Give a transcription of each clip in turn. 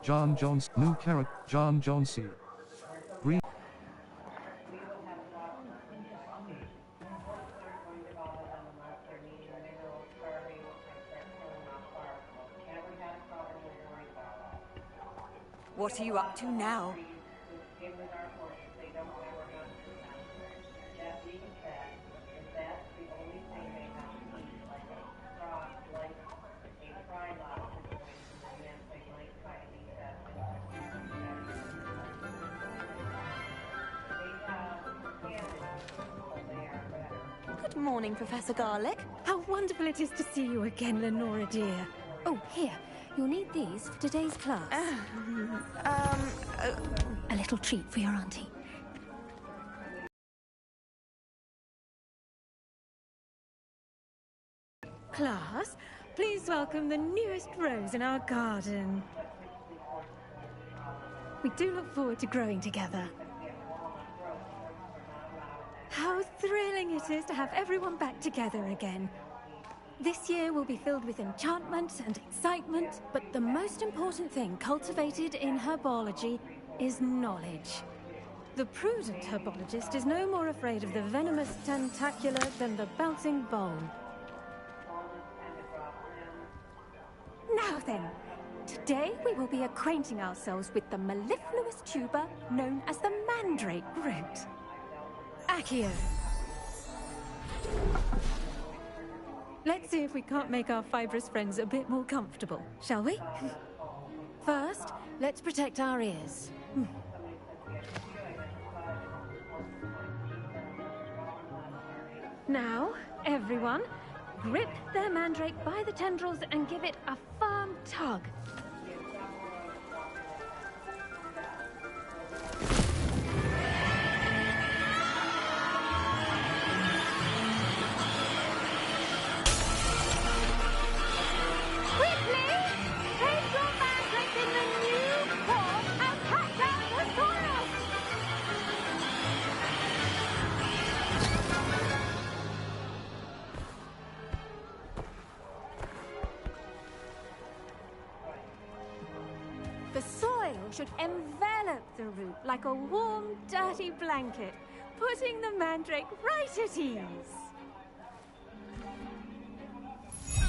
John Jones. New carrot. John Jonesy. Green. What are you up to now? Good morning, Professor Garlick. How wonderful it is to see you again, Lenora dear. Oh, here. You'll need these for today's class. A little treat for your auntie. Class, please welcome the newest rose in our garden. We do look forward to growing together. How thrilling it is to have everyone back together again. This year will be filled with enchantment and excitement, but the most important thing cultivated in herbology is knowledge. The prudent herbologist is no more afraid of the venomous tentacular than the bouncing bowl. Now then, today we will be acquainting ourselves with the mellifluous tuber known as the mandrake root. Accio. Let's see if we can't make our fibrous friends a bit more comfortable, shall we? First, let's protect our ears. Now, everyone, grip their mandrake by the tendrils and give it a firm tug. The soil should envelop the root like a warm, dirty blanket, putting the mandrake right at ease.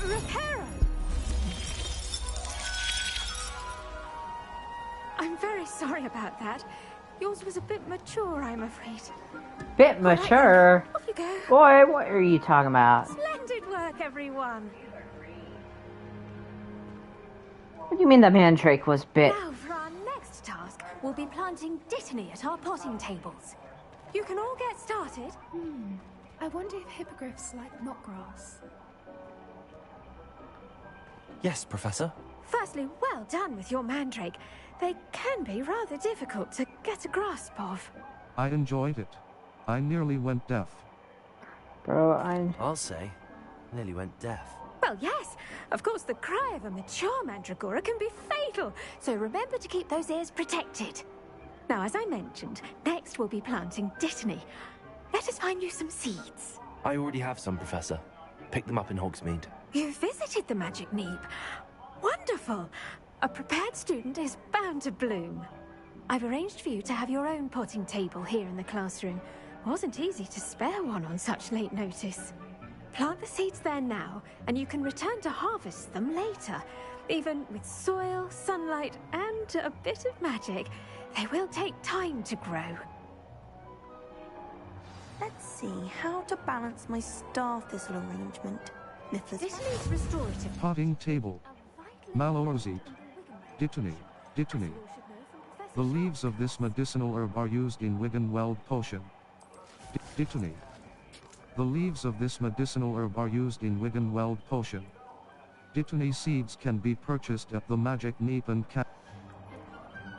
Reparo! I'm very sorry about that. Yours was a bit mature, I'm afraid. Bit mature? Right, off you go. Boy, what are you talking about? Splendid work, everyone. What do you mean the mandrake was bit? Now for our next task, we'll be planting dittany at our potting tables. You can all get started. I wonder if hippogriffs like knotgrass. Yes, Professor. Firstly, well done with your mandrake. They can be rather difficult to get a grasp of. I enjoyed it. I nearly went deaf. Bro, I'll say. Nearly went deaf. Well, yes. Of course, the cry of a mature mandragora can be fatal, so remember to keep those ears protected. Now, as I mentioned, next we'll be planting dittany. Let us find you some seeds. I already have some, Professor. Picked them up in Hogsmeade. You visited the Magic Neep. Wonderful. A prepared student is bound to bloom. I've arranged for you to have your own potting table here in the classroom. Wasn't easy to spare one on such late notice. Plant the seeds there now, and you can return to harvest them later. Even with soil, sunlight, and a bit of magic, they will take time to grow. Let's see how to balance my star thistle arrangement. Dittany's restorative. Potting table. Malorosite. Dittany. Dittany. The leaves of this medicinal herb are used in Wiggenweld potion. Dittany. The leaves of this medicinal herb are used in Wiggenweld potion. Dittany seeds can be purchased at the Magic Neep and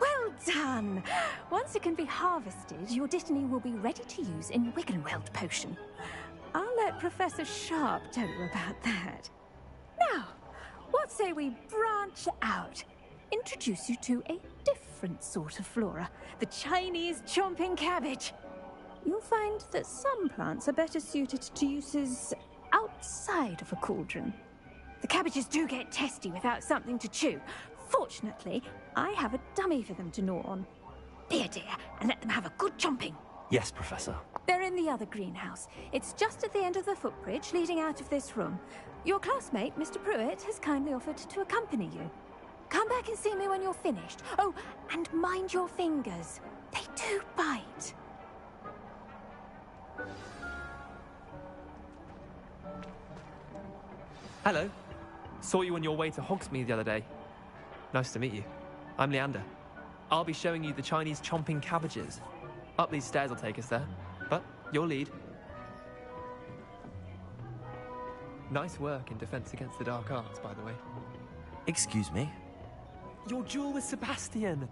Well done! Once it can be harvested, your dittany will be ready to use in Wiggenweld potion. I'll let Professor Sharp tell you about that. Now, what say we branch out? Introduce you to a different sort of flora, the Chinese chomping cabbage. You'll find that some plants are better suited to uses outside of a cauldron. The cabbages do get testy without something to chew. Fortunately, I have a dummy for them to gnaw on. Dear, and let them have a good chomping. Yes, Professor. They're in the other greenhouse. It's just at the end of the footbridge leading out of this room. Your classmate, Mr. Pruitt, has kindly offered to accompany you. Come back and see me when you're finished. Oh, and mind your fingers. They do bite. Hello. Saw you on your way to Hogsmeade the other day. Nice to meet you. I'm Leander. I'll be showing you the Chinese chomping cabbages. Up these stairs will take us there, but your lead. Nice work in Defense Against the Dark Arts, by the way. Excuse me? Your duel with Sebastian!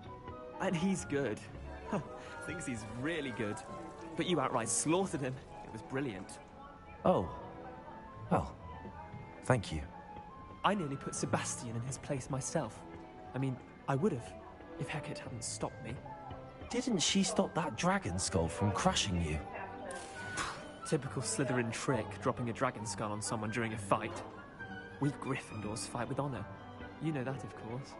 And he's good. Thinks he's really good. But you outright slaughtered him. It was brilliant. Oh. Well, thank you. I nearly put Sebastian in his place myself. I mean, I would have, if Hecate hadn't stopped me. Didn't she stop that dragon skull from crushing you? Typical Slytherin trick, dropping a dragon skull on someone during a fight. We Gryffindors fight with honor. You know that, of course.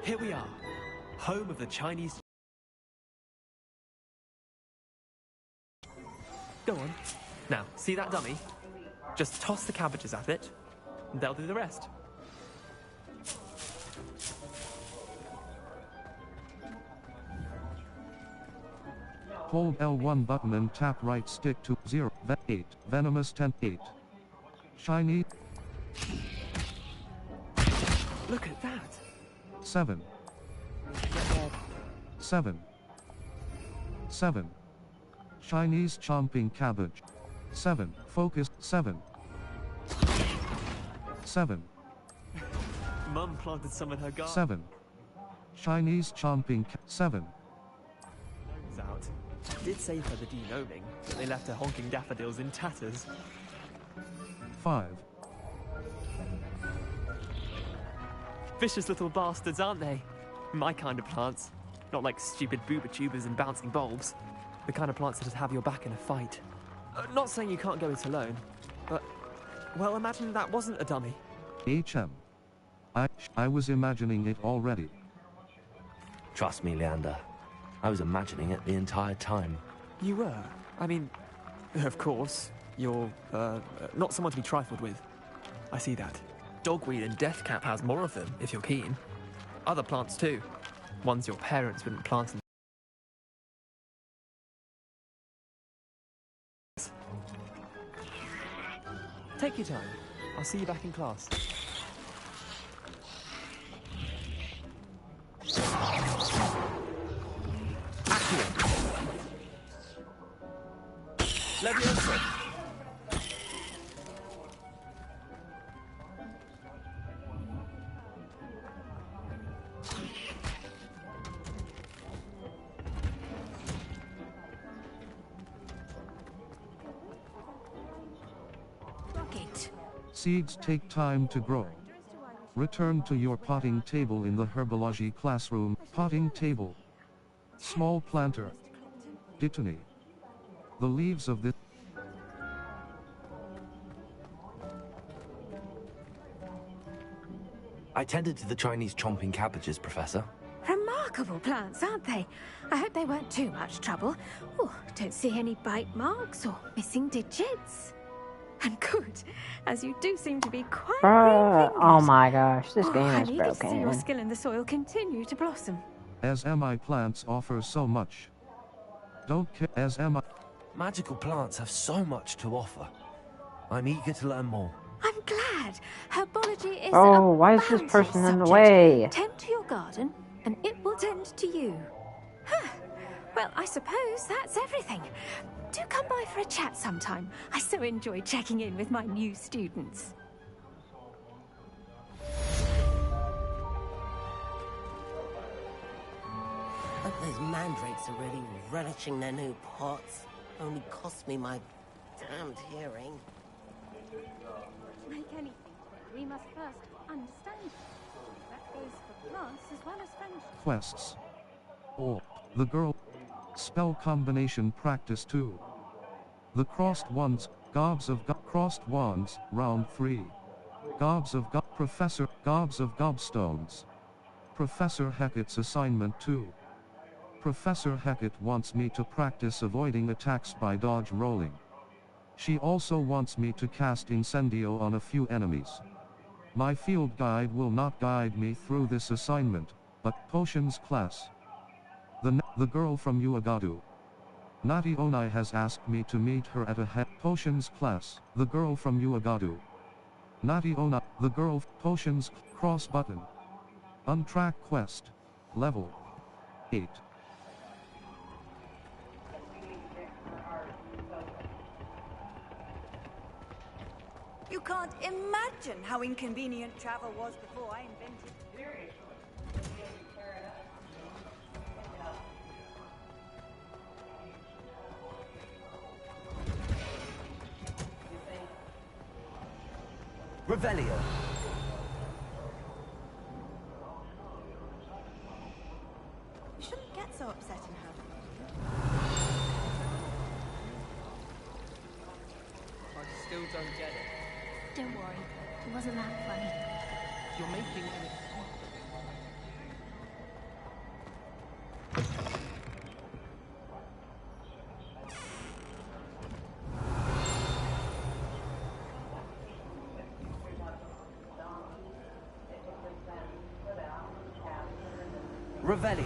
Here we are, home of the Chinese... Go on. Now, see that dummy? Just toss the cabbages at it, and they'll do the rest. Hold L1 button and tap right stick to 0, 8, venomous 10, 8. Shiny, Look at that. 7, 7, 7. Chinese chomping cabbage, 7, focus, 7, 7, Mum planted some in her garden. 7. Chinese chomping, 7. Out. Did save her the de-gnoming, but they left her honking daffodils in tatters. 5, Vicious little bastards, aren't they? My kind of plants. Not like stupid booba tubers and bouncing bulbs. The kind of plants that'd have your back in a fight. Not saying you can't go it alone, but... Well, imagine that wasn't a dummy. HM. I was imagining it already. Trust me, Leander. I was imagining it the entire time. You were? I mean, of course, you're, not someone to be trifled with. I see that. Dogweed and deathcap has more of them, if you're keen. Other plants too. Ones your parents wouldn't plant in... Take your time. I'll see you back in class. Leviosa. Rocket. Seeds take time to grow. Return to your potting table in the herbology classroom. Potting table. Small planter. Dittany. The leaves of this... I tended to the Chinese chomping cabbages, Professor. Remarkable plants, aren't they? I hope they weren't too much trouble. Oh, don't see any bite marks or missing digits. And good, as you do seem to be quite green fingers. Oh my gosh, this game I'm is eager to see your broken. skill in the soil continue to blossom. As MI plants offer so much. Don't care as MI... Magical plants have so much to offer. I'm eager to learn more. I'm glad. Herbology is Oh, a why is this boundless person in the subject. way? Tend to your garden, and it will tend to you. Huh. Well, I suppose that's everything. Do come by for a chat sometime. I so enjoy checking in with my new students. But those mandrakes are really relishing their new pots. Only cost me my damned hearing. To make anything quick, we must first understand it. That goes for plants as well as friendship. Quests. Or, the girl. Spell combination practice 2. The crossed wands, gobs of crossed wands, round 3. Gobs of Gobstones. Professor Hackett's assignment 2. Professor Hackett wants me to practice avoiding attacks by dodge rolling. She also wants me to cast Incendio on a few enemies. My field guide will not guide me through this assignment, but potions class. The girl from Uagadu. Nati Onai has asked me to meet her at a potions class. The girl from Uagadu. Nati Onai, the girl, potions, cross button. Untrack quest. Level 8. You can't imagine how inconvenient travel was before I invented. Revelio. You shouldn't get so upset in her. I still don't get it. Don't worry, it wasn't that funny. You're making an... Revelio.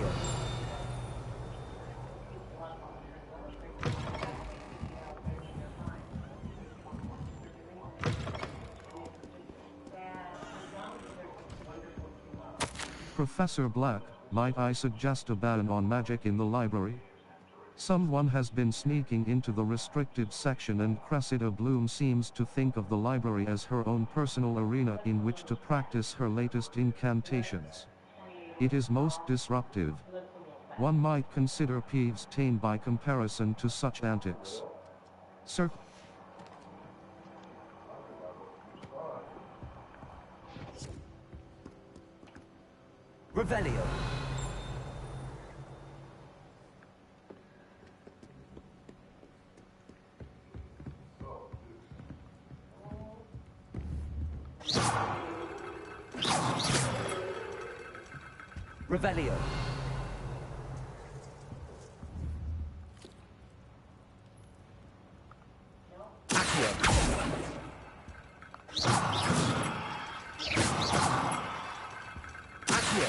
Professor Black, might I suggest a ban on magic in the library? Someone has been sneaking into the restricted section and Cressida Bloom seems to think of the library as her own personal arena in which to practice her latest incantations. It is most disruptive. One might consider Peeves tame by comparison to such antics. Sir. Revelio. Revelio. Accio. Accio.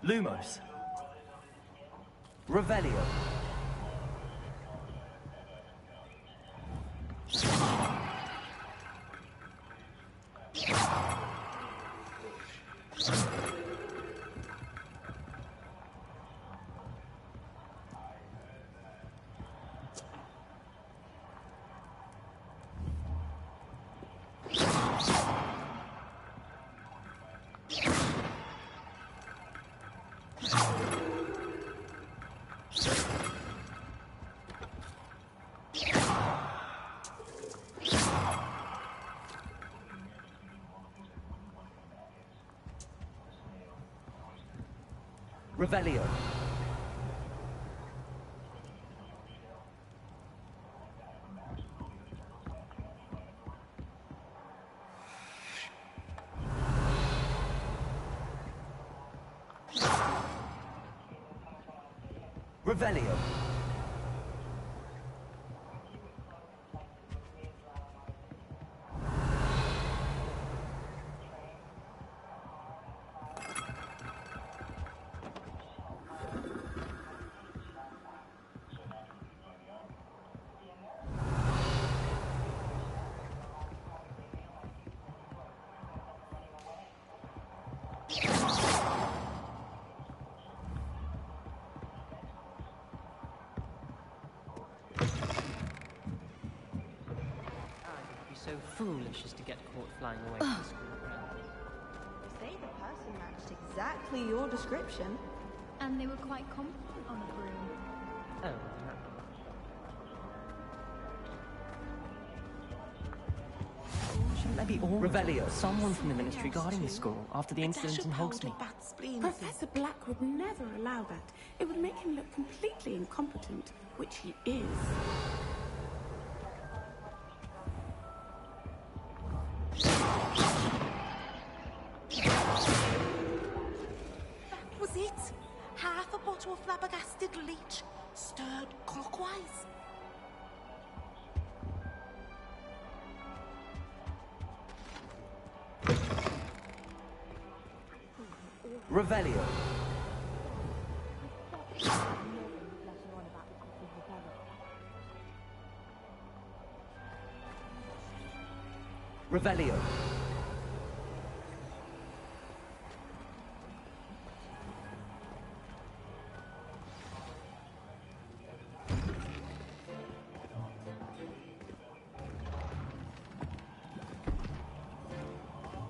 Lumos. Revelio. Revelio. Revelio. So foolish as to get caught flying away from the school ground. Say the person matched exactly your description. And they were quite confident on the broom. Oh, shouldn't there be all Revelio. someone from the ministry guarding the school after the incident in Hogsmeade? Professor Black would never allow that. It would make him look completely incompetent, which he is. poor flabbergasted leech stirred clockwise. Revelio. Revelio.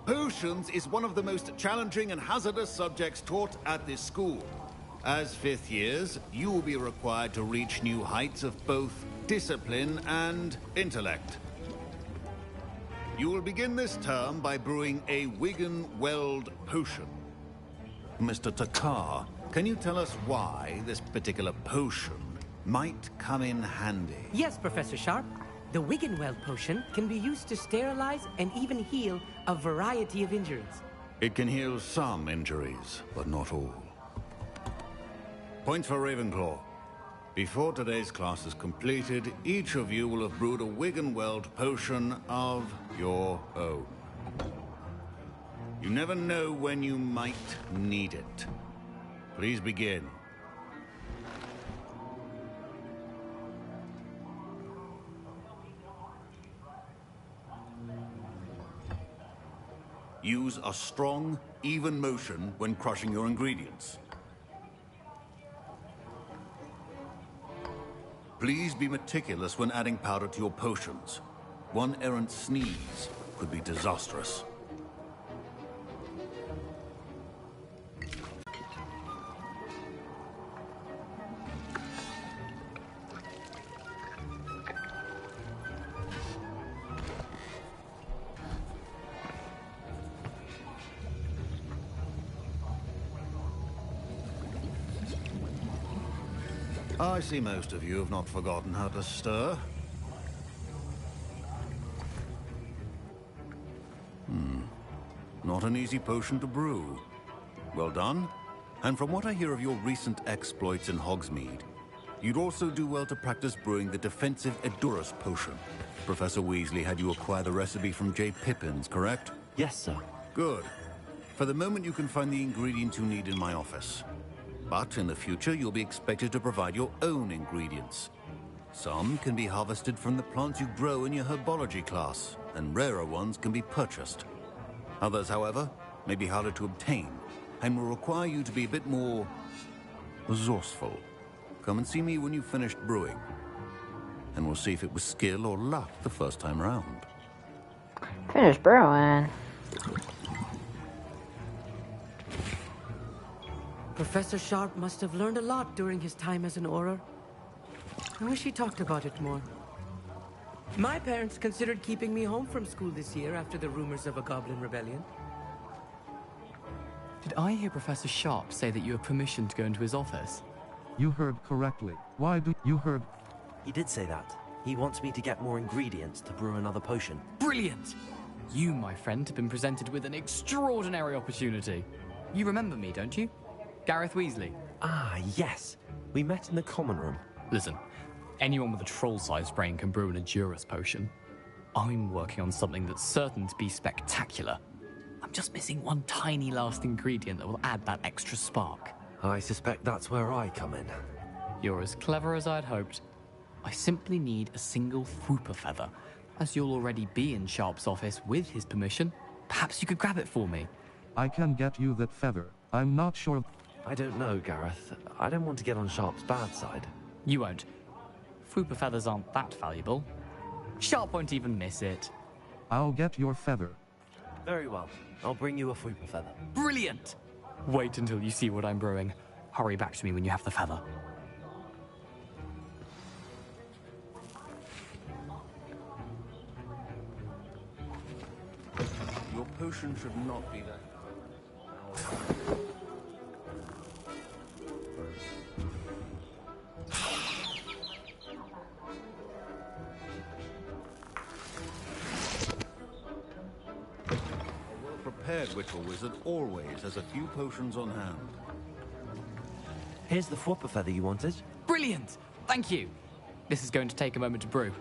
Potions is one of the most challenging and hazardous subjects taught at this school. As fifth years, you will be required to reach new heights of both discipline and intellect. You will begin this term by brewing a Wigan Weld potion. Mr. Takar, can you tell us why this particular potion might come in handy? Yes, Professor Sharp. The Wiggenweld potion can be used to sterilize and even heal a variety of injuries. It can heal some injuries, but not all. Point for Ravenclaw. Before today's class is completed, each of you will have brewed a Wiggenweld potion of your own. You never know when you might need it. Please begin. Use a strong, even motion when crushing your ingredients. Please be meticulous when adding powder to your potions. One errant sneeze could be disastrous. I see most of you have not forgotten how to stir. Not an easy potion to brew. Well done. And from what I hear of your recent exploits in Hogsmeade, you'd also do well to practice brewing the defensive Edurus potion. Professor Weasley had you acquire the recipe from J. Pippins, correct? Yes, sir. Good. For the moment, you can find the ingredients you need in my office. But in the future, you'll be expected to provide your own ingredients. Some can be harvested from the plants you grow in your herbology class, and rarer ones can be purchased. Others, however, may be harder to obtain, and will require you to be a bit more resourceful. Come and see me when you've finished brewing, and we'll see if it was skill or luck the first time around. Finish brewing. Professor Sharp must have learned a lot during his time as an Auror. I wish he talked about it more. My parents considered keeping me home from school this year after the rumors of a goblin rebellion. Did I hear Professor Sharp say that you have permission to go into his office? You heard correctly. Why do you heard? He did say that. He wants me to get more ingredients to brew another potion. Brilliant! You, my friend, have been presented with an extraordinary opportunity. You remember me, don't you? Gareth Weasley. Ah, yes. We met in the common room. Listen, anyone with a troll-sized brain can brew an Edurus potion. I'm working on something that's certain to be spectacular. I'm just missing one tiny last ingredient that will add that extra spark. I suspect that's where I come in. You're as clever as I'd hoped. I simply need a single Fwooper feather. As you'll already be in Sharp's office with his permission, perhaps you could grab it for me. I can get you that feather. I'm not sure. I don't know, Gareth. I don't want to get on Sharp's bad side. You won't. Fwooper feathers aren't that valuable. Sharp won't even miss it. I'll get your feather. Very well. I'll bring you a Fwooper feather. Brilliant! Wait until you see what I'm brewing. Hurry back to me when you have the feather. Your potion should not be that. A well-prepared witch or wizard always has a few potions on hand. Here's the Fwopper feather you wanted. Brilliant! Thank you. This is going to take a moment to brew.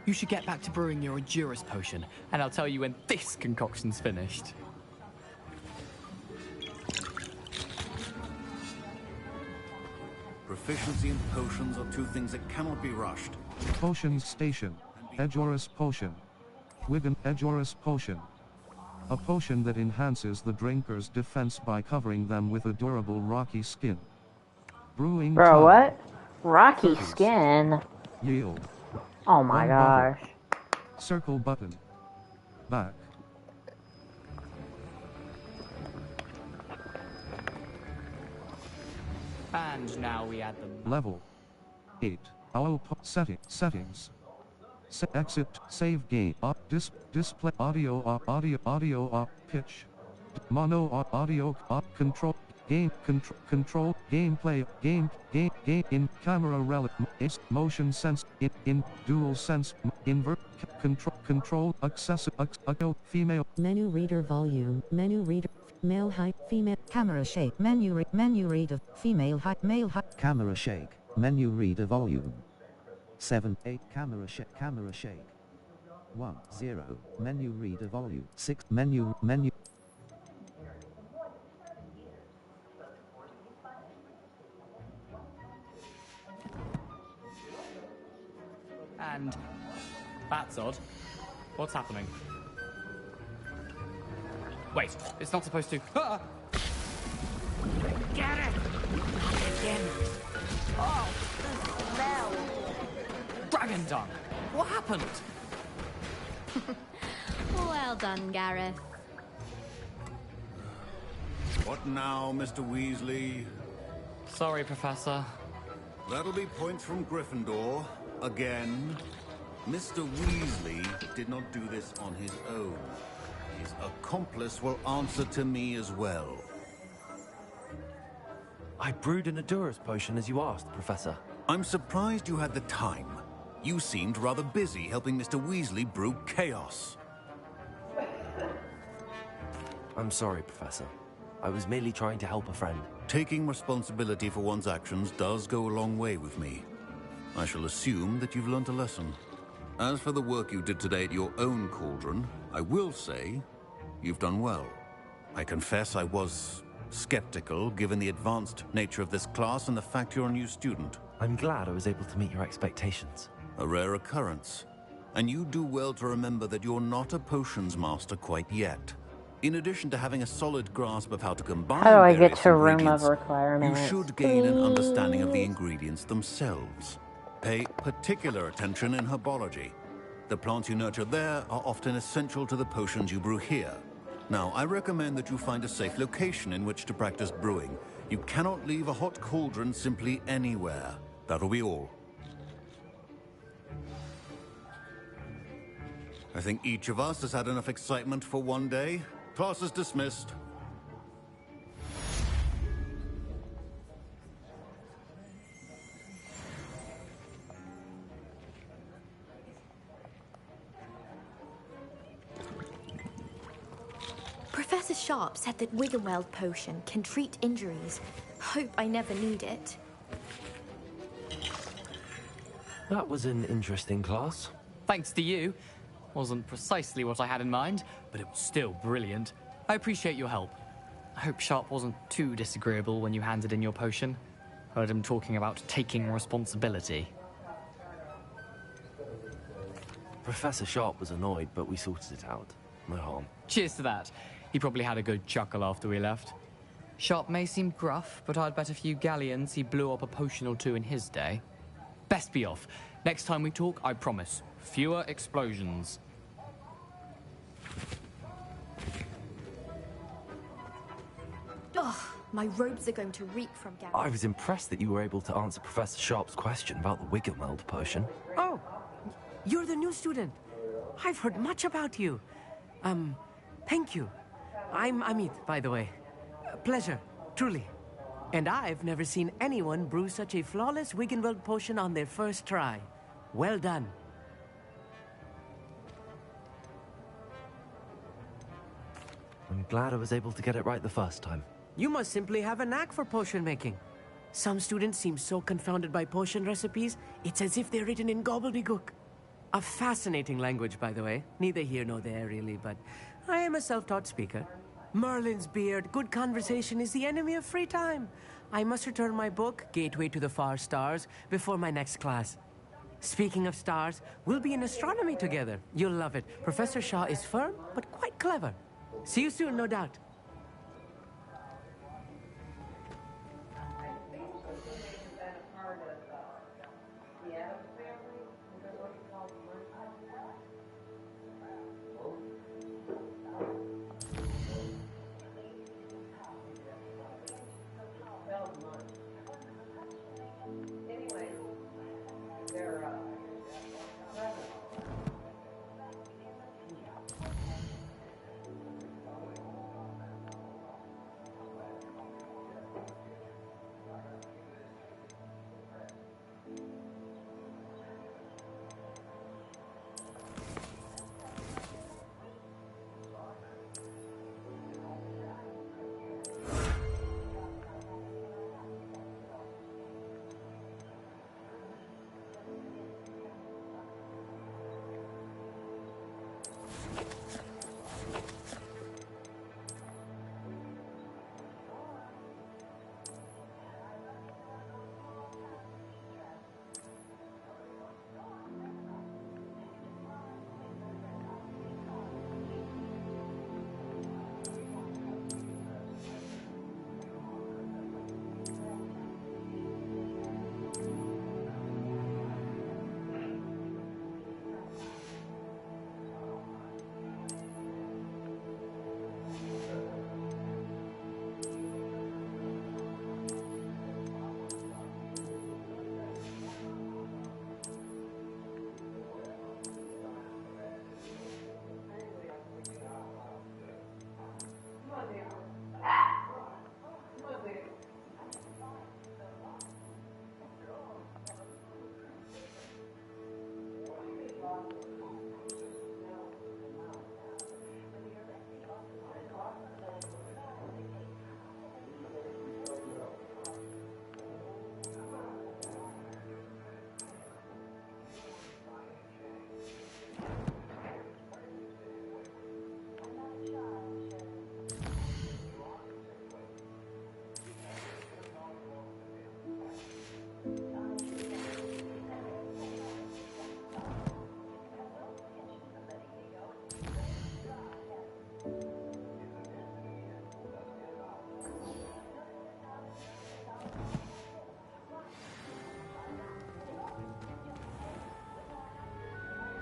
You should get back to brewing your Endurus potion, and I'll tell you when this concoction's finished. Proficiency and potions are two things that cannot be rushed. Potions Station. Endurus Potion. Wigan Endurus Potion. A potion that enhances the drinker's defense by covering them with a durable rocky skin. Brewing Bro, time. what? Rocky 30s. skin? Yield. Oh my 1 bottle. gosh. Circle button. Back. And now we add them. Level 8. Settings. Exit. Save game. Display. Audio off. Pitch. Mono audio off. Control. Game. Control. Gameplay. Game. In camera relic. Motion sense. In dual sense. Invert. Control. Accessible. Female. Menu reader volume. Menu reader. Male height. Female. Camera shake. Menu reader. Female height. Male height. Camera shake. Menu reader volume. 7, 8. Camera shake. 1, 0. Menu reader volume. 6. Menu. And that's odd. What's happening? Wait, it's not supposed to. Ah! Get it! Again. Oh, the smell. Dragon dung! What happened? Well done, Gareth. What now, Mr. Weasley? Sorry, Professor. That'll be points from Gryffindor. Again. Mr. Weasley did not do this on his own. His accomplice will answer to me as well. I brewed an Endurus potion as you asked, Professor. I'm surprised you had the time. You seemed rather busy helping Mr. Weasley brew chaos. I'm sorry, Professor. I was merely trying to help a friend. Taking responsibility for one's actions does go a long way with me. I shall assume that you've learnt a lesson. As for the work you did today at your own cauldron, I will say you've done well. I confess I was skeptical given the advanced nature of this class and the fact you're a new student. I'm glad I was able to meet your expectations. A rare occurrence. And you do well to remember that you're not a potions master quite yet. In addition to having a solid grasp of how to combine How do I get various to room of ingredients, requirements? you should gain an understanding of the ingredients themselves. Pay particular attention in herbology. The plants you nurture there are often essential to the potions you brew here. Now, I recommend that you find a safe location in which to practice brewing. You cannot leave a hot cauldron simply anywhere. That'll be all. I think each of us has had enough excitement for one day. Class is dismissed. Professor Sharp said that Wiggenweld potion can treat injuries. Hope I never need it. That was an interesting class. Thanks to you. Wasn't precisely what I had in mind, but it was still brilliant. I appreciate your help. I hope Sharp wasn't too disagreeable when you handed in your potion. Heard him talking about taking responsibility. Professor Sharp was annoyed, but we sorted it out. No harm. Cheers to that. He probably had a good chuckle after we left. Sharp may seem gruff, but I'd bet a few galleons he blew up a potion or two in his day. Best be off. Next time we talk, I promise. Fewer explosions. Ugh, my robes are going to reek from Gareth. I was impressed that you were able to answer Professor Sharp's question about the Wiggenweld potion. Oh, you're the new student. I've heard much about you. Thank you. I'm Amit, by the way. Pleasure, truly. And I've never seen anyone brew such a flawless Wiggenweld potion on their first try. Well done. I'm glad I was able to get it right the first time. You must simply have a knack for potion making. Some students seem so confounded by potion recipes, it's as if they're written in gobbledygook. A fascinating language, by the way. Neither here nor there, really, but I am a self-taught speaker. Merlin's beard, good conversation is the enemy of free time. I must return my book, Gateway to the Far Stars, before my next class. Speaking of stars, we'll be in astronomy together. You'll love it. Professor Shaw is firm, but quite clever. See you soon, no doubt.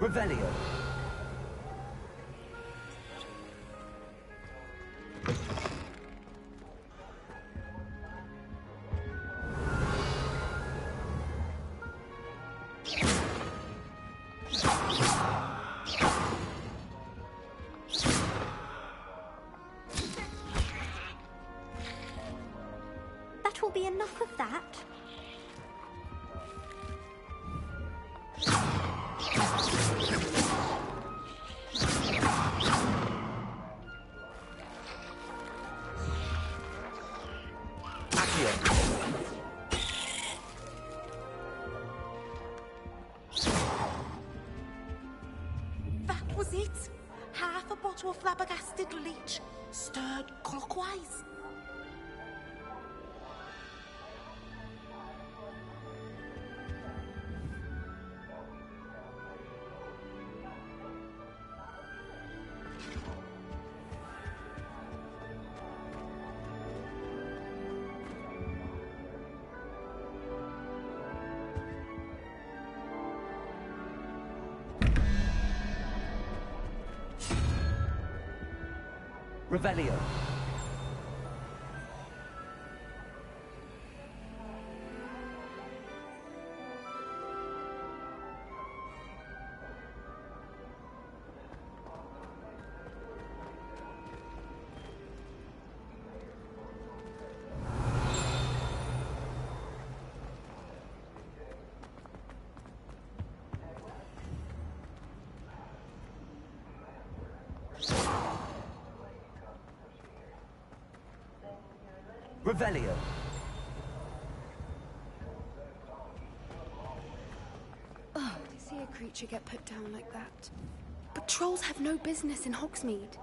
Revelio. That will be enough of that. That was it. Half a bottle of flabbergasted leech, stirred clockwise. Revelio. Revelio. creature get put down like that? But trolls have no business in Hogsmeade.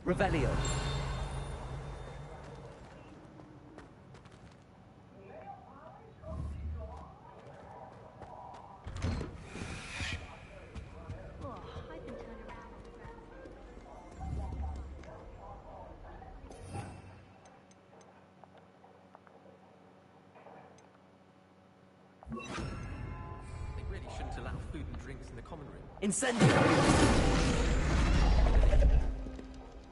Revelio. They really shouldn't allow food and drinks in the common room. Incendio!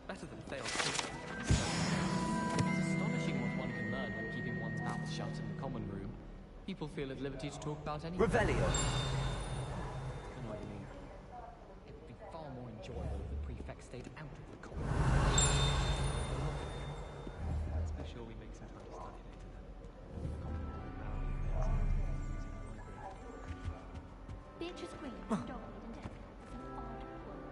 Better than failed cooking. It's astonishing what one can learn when keeping one's mouth shut in the common room. People feel at liberty to talk about anything. Revelio! I know what you mean. It would be far more enjoyable if the prefect stayed out of the common room. Let's be sure we make some time to study later then. Beatrice Green from Dogmead and Death is an odd woman.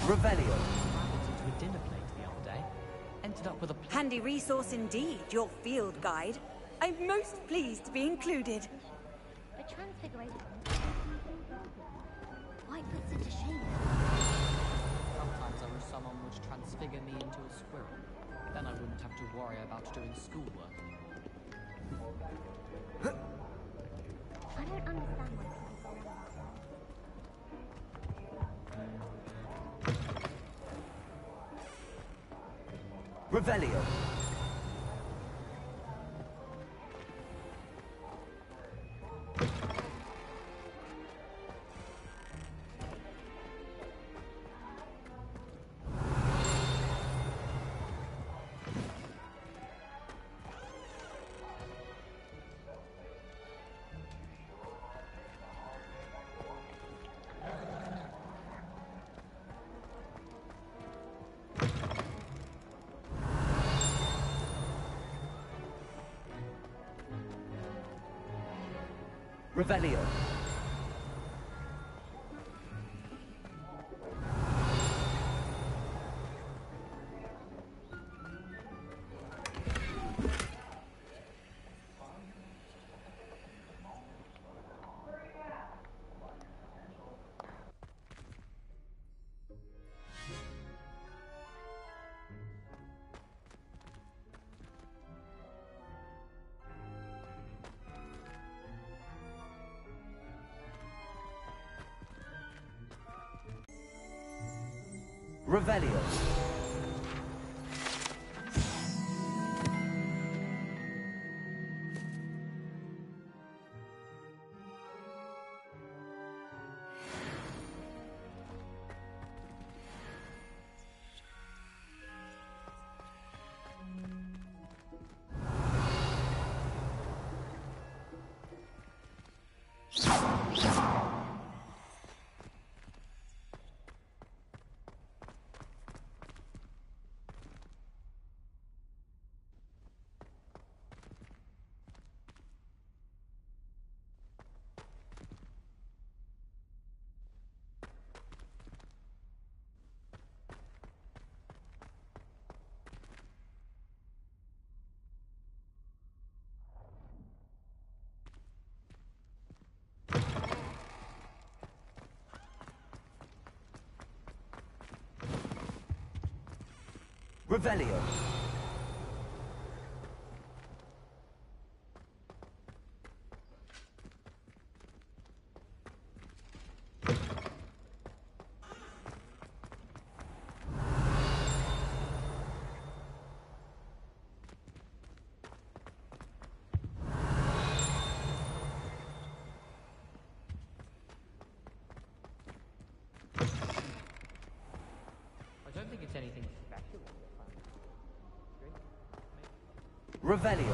Revelio. To a dinner plate the other day. Ended up with a Handy resource indeed, your field guide. I'm most pleased to be included. The transfiguration quite puts it to shame. Sometimes I wish someone would transfigure me into a squirrel. Then I wouldn't have to worry about doing schoolwork. I don't understand why people say that. Revelio. Revelio. Revelio. Revelio. I don't think it's anything special. Revelio.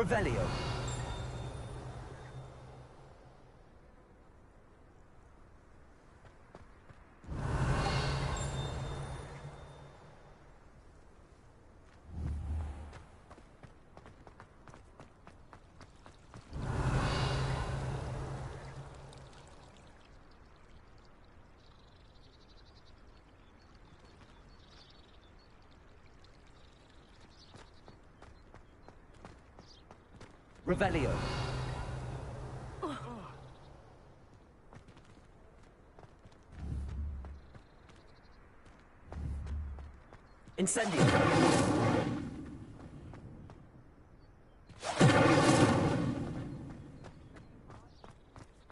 Revelio. Revelio. Incendio.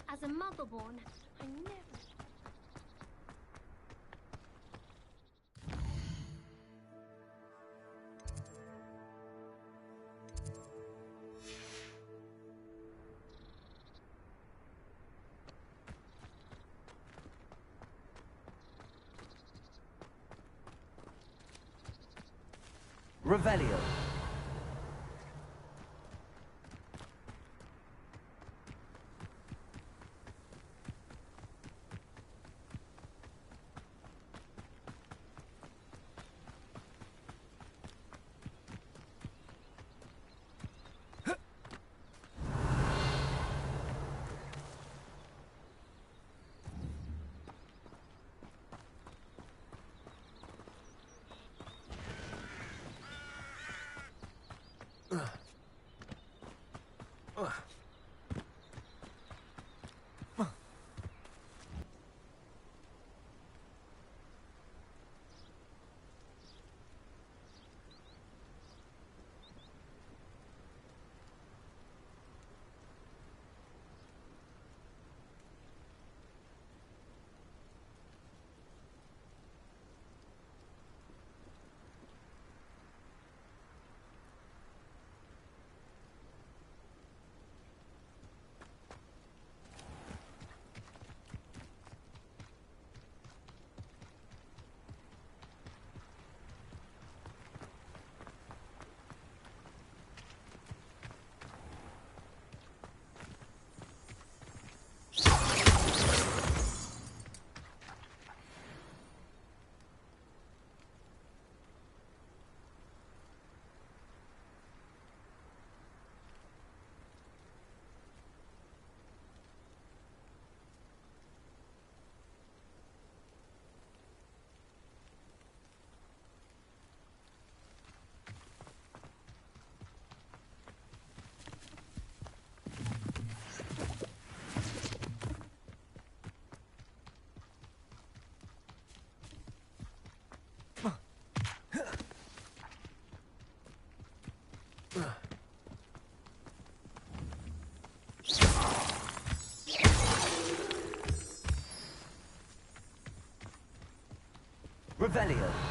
As a motherborn, I never... Revelio. Revelio.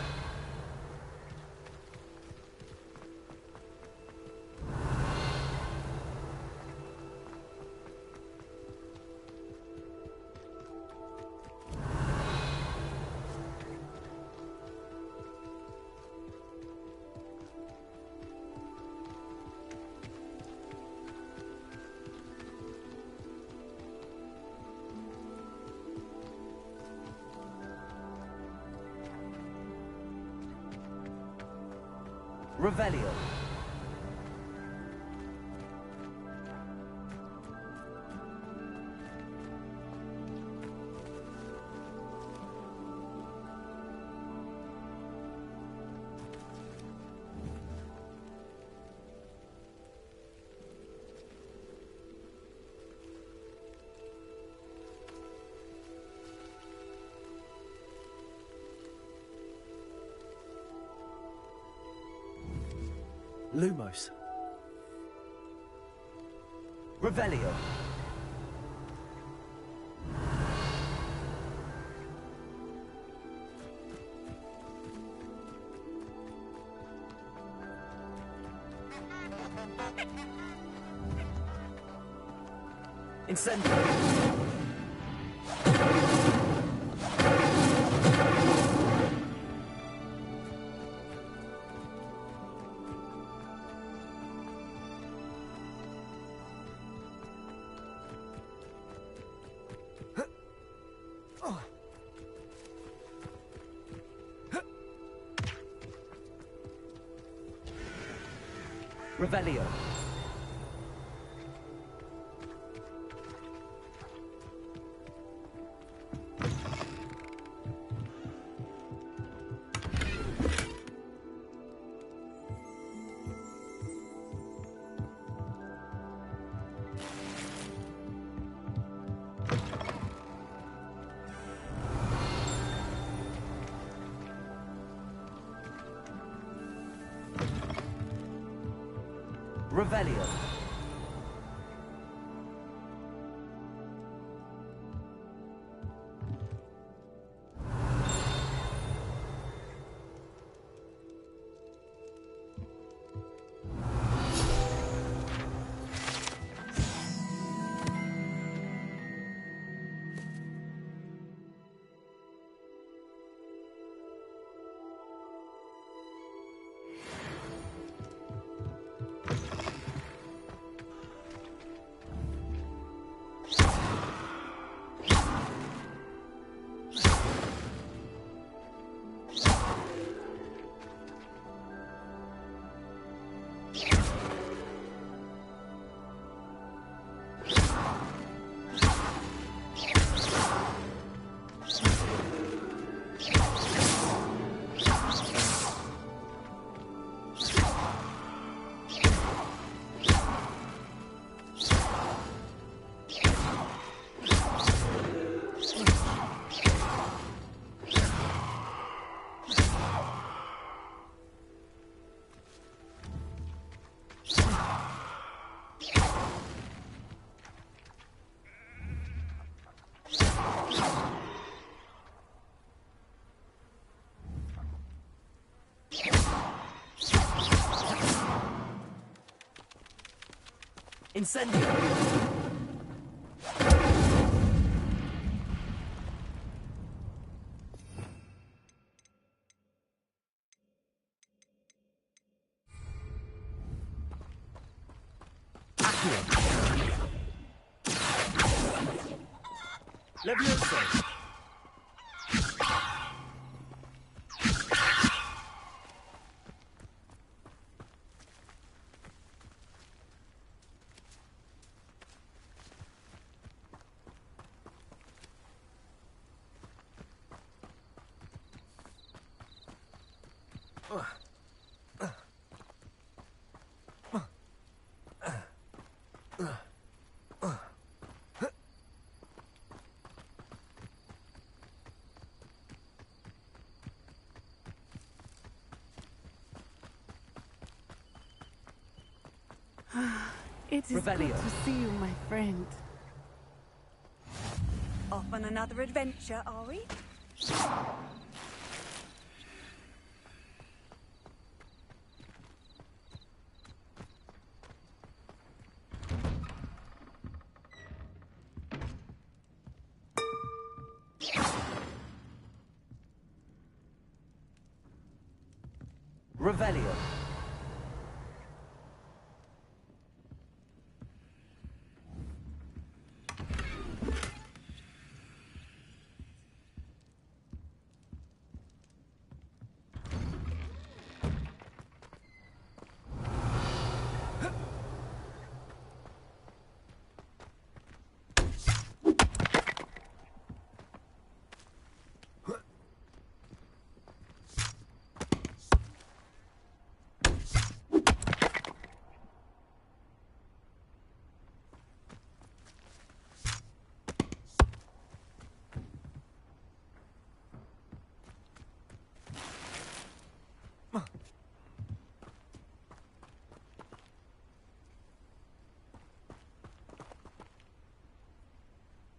Revelio. Lumos. Revelio. Incendio. Revelio. Revelio. Incendio. Levioso. It is good Revelio. to see you, my friend. Off on another adventure, are we? Revelio.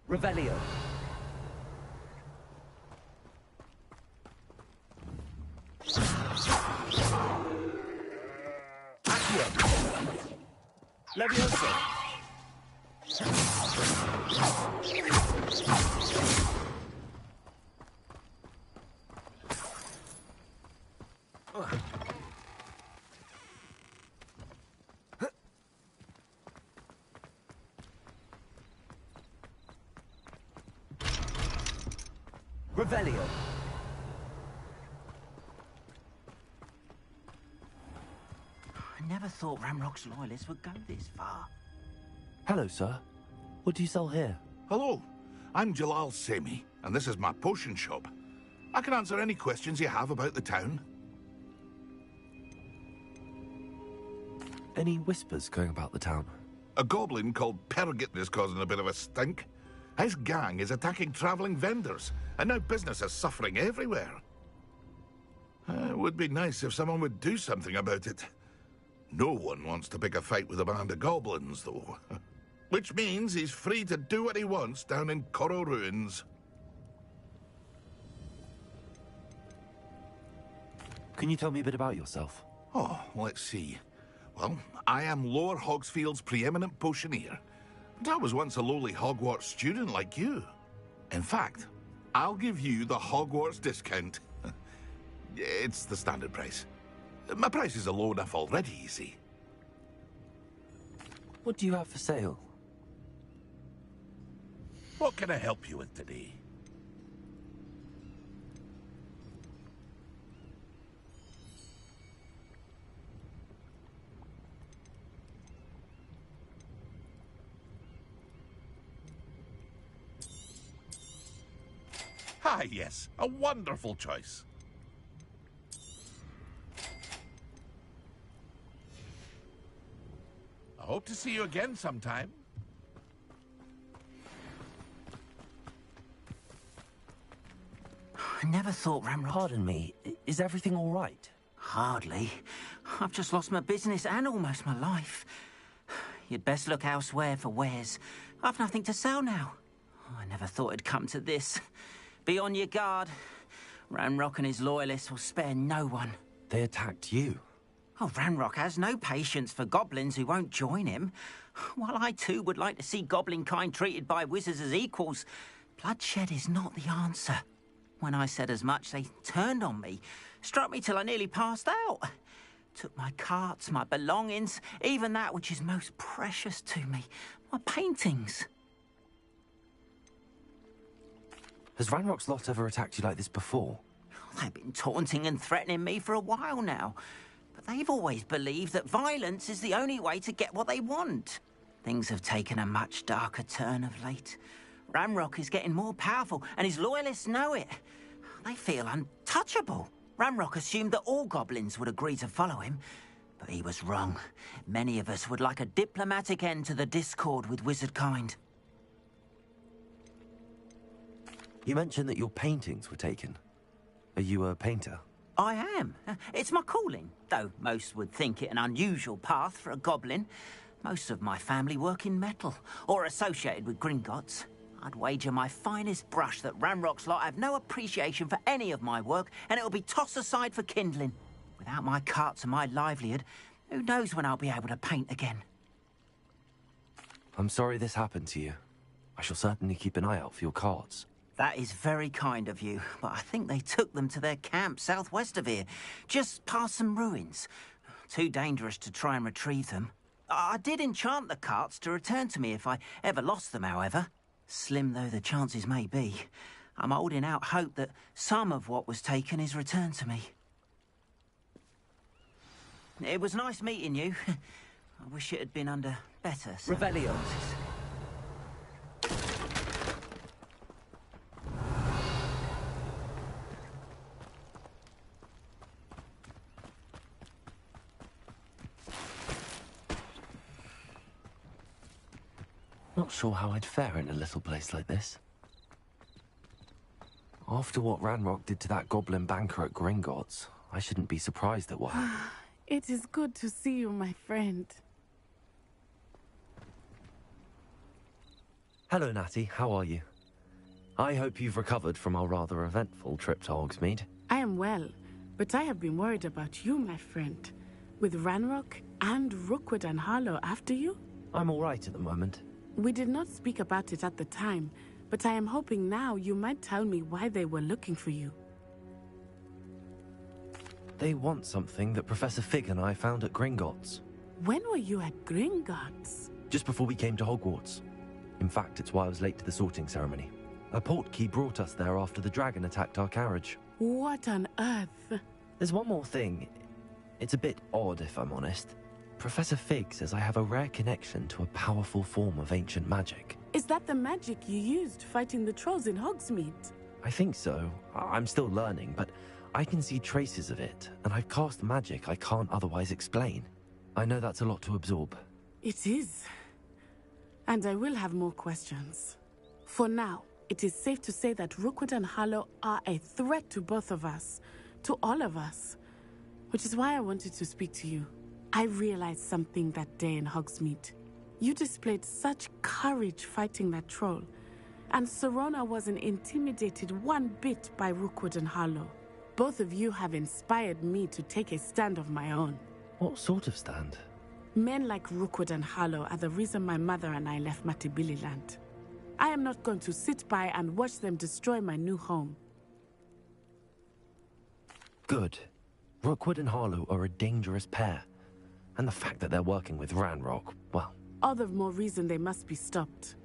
Revelio. Accio. Levioso. Revelio. I never thought Ramrock's loyalists would go this far. Hello, sir. What do you sell here? Hello, I'm Jalal Semi, and this is my potion shop. I can answer any questions you have about the town. Any whispers going about the town? A goblin called Pergit is causing a bit of a stink. His gang is attacking traveling vendors, and now business is suffering everywhere. It would be nice if someone would do something about it. No one wants to pick a fight with a band of goblins, though. Which means he's free to do what he wants down in Coral Ruins. Can you tell me a bit about yourself? Oh, let's see. Well, I am Lower Hogsfield's preeminent potioneer. And I was once a lowly Hogwarts student like you. In fact, I'll give you the Hogwarts discount. It's the standard price. My prices are low enough already, you see. What do you have for sale? What can I help you with today? Ah, yes, a wonderful choice. I hope to see you again sometime. I never thought Ramrock... Pardon me, is everything all right? Hardly. I've just lost my business and almost my life. You'd best look elsewhere for wares. I've nothing to sell now. I never thought it'd come to this. Be on your guard. Ranrock and his loyalists will spare no one. They attacked you? Oh, Ranrock has no patience for goblins who won't join him. While I too would like to see goblin kind treated by wizards as equals, bloodshed is not the answer. When I said as much, they turned on me, struck me till I nearly passed out. Took my carts, my belongings, even that which is most precious to me, my paintings. Has Ranrock's lot ever attacked you like this before? They've been taunting and threatening me for a while now. But they've always believed that violence is the only way to get what they want. Things have taken a much darker turn of late. Ramrock is getting more powerful, and his loyalists know it. They feel untouchable. Ramrock assumed that all goblins would agree to follow him, but he was wrong. Many of us would like a diplomatic end to the discord with wizard kind. You mentioned that your paintings were taken. Are you a painter? I am. It's my calling, though most would think it an unusual path for a goblin. Most of my family work in metal, or associated with Gringotts. I'd wager my finest brush that Ranrock's lot have no appreciation for any of my work, and it'll be tossed aside for kindling. Without my carts and my livelihood, who knows when I'll be able to paint again? I'm sorry this happened to you. I shall certainly keep an eye out for your cards. That is very kind of you, but I think they took them to their camp southwest of here, just past some ruins. Too dangerous to try and retrieve them. I did enchant the carts to return to me if I ever lost them, however. Slim though the chances may be, I'm holding out hope that some of what was taken is returned to me. It was nice meeting you. I wish it had been under better circumstances. Not sure how I'd fare in a little place like this. After what Ranrock did to that goblin banker at Gringotts, I shouldn't be surprised at what happened. It is good to see you, my friend. Hello, Natty. How are you? I hope you've recovered from our rather eventful trip to Hogsmeade. I am well, but I have been worried about you, my friend. With Ranrock and Rookwood and Harlow after you? I'm all right at the moment. We did not speak about it at the time, but I am hoping now you might tell me why they were looking for you. They want something that Professor Fig and I found at Gringotts. When were you at Gringotts? Just before we came to Hogwarts. In fact, it's why I was late to the sorting ceremony. A portkey brought us there after the dragon attacked our carriage. What on earth? There's one more thing. It's a bit odd, if I'm honest. Professor Fig says I have a rare connection to a powerful form of ancient magic. Is that the magic you used fighting the trolls in Hogsmeade? I think so. I'm still learning, but I can see traces of it, and I've cast magic I can't otherwise explain. I know that's a lot to absorb. It is. And I will have more questions. For now, it is safe to say that Rookwood and Harlow are a threat to both of us, to all of us. Which is why I wanted to speak to you. I realized something that day in Hogsmeade. You displayed such courage fighting that troll, and Serona wasn't intimidated one bit by Rookwood and Harlow. Both of you have inspired me to take a stand of my own. What sort of stand? Men like Rookwood and Harlow are the reason my mother and I left Matibililand. I am not going to sit by and watch them destroy my new home. Good. Rookwood and Harlow are a dangerous pair. And the fact that they're working with Ranrock, well... All the more reason they must be stopped.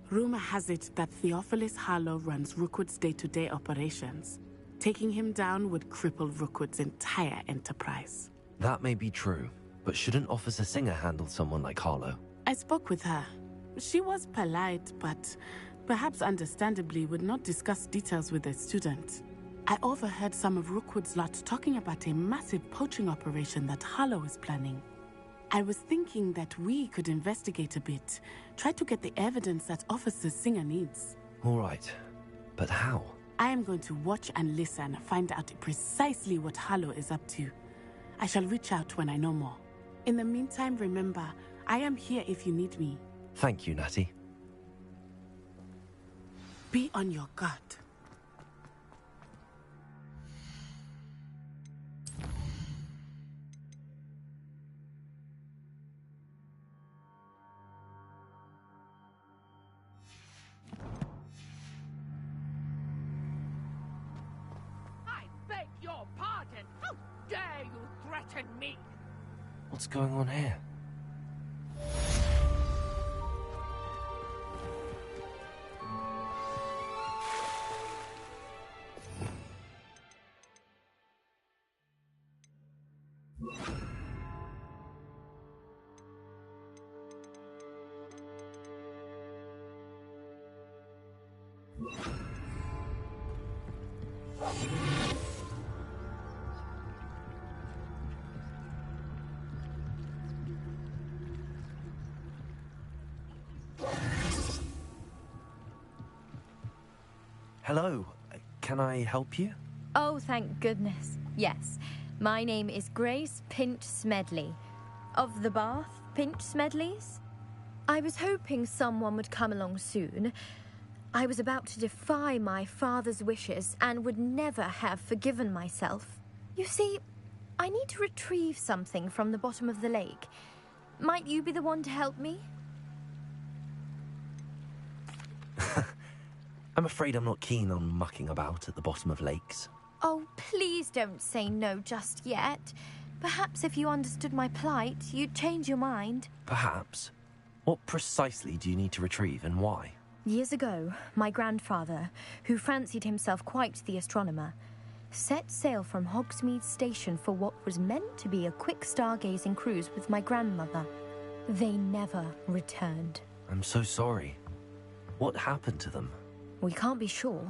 Rumor has it that Theophilus Harlow runs Rookwood's day-to-day operations. Taking him down would cripple Rookwood's entire enterprise. That may be true, but shouldn't Officer Singer handle someone like Harlow? I spoke with her. She was polite, but perhaps understandably would not discuss details with a student. I overheard some of Rookwood's lot talking about a massive poaching operation that Harlow is planning. I was thinking that we could investigate a bit, try to get the evidence that Officer Singer needs. All right, but how? I am going to watch and listen, find out precisely what Harlow is up to. I shall reach out when I know more. In the meantime, remember, I am here if you need me. Thank you, Natty. Be on your guard. I beg your pardon. How dare you threaten me? What's going on here? Hello, can I help you? Oh, thank goodness. Yes. My name is Grace Pinch Smedley. Of the Bath Pinch Smedleys? I was hoping someone would come along soon. I was about to defy my father's wishes and would never have forgiven myself. You see, I need to retrieve something from the bottom of the lake. Might you be the one to help me? I'm afraid I'm not keen on mucking about at the bottom of lakes. Oh, please don't say no just yet. Perhaps if you understood my plight, you'd change your mind. Perhaps. What precisely do you need to retrieve and why? Years ago, my grandfather, who fancied himself quite the astronomer, set sail from Hogsmeade Station for what was meant to be a quick stargazing cruise with my grandmother. They never returned. I'm so sorry. What happened to them? We can't be sure.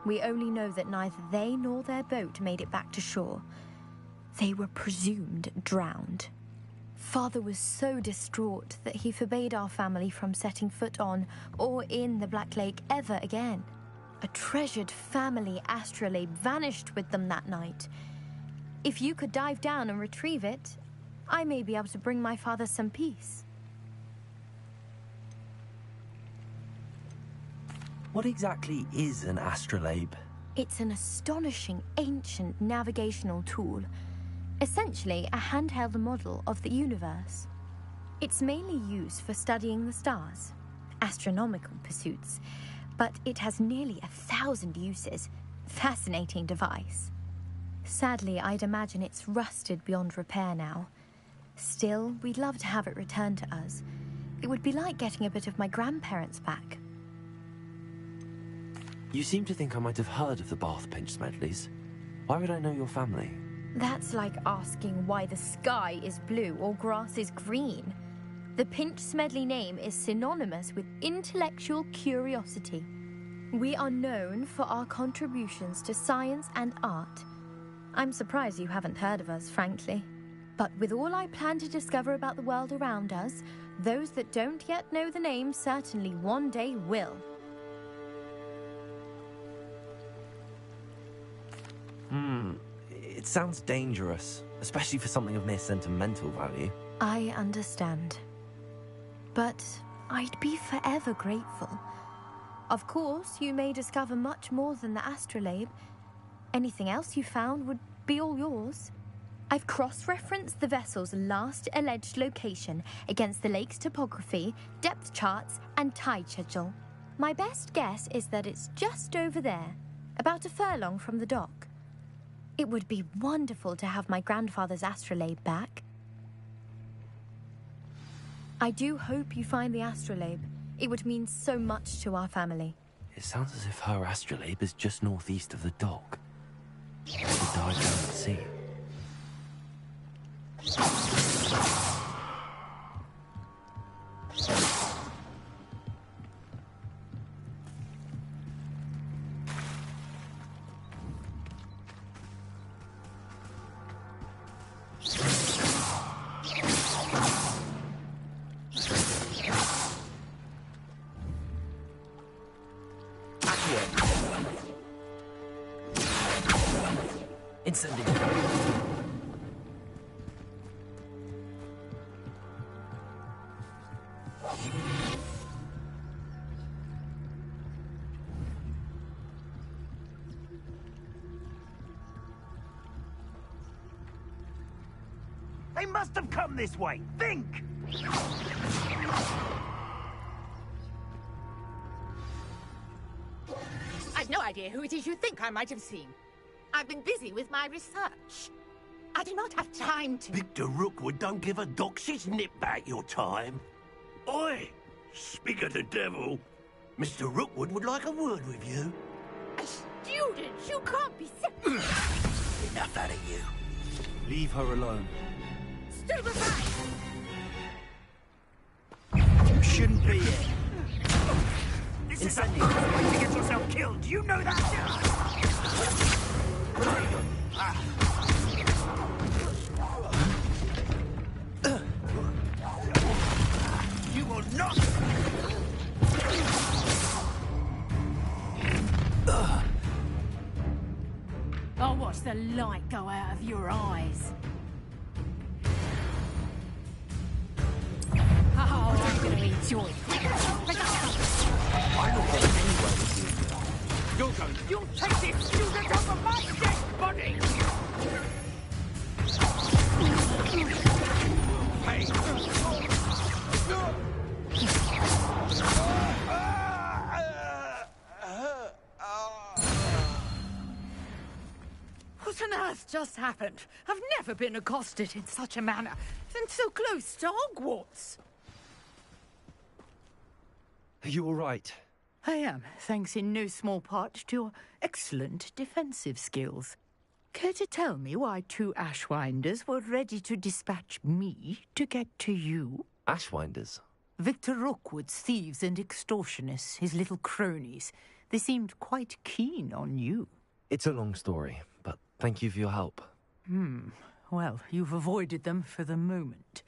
We only know that neither they nor their boat made it back to shore. They were presumed drowned. Father was so distraught that he forbade our family from setting foot on or in the Black Lake ever again. A treasured family astrolabe vanished with them that night. If you could dive down and retrieve it, I may be able to bring my father some peace. What exactly is an astrolabe? It's an astonishing ancient navigational tool, essentially a handheld model of the universe. It's mainly used for studying the stars, astronomical pursuits, but it has nearly 1,000 uses. Fascinating device. Sadly, I'd imagine it's rusted beyond repair now. Still, we'd love to have it returned to us. It would be like getting a bit of my grandparents back. You seem to think I might have heard of the Bath Pinch Smedleys. Why would I know your family? That's like asking why the sky is blue or grass is green. The Pinch Smedley name is synonymous with intellectual curiosity. We are known for our contributions to science and art. I'm surprised you haven't heard of us, frankly. But with all I plan to discover about the world around us, those that don't yet know the name certainly one day will. It sounds dangerous, especially for something of mere sentimental value. I understand. But I'd be forever grateful. Of course, you may discover much more than the astrolabe. Anything else you found would be all yours. I've cross-referenced the vessel's last alleged location against the lake's topography, depth charts, and tide schedule. My best guess is that it's just over there, about a furlong from the dock. It would be wonderful to have my grandfather's astrolabe back. I do hope you find the astrolabe. It would mean so much to our family. It sounds as if her astrolabe is just northeast of the dock. It died down at sea. Incendiary. They must have come this way. Think! I've no idea who it is you think I might have seen. I've been busy with my research. I do not have time to... Victor Rookwood don't give a doxy's nip back your time. Oi! Speak of the devil. Mr. Rookwood would like a word with you. A student? You can't be serious. Enough out of you. Leave her alone. Stand aside! You shouldn't be here. This is a way to get yourself killed. You know that? You will not. I'll watch the light go out of your eyes. Oh, I'm gonna enjoy it. I don't want anywhere with you. You're going. You'll take this student off of my dead body! What on earth just happened? I've never been accosted in such a manner, and so close to Hogwarts. Are you all right? I am, thanks in no small part to your excellent defensive skills. Care to tell me why two Ashwinders were ready to dispatch me to get to you? Ashwinders? Victor Rookwood's thieves and extortionists, his little cronies. They seemed quite keen on you. It's a long story, but thank you for your help. Well, you've avoided them for the moment.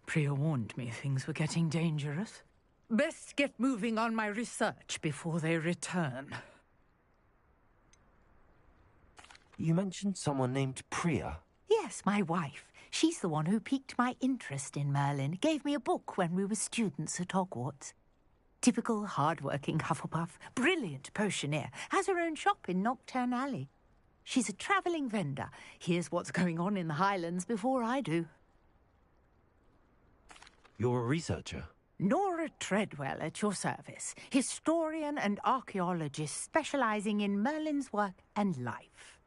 Priya warned me things were getting dangerous. Best get moving on my research before they return. You mentioned someone named Priya. Yes, my wife. She's the one who piqued my interest in Merlin. Gave me a book when we were students at Hogwarts. Typical hard-working Hufflepuff, brilliant potioneer, has her own shop in Nocturne Alley. She's a travelling vendor. Here's what's going on in the Highlands before I do. You're a researcher? Nora Treadwell at your service, historian and archaeologist specialising in Merlin's work and life.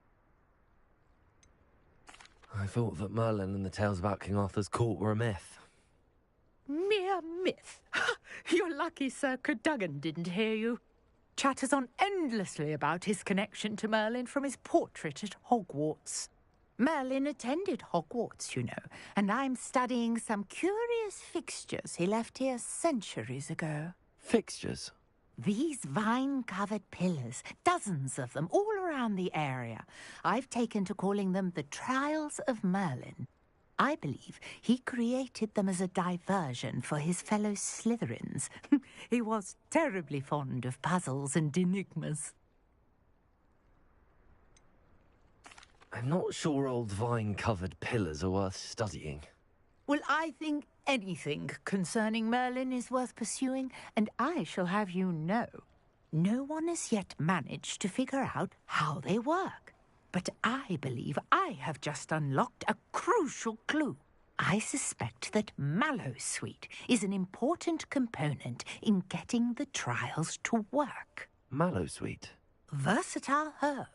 I thought that Merlin and the tales about King Arthur's court were a myth. Mere myth. You're lucky Sir Cadogan didn't hear you. Chatters on endlessly about his connection to Merlin from his portrait at Hogwarts. Merlin attended Hogwarts, you know, and I'm studying some curious fixtures he left here centuries ago. Fixtures? These vine-covered pillars, dozens of them, all around the area. I've taken to calling them the Trials of Merlin. I believe he created them as a diversion for his fellow Slytherins. He was terribly fond of puzzles and enigmas. I'm not sure old vine-covered pillars are worth studying. Well, I think anything concerning Merlin is worth pursuing, and I shall have you know, no one has yet managed to figure out how they work. But I believe I have just unlocked a crucial clue. I suspect that Mallowsweet is an important component in getting the trials to work. Mallowsweet? Versatile herb.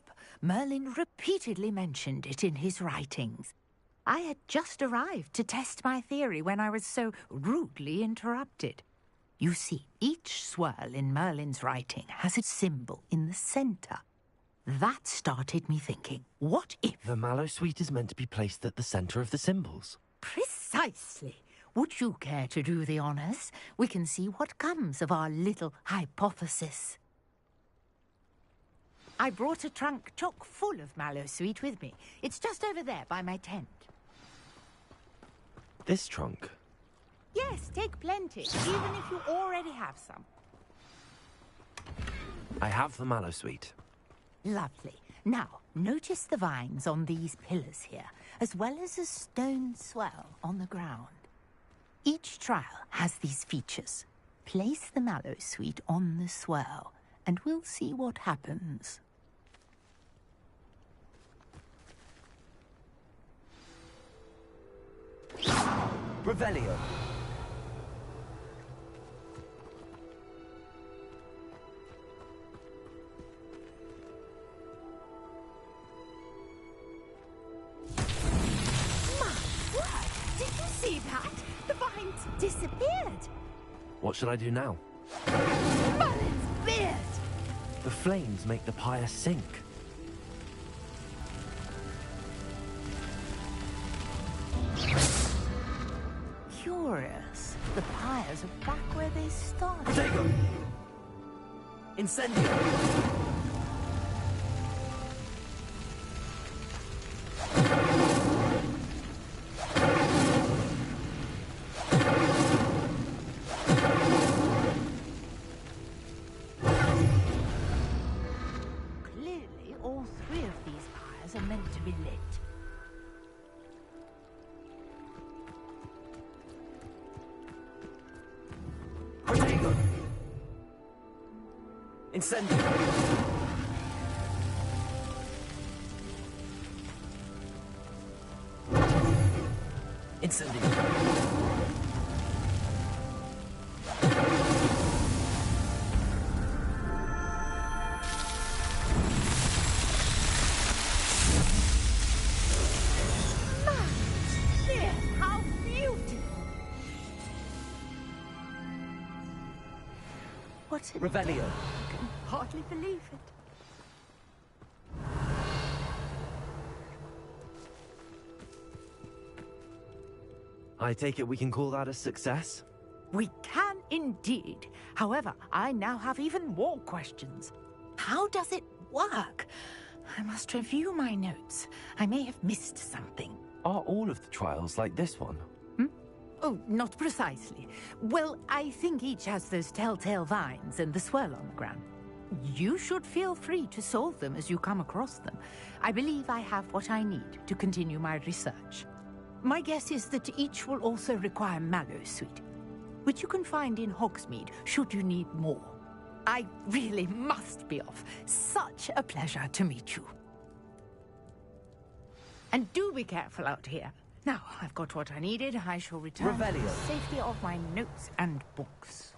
Merlin repeatedly mentioned it in his writings. I had just arrived to test my theory when I was so rudely interrupted. You see, each swirl in Merlin's writing has a symbol in the centre. That started me thinking, what if... The Mallowsweet is meant to be placed at the centre of the symbols. Precisely. Would you care to do the honours? We can see what comes of our little hypothesis. I brought a trunk chock full of Mallowsweet with me. It's just over there by my tent. This trunk? Yes, take plenty, even if you already have some. I have the Mallowsweet. Lovely. Now, notice the vines on these pillars here, as well as a stone swell on the ground. Each trial has these features. Place the Mallowsweet on the swell, and we'll see what happens. Revelio. Did you see that? The vines disappeared. What should I do now? Merlin's beard! The flames make the pyre sink. Curious. The pyres are back where they started. Protego! Incendio! Clearly, all three of these pyres are meant to be lit. Protego! Incendio! Incendio! How beautiful! What an... Revelio. I can hardly believe it. I take it we can call that a success? We can indeed. However, I now have even more questions. How does it work? I must review my notes. I may have missed something. Are all of the trials like this one? Oh, not precisely. Well, I think each has those telltale vines and the swirl on the ground. You should feel free to solve them as you come across them. I believe I have what I need to continue my research. My guess is that each will also require Mallowsweet. which you can find in Hogsmeade should you need more. I really must be off. Such a pleasure to meet you. And do be careful out here. Now, I've got what I needed. I shall return to the safety of my notes and books.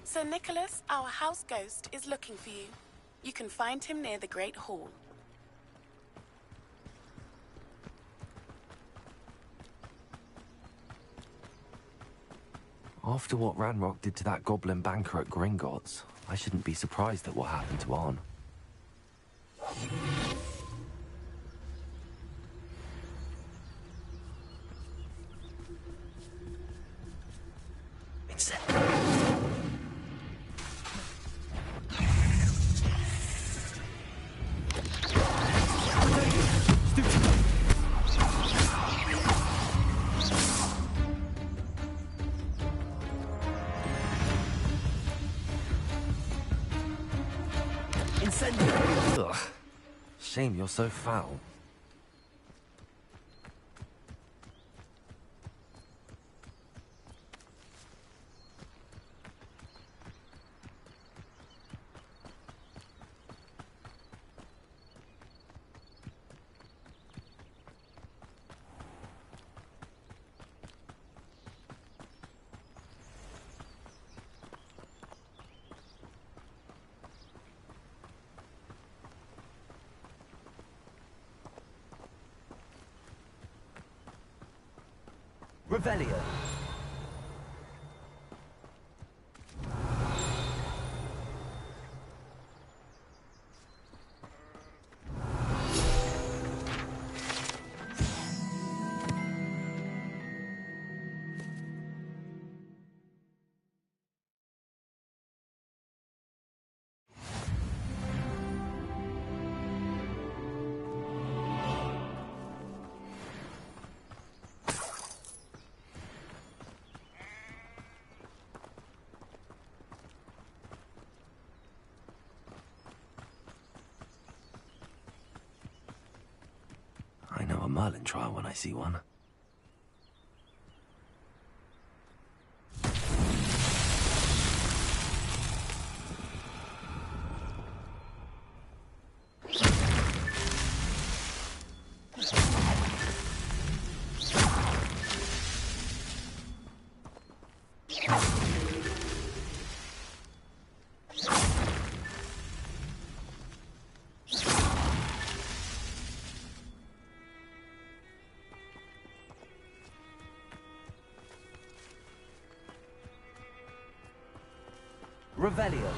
Sir Nicholas, our house ghost, is looking for you. You can find him near the Great Hall. After what Ranrock did to that goblin banker at Gringotts, I shouldn't be surprised at what happened to Arn. Ugh. Shame you're so foul. Revelio. I know a Merlin trial when I see one. Revelio.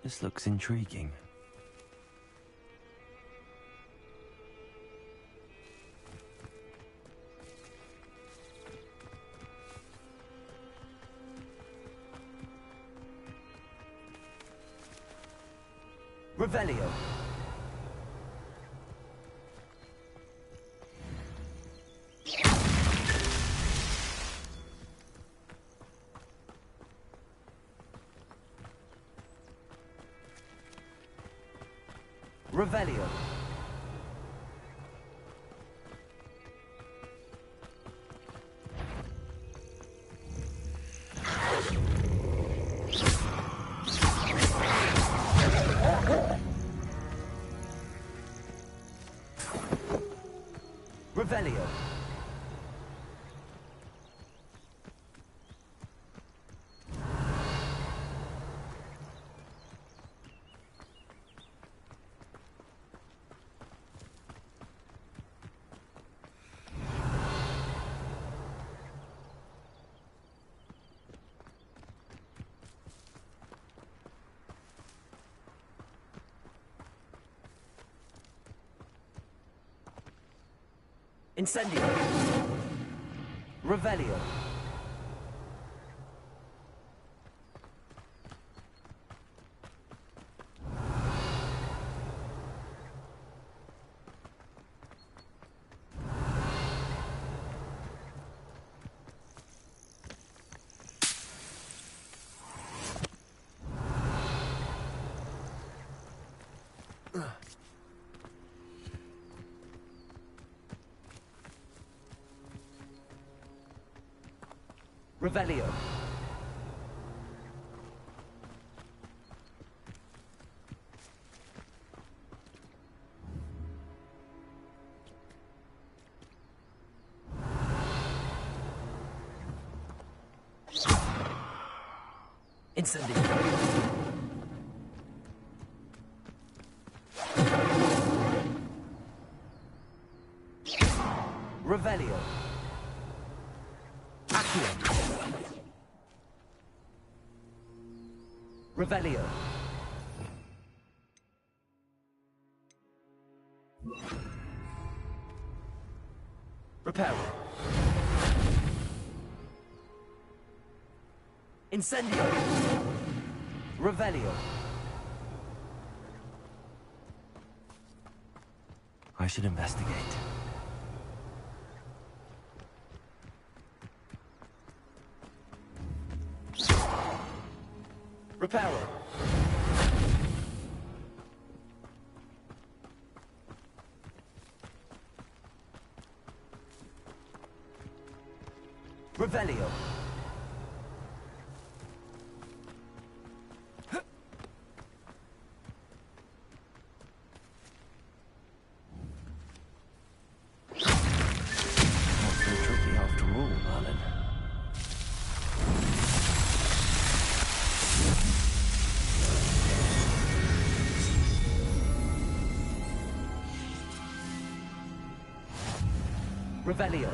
This looks intriguing. Revelio. Revelio. Revelio. Incendio. Revelio. Revelio. Incendio. Revelio. Accio. Revelio. Reparo. Incendio. Revelio. I should investigate. Reparo. Revelio. Not so tricky after all, Merlin. Revelio.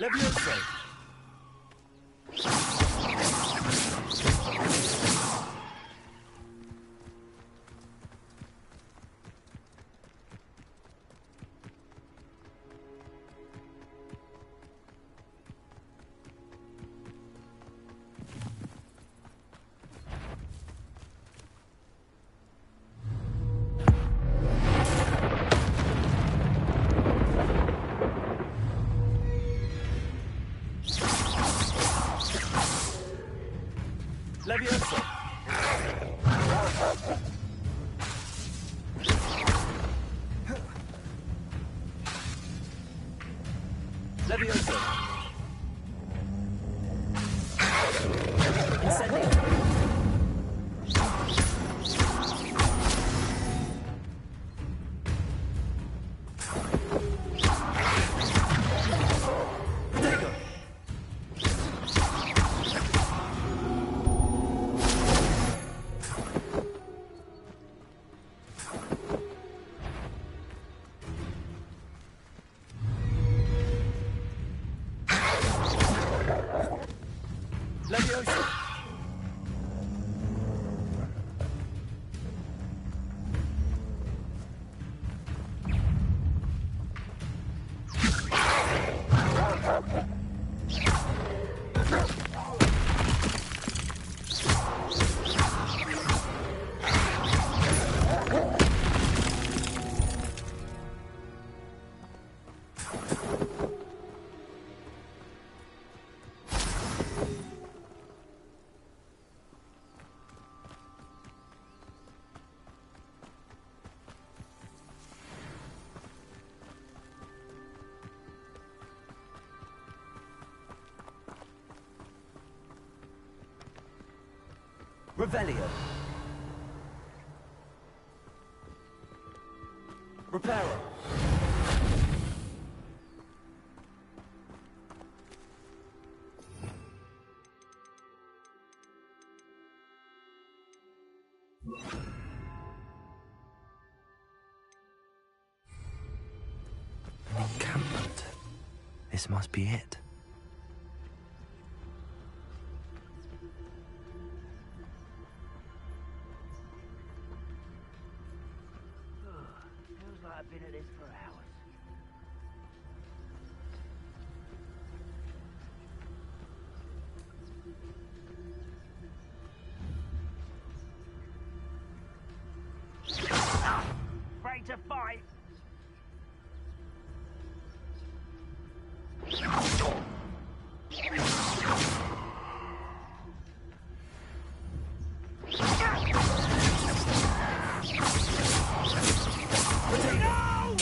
Levioso. Levioso. Levioso. Incendio. Protego. Levioso. Revelio. Reparo. An encampment. This must be it. to fight. No!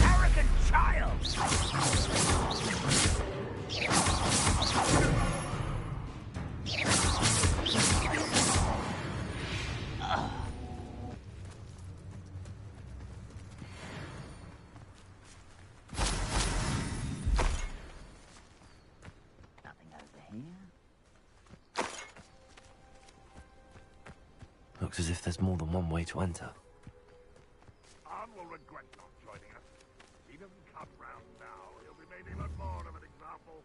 Arrogant child! Looks as if there's more than one way to enter. Anne will regret not joining us. If he doesn't come round now, he'll be made even more of an example.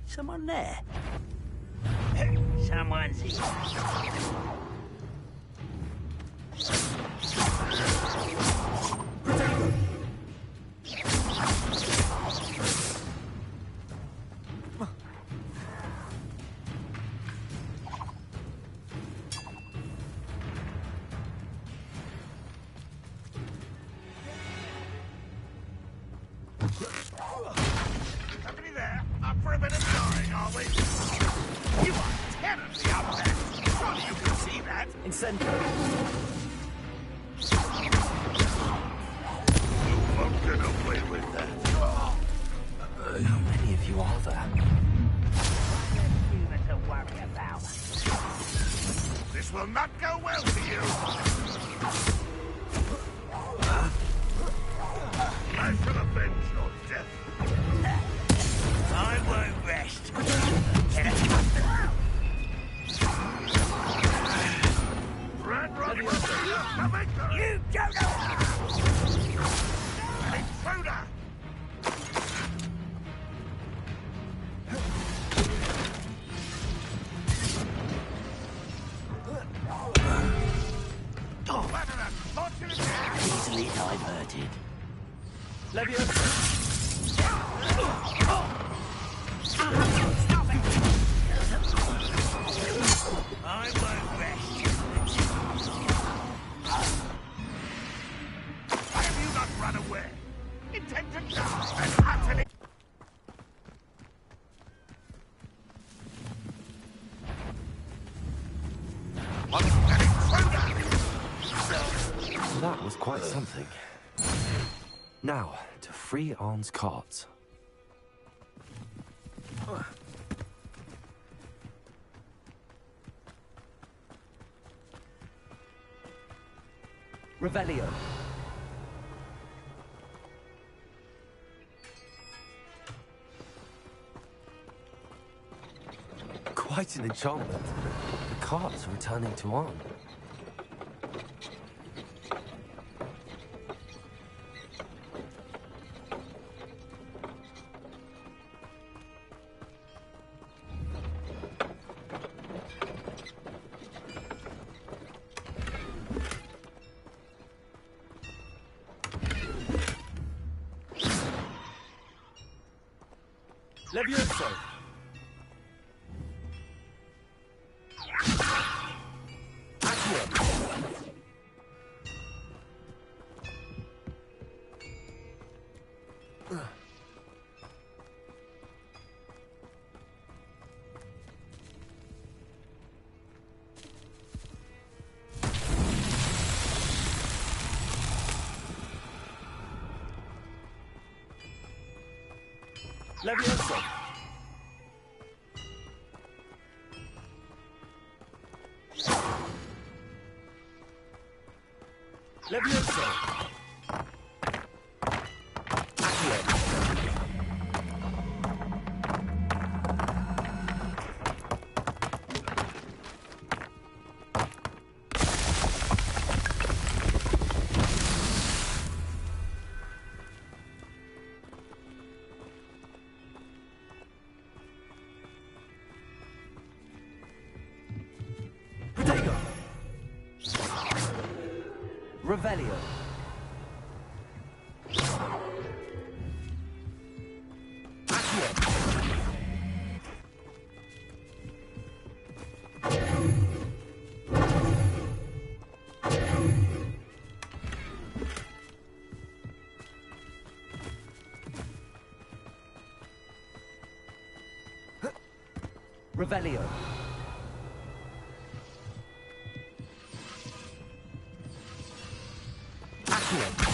Someone there. Someone's here. Company there? Up for a bit of drawing, are we? You are terribly up there. Surely you can see that. In center. You won't get away with that. How many of you are there? Human to worry about. This will not go well for you. I shall avenge your death. I won't rest. Red Rock will You don't know. Intruder! Easily diverted. I won't rest. Why have you not run away? Intend to die and utterly... That was quite something. Now, to free Arne's cards. Revelio. Quite an enchantment. The cards are returning to Arne. Levioso! Levioso! Levioso! Revelio. Accio. Revelio. Accio.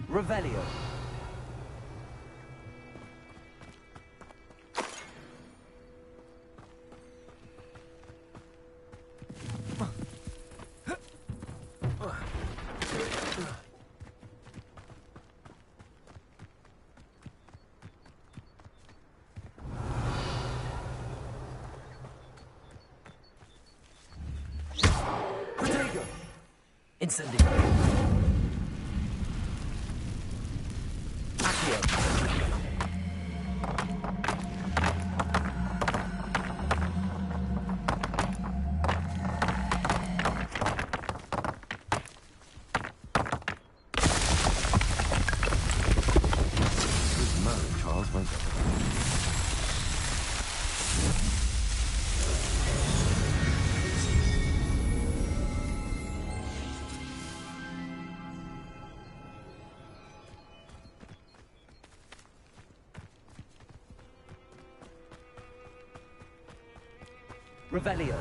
Revelio. Protego. Incendio. Revelio.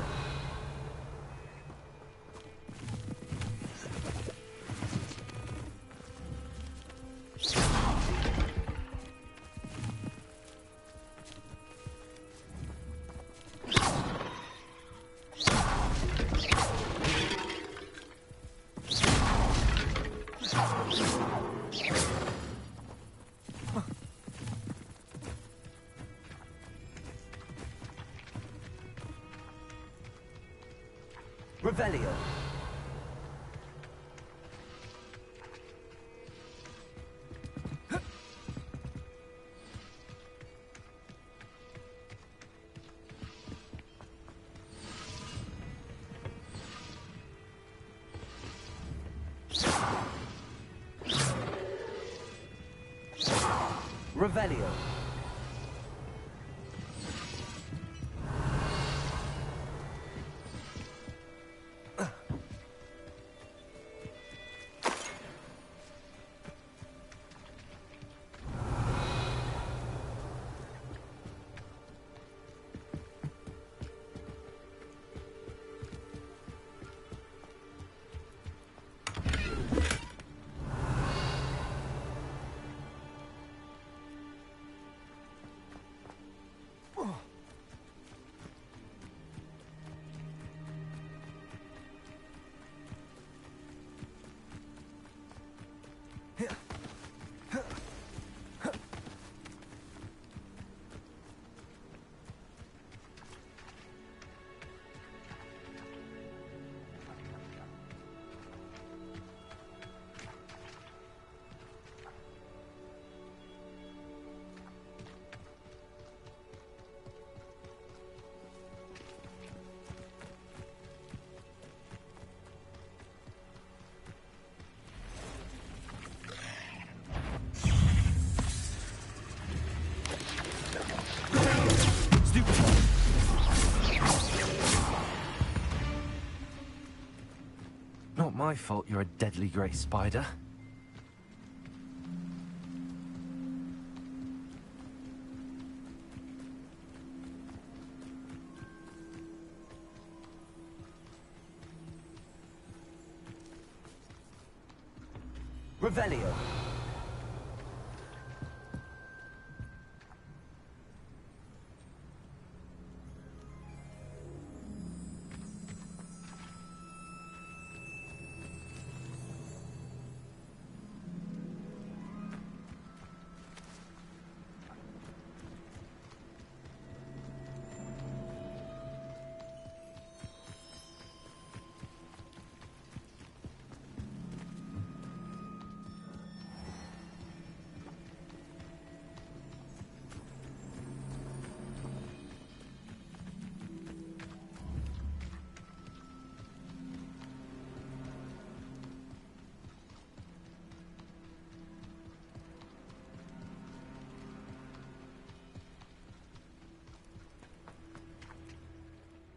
Revelio. Revelio. Not my fault you're a deadly grey spider. Revelio.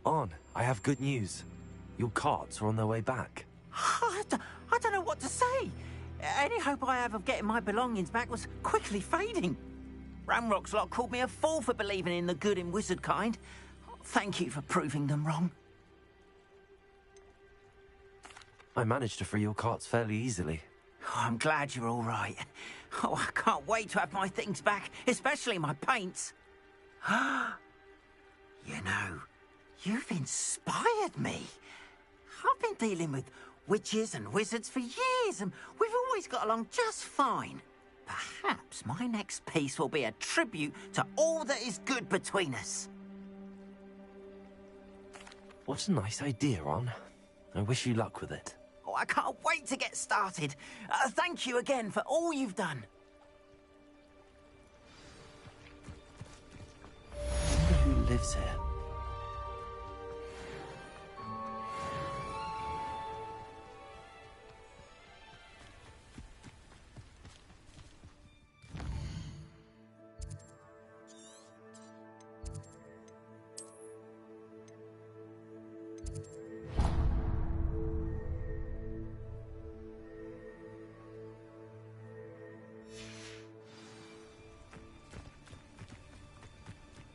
On, I have good news. Your carts are on their way back. I don't know what to say. Any hope I have of getting my belongings back was quickly fading. Ramrock's lot called me a fool for believing in the good in wizard kind. Thank you for proving them wrong. I managed to free your carts fairly easily. Oh, I'm glad you're all right. Oh, I can't wait to have my things back, especially my paints. You know, you've inspired me. I've been dealing with witches and wizards for years, and we've always got along just fine. Perhaps my next piece will be a tribute to all that is good between us. What a nice idea, On. I wish you luck with it. Oh, I can't wait to get started. Thank you again for all you've done. I wonder who lives here.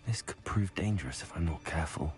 This could prove dangerous if I'm not careful.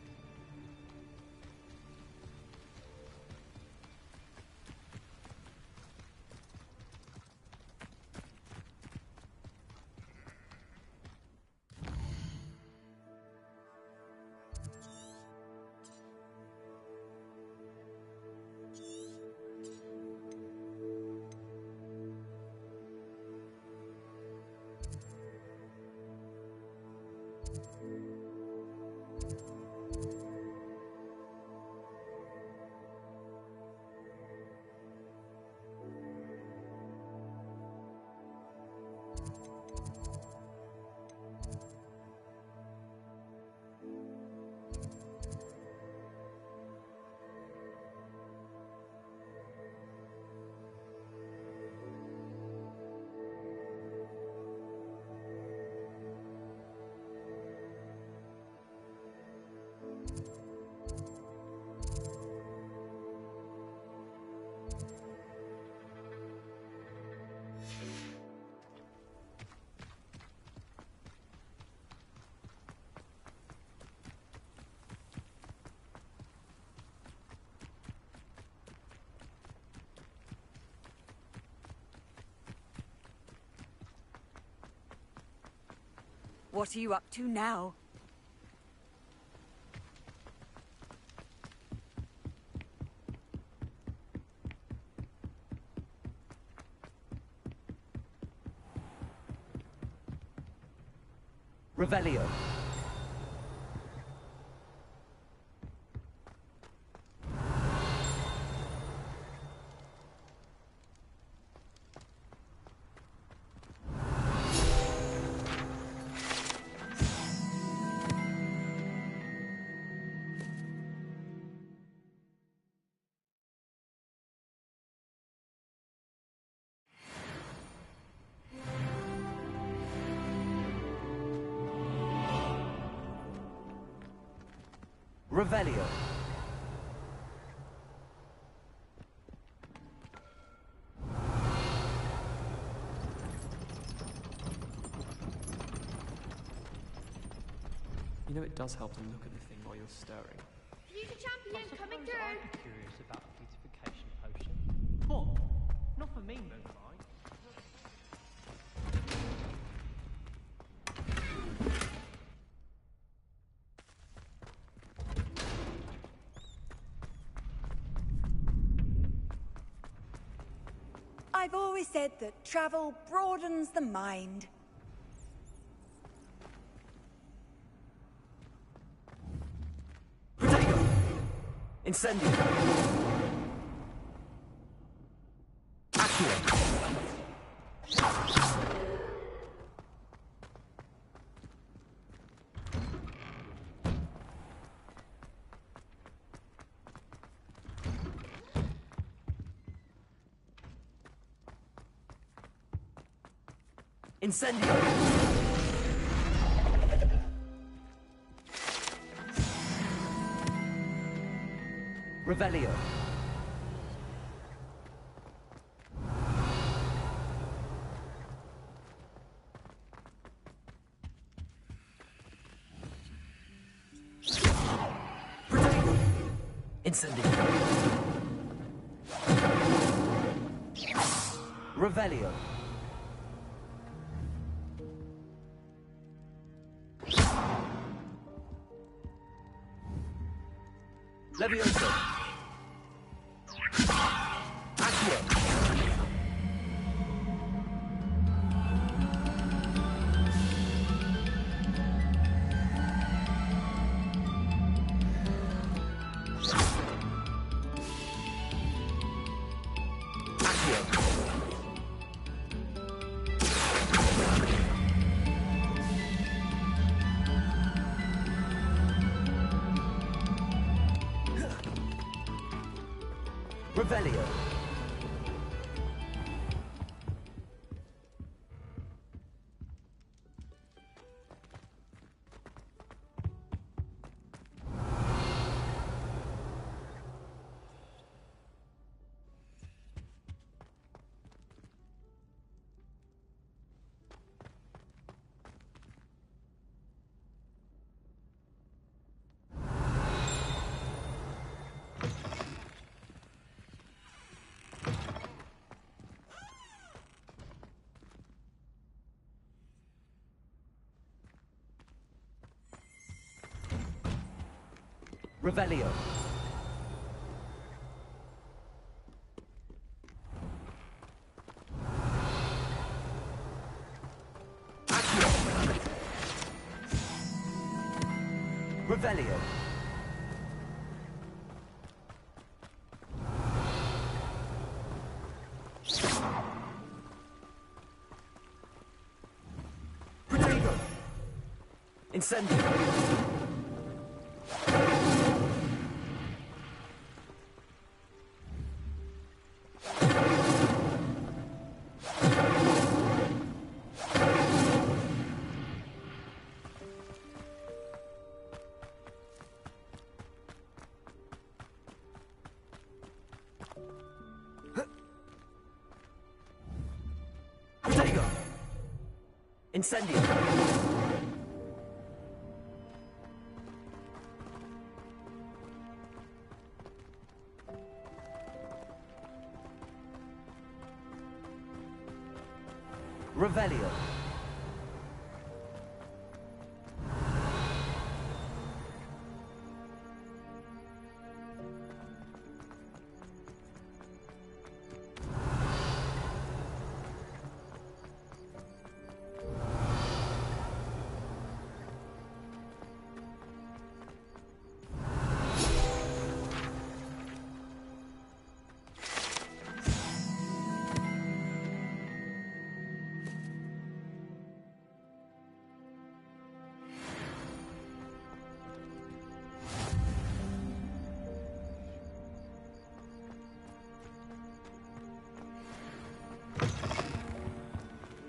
What are you up to now? Revelio. Revelio. You know, it does help to look at the thing while you're stirring. Future champion coming through! I'd be curious about a beautification potion. What? Not for me, Moonlight. I've always said that travel broadens the mind. Incendio. Accio. Incendio. Revelio. Incendio. Revelio. Levioso. Accio. Revelio. Revelio. Accio. Revelio. Protego. Incendio. Incendio. Revelio.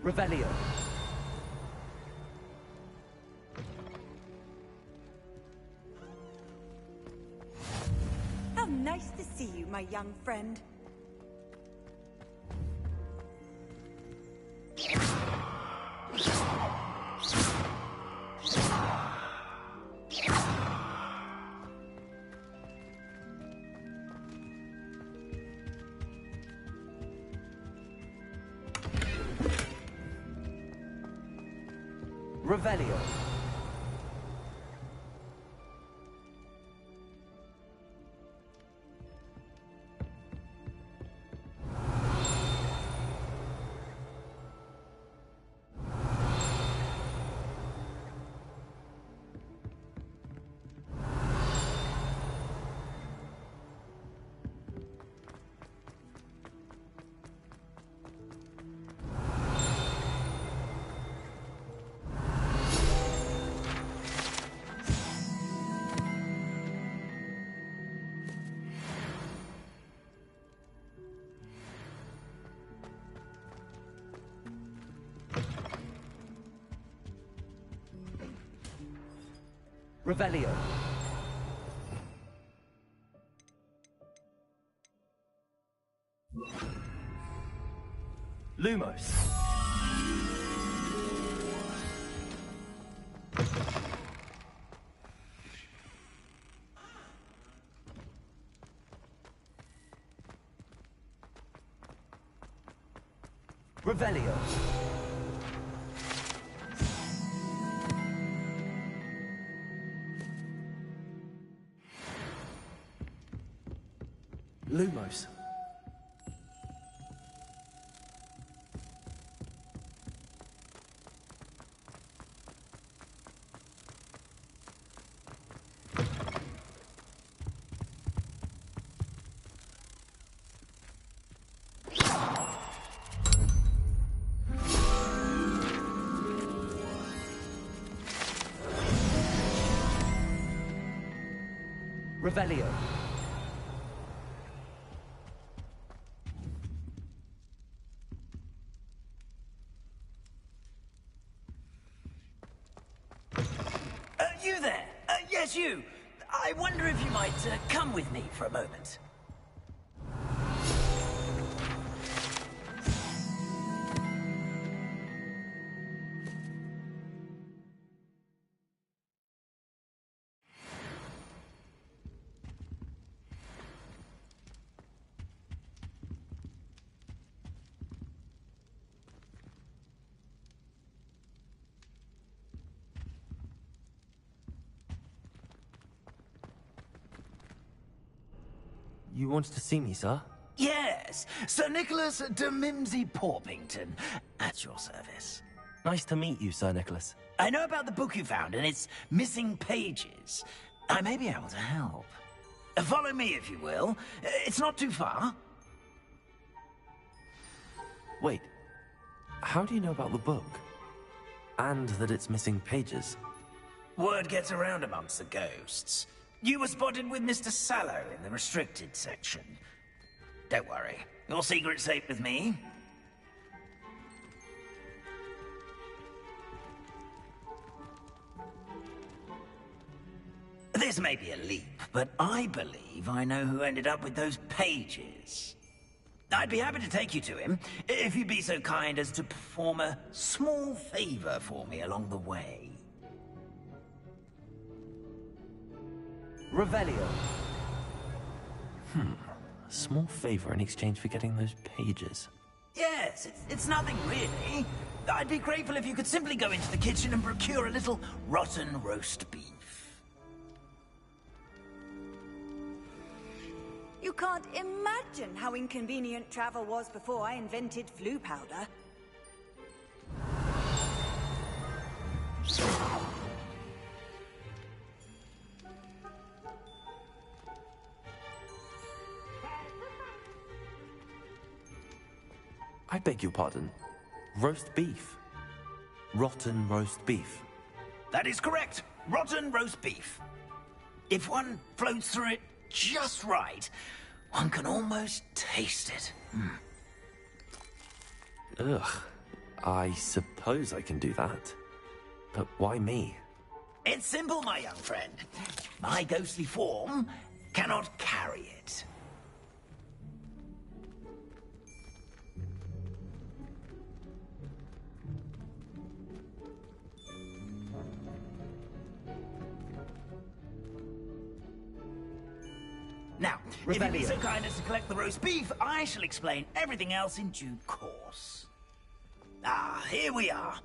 Revelio. How nice to see you, my young friend. Revelio. Revelio. Lumos. Revelio. Lumos. Revelio. You there? Yes, you. I wonder if you might come with me for a moment. You wanted to see me, sir? Yes, Sir Nicholas de Mimsy Porpington, at your service. Nice to meet you, Sir Nicholas. I know about the book you found and its missing pages. I may be able to help. Follow me, if you will. It's not too far. Wait, how do you know about the book? And that it's missing pages? Word gets around amongst the ghosts. You were spotted with Mr. Sallow in the restricted section. Don't worry, your secret's safe with me. This may be a leap, but I believe I know who ended up with those pages. I'd be happy to take you to him, if you'd be so kind as to perform a small favor for me along the way. Revelio. A small favor in exchange for getting those pages. Yes, it's nothing really. I'd be grateful if you could simply go into the kitchen and procure a little rotten roast beef. You can't imagine how inconvenient travel was before I invented flu powder. I beg your pardon. Roast beef. Rotten roast beef. That is correct. Rotten roast beef. If one floats through it just right, one can almost taste it. Ugh. I suppose I can do that. But why me? It's simple, my young friend. My ghostly form cannot carry it. Now, if you'd be so kind as to collect the roast beef, I shall explain everything else in due course. Ah, here we are.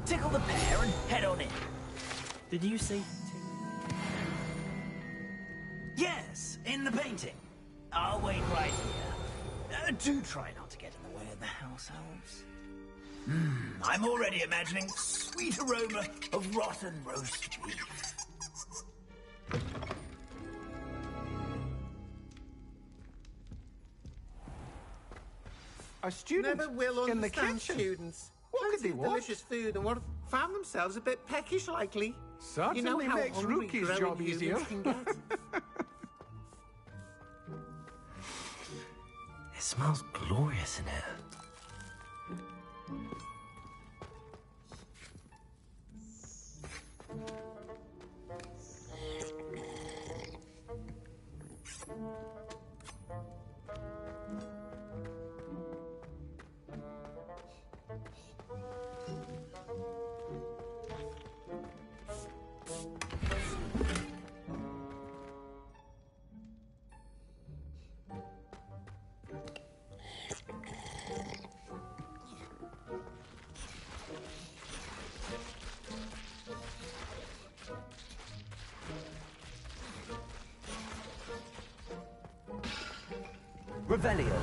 Tickle the pear and head on in. Did you say... Yes, in the painting. I'll wait right here. Do try not to get in the way of the house elves. I'm already imagining sweet aroma of rotten roast beef. Our students never will in the understand kitchen. students. What could they want? Delicious food and what found themselves a bit peckish likely. Certainly you know how makes hungry Rookie's growing job humans easier. can get. It smells glorious in here. Revelio.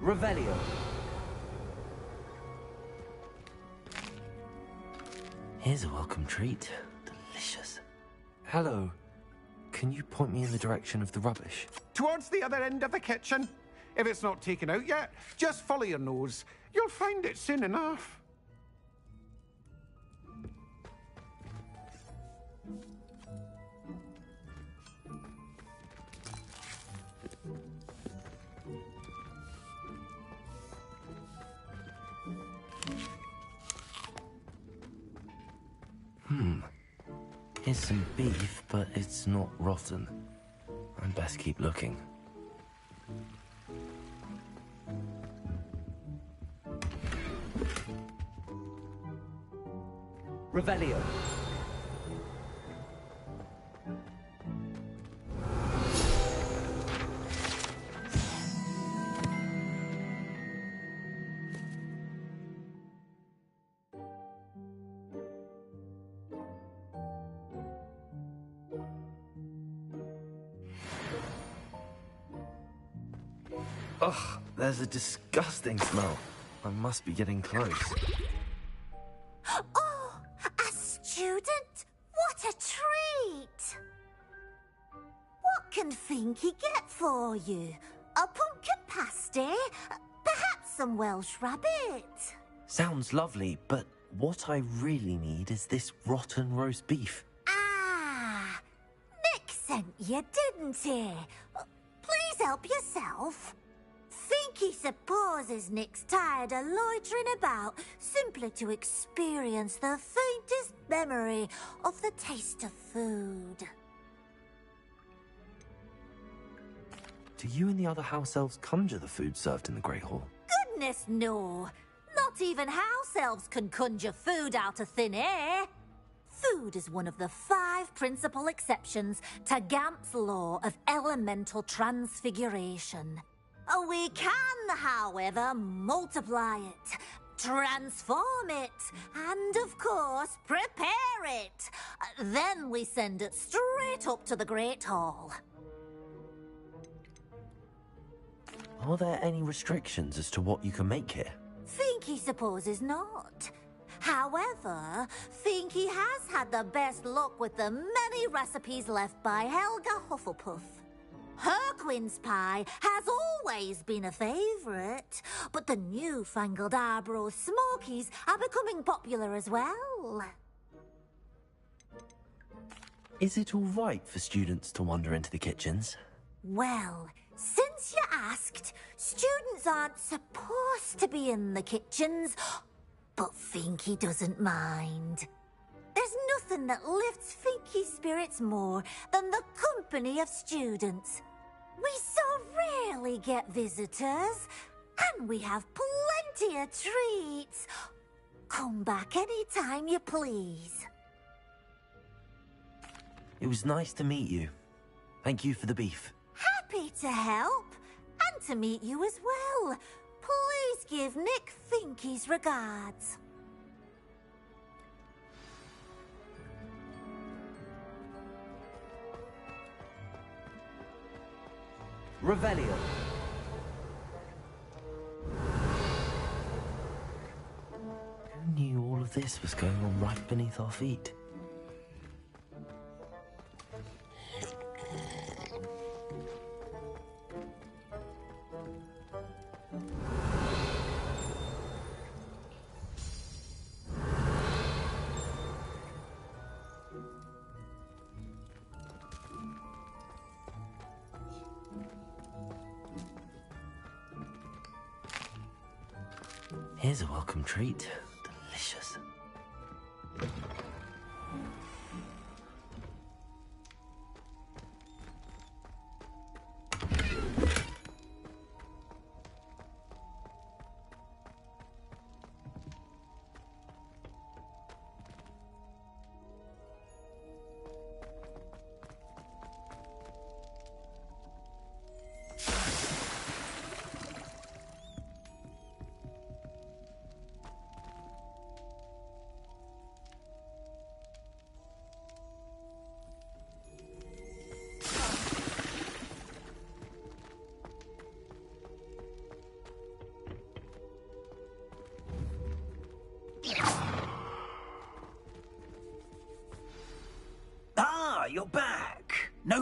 Revelio. Here's a welcome treat. Delicious. Hello. Can you point me in the direction of the rubbish? Towards the other end of the kitchen. If it's not taken out yet, just follow your nose. You'll find it soon enough. Here's some beef, but it's not rotten. I'd best keep looking. Revelio. Ugh, there's a disgusting smell. I must be getting close. Oh, a student? What a treat! What can Finky get for you? A pumpkin pasty? Perhaps some Welsh rabbit? Sounds lovely, but what I really need is this rotten roast beef. Ah, Nick sent you, didn't he? Please help yourself. Finky supposes Nick's tired of loitering about simply to experience the faintest memory of the taste of food. Do you and the other house elves conjure the food served in the Great Hall? Goodness, no. Not even house elves can conjure food out of thin air. Food is one of the 5 principal exceptions to Gamp's law of elemental transfiguration. We can, however, multiply it, transform it, and, of course, prepare it. Then we send it straight up to the Great Hall. Are there any restrictions as to what you can make here? Finky supposes not. However, Finky has had the best luck with the many recipes left by Helga Hufflepuff. Her quince pie has always been a favourite, but the newfangled Arborough Smokies are becoming popular as well. Is it all right for students to wander into the kitchens? Well, since you asked, students aren't supposed to be in the kitchens, but Finky doesn't mind. There's nothing that lifts Finky's spirits more than the company of students. We so rarely get visitors, and we have plenty of treats. Come back any time you please. It was nice to meet you. Thank you for the beef. Happy to help, and to meet you as well. Please give Nick Finky's regards. Revelio. Who knew all of this was going on right beneath our feet? Here's a welcome treat. Delicious.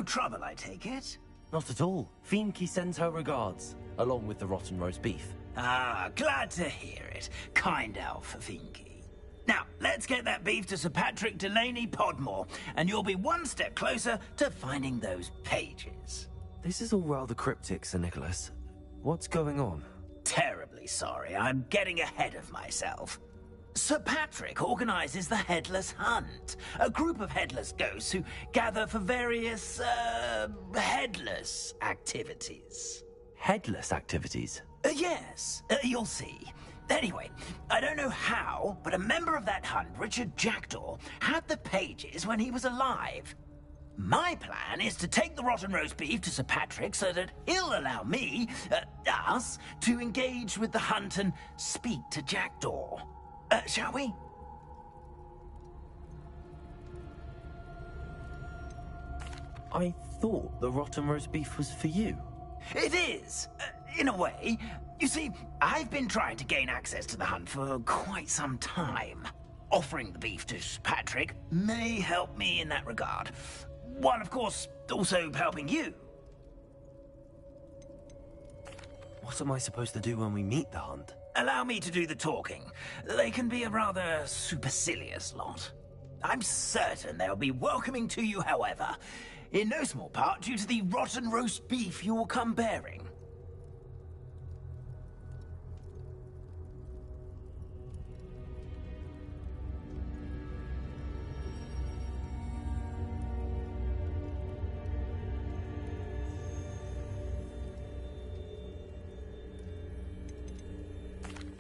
trouble, I take it? Not at all. Fienke sends her regards, along with the rotten roast beef. Ah, glad to hear it. Kind elf, Fienke. Now, let's get that beef to Sir Patrick Delaney Podmore, and you'll be one step closer to finding those pages. This is all rather cryptic, Sir Nicholas. What's going on? Terribly sorry, I'm getting ahead of myself. Sir Patrick organizes the Headless Hunt, a group of headless ghosts who gather for various, headless activities. Headless activities? Yes, you'll see. Anyway, I don't know how, but a member of that hunt, Richard Jackdaw, had the pages when he was alive. My plan is to take the rotten roast beef to Sir Patrick so that he'll allow me, us, to engage with the hunt and speak to Jackdaw. Shall we? I thought the rotten roast beef was for you. It is, in a way. You see, I've been trying to gain access to the hunt for quite some time. Offering the beef to Sir Patrick may help me in that regard. While, of course, also helping you. What am I supposed to do when we meet the hunt? Allow me to do the talking. They can be a rather supercilious lot. I'm certain they'll be welcoming to you, however, in no small part due to the rotten roast beef you will come bearing.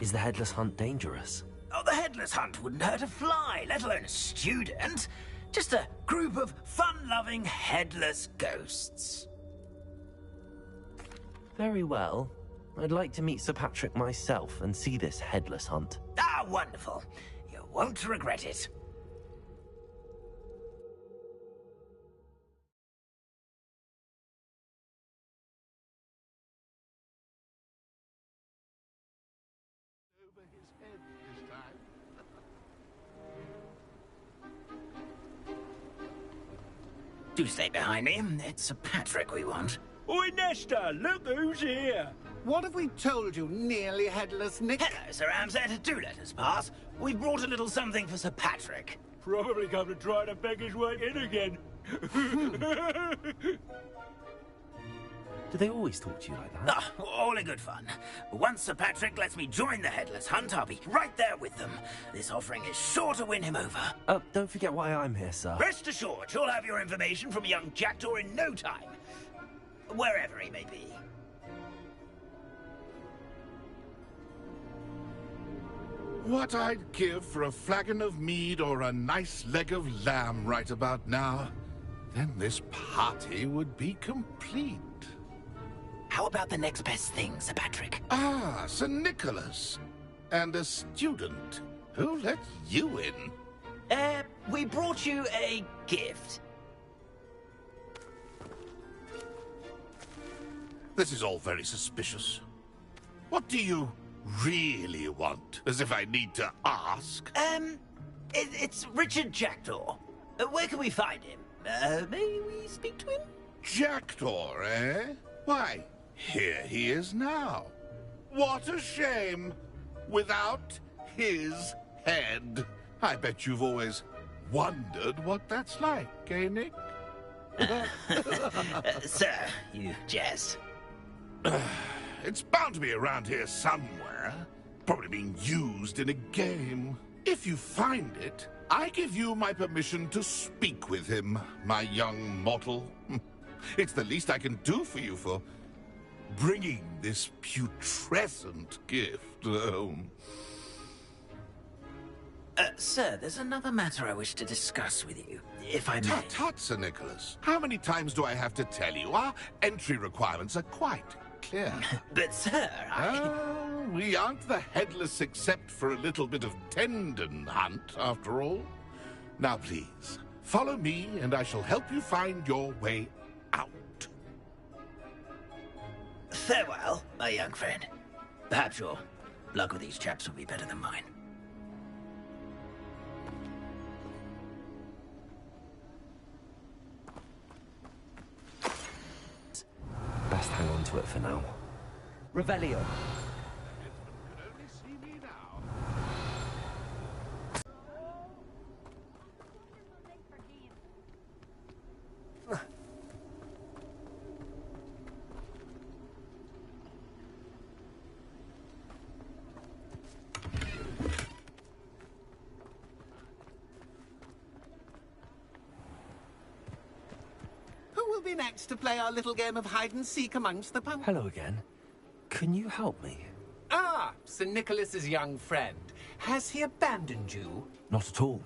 Is the Headless Hunt dangerous? Oh, the Headless Hunt wouldn't hurt a fly, let alone a student. Just a group of fun-loving headless ghosts. Very well. I'd like to meet Sir Patrick myself and see this Headless Hunt. Ah, wonderful. You won't regret it. Do stay behind me. It's Sir Patrick we want. Oi, Nesta, look who's here. What have we told you, nearly headless Nick? Hello, Sir Ramsay. Do let us pass. We've brought a little something for Sir Patrick. Probably come to try to beg his way in again. Do they always talk to you like that? Ah, all in good fun. Once Sir Patrick lets me join the Headless Hunt, I'll be right there with them. This offering is sure to win him over. Don't forget why I'm here, sir. Rest assured, you'll have your information from young Jackdaw in no time. Wherever he may be. What I'd give for a flagon of mead or a nice leg of lamb right about now. Then this party would be complete. How about the next best thing, Sir Patrick? Ah, Sir Nicholas. And a student. Who let you in? We brought you a gift. This is all very suspicious. What do you really want? As if I need to ask. It's Richard Jackdaw. Where can we find him? May we speak to him? Jackdaw, eh? Why, here he is now. What a shame. Without his head. I bet you've always wondered what that's like, eh, Nick? Sir, you jest. It's bound to be around here somewhere. Probably being used in a game. If you find it, I give you my permission to speak with him, my young mortal. It's the least I can do for you for bringing this putrescent gift home. Sir, there's another matter I wish to discuss with you, if I may. Tut, tut, Sir Nicholas. How many times do I have to tell you? Our entry requirements are quite clear. But, sir, we aren't the headless except for a little bit of tendon hunt, after all. Now, please, follow me, and I shall help you find your way out. Farewell, my young friend. Perhaps your luck with these chaps will be better than mine. best hang on to it for now. Revelio. Who will be next to play our little game of hide-and-seek amongst the pumpkins? Hello again. Can you help me? Ah, Sir Nicholas's young friend. Has he abandoned you? Not at all.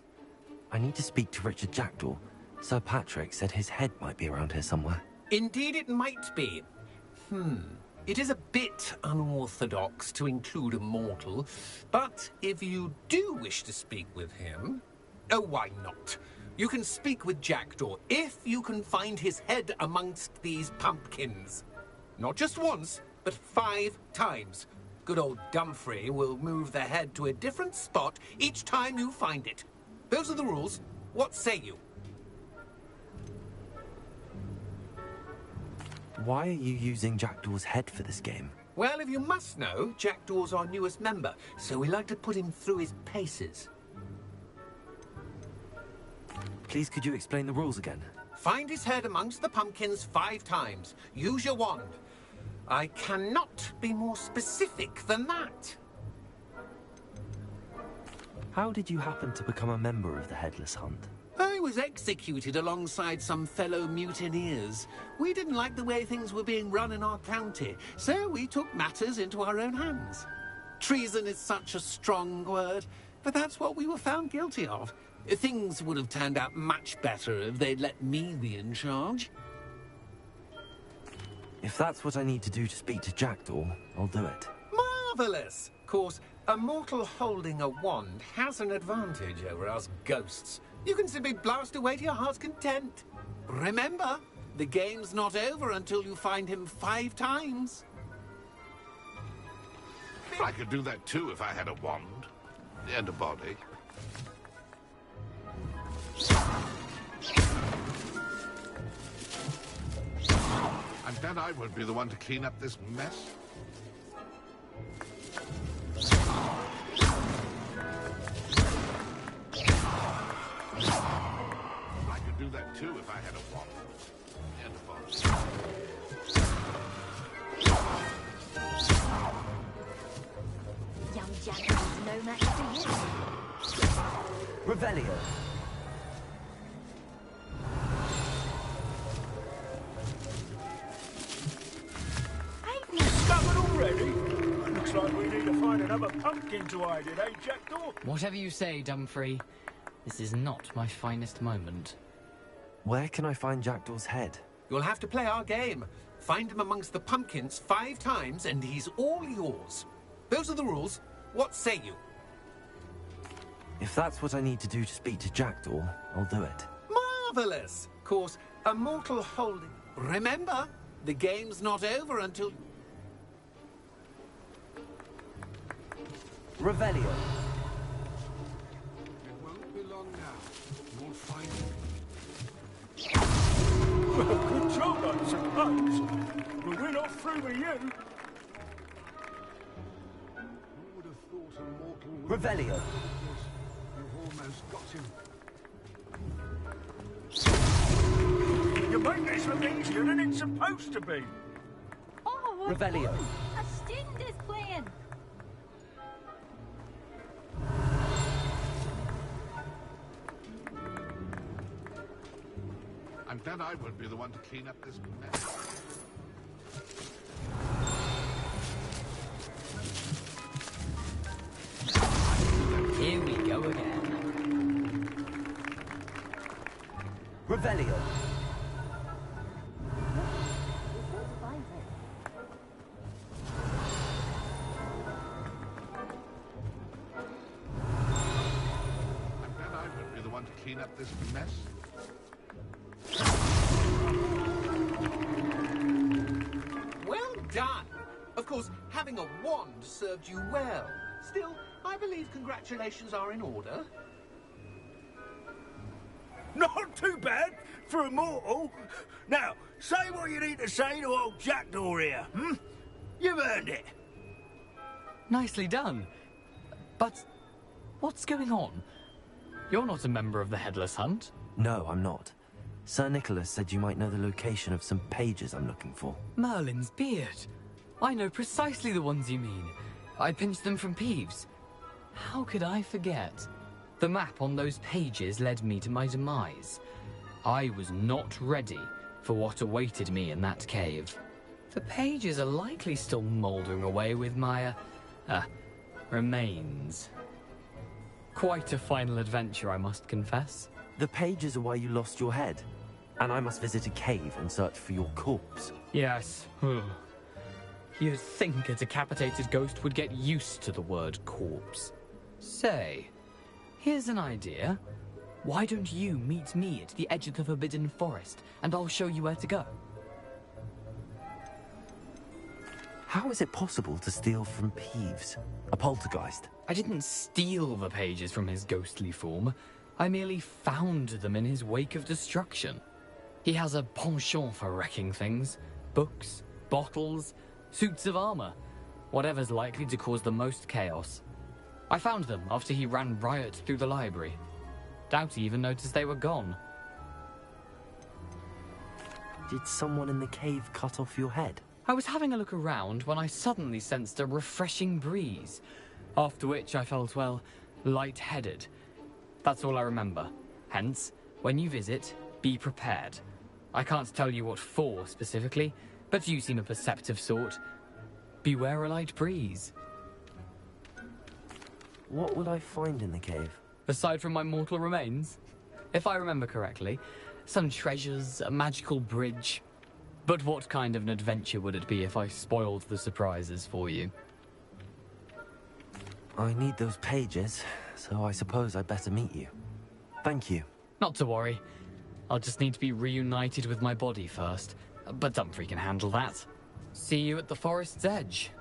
I need to speak to Richard Jackdaw. Sir Patrick said his head might be around here somewhere. Indeed it might be. It is a bit unorthodox to include a mortal, but if you do wish to speak with him... Oh, why not? You can speak with Jackdaw if you can find his head amongst these pumpkins. Not just once, but 5 times. Good old Dumfrey will move the head to a different spot each time you find it. Those are the rules. What say you? Why are you using Jackdaw's head for this game? Well, if you must know, Jackdaw's our newest member, so we like to put him through his paces. Please, could you explain the rules again? Find his head amongst the pumpkins 5 times. Use your wand. I cannot be more specific than that. How did you happen to become a member of the Headless Hunt? I was executed alongside some fellow mutineers. We didn't like the way things were being run in our county, so we took matters into our own hands. Treason is such a strong word, but that's what we were found guilty of. Things would have turned out much better if they'd let me be in charge. If that's what I need to do to speak to Jackdaw, I'll do it. Marvellous! Of course, a mortal holding a wand has an advantage over us ghosts. You can simply blast away to your heart's content. Remember, the game's not over until you find him 5 times. I could do that too if I had a wand. And a body. And then I would be the one to clean up this mess. I could do that too if I had a wand. And a body. Young Jack is no match for you. Revelio. Discovered already? Looks like we need to find another pumpkin to hide in, eh, Jackdaw? Whatever you say, Dumfrey. This is not my finest moment. Where can I find Jackdaw's head? You'll have to play our game. Find him amongst the pumpkins 5 times and he's all yours. Those are the rules. What say you? If that's what I need to do to speak to Jackdaw, I'll do it. Marvellous! Of course, a mortal holding... Remember, the game's not over until... Revelio. It won't be long now. You'll find him. Well, good job, I suppose. But we're not through with you. Who would have thought a mortal would... Revelio. You've almost got him. You make this look easier than it's supposed to be. Oh, what Revelio. fun. A student is playing. And then I would be the one to clean up this mess. Here we go again. Revelio. And then I would be the one to clean up this mess. Well done! Of course, having a wand served you well. Still, I believe congratulations are in order. Not too bad for a mortal. Now, say what you need to say to old Jackdaw here, hmm? You've earned it. Nicely done. But what's going on? You're not a member of the Headless Hunt. No, I'm not. Sir Nicholas said you might know the location of some pages I'm looking for. Merlin's beard. I know precisely the ones you mean. I pinched them from Peeves. How could I forget? The map on those pages led me to my demise. I was not ready for what awaited me in that cave. The pages are likely still mouldering away with my, remains. Quite a final adventure, I must confess. The pages are why you lost your head, and I must visit a cave and search for your corpse. Yes. You'd think a decapitated ghost would get used to the word corpse. Say, here's an idea. Why don't you meet me at the edge of the Forbidden Forest, and I'll show you where to go? How is it possible to steal from Peeves? A poltergeist? I didn't steal the pages from his ghostly form. I merely found them in his wake of destruction. He has a penchant for wrecking things. Books, bottles, suits of armor. Whatever's likely to cause the most chaos. I found them after he ran riot through the library. Doubt he even noticed they were gone. Did someone in the cave cut off your head? I was having a look around when I suddenly sensed a refreshing breeze, after which I felt, well, lightheaded. That's all I remember. Hence, when you visit, be prepared. I can't tell you what for specifically, but you seem a perceptive sort. Beware a light breeze. What will I find in the cave? Aside from my mortal remains? If I remember correctly, some treasures, a magical bridge. But what kind of an adventure would it be if I spoiled the surprises for you? I need those pages, so I suppose I'd better meet you. Thank you. Not to worry. I'll just need to be reunited with my body first. But Dumfries can handle that. See you at the forest's edge.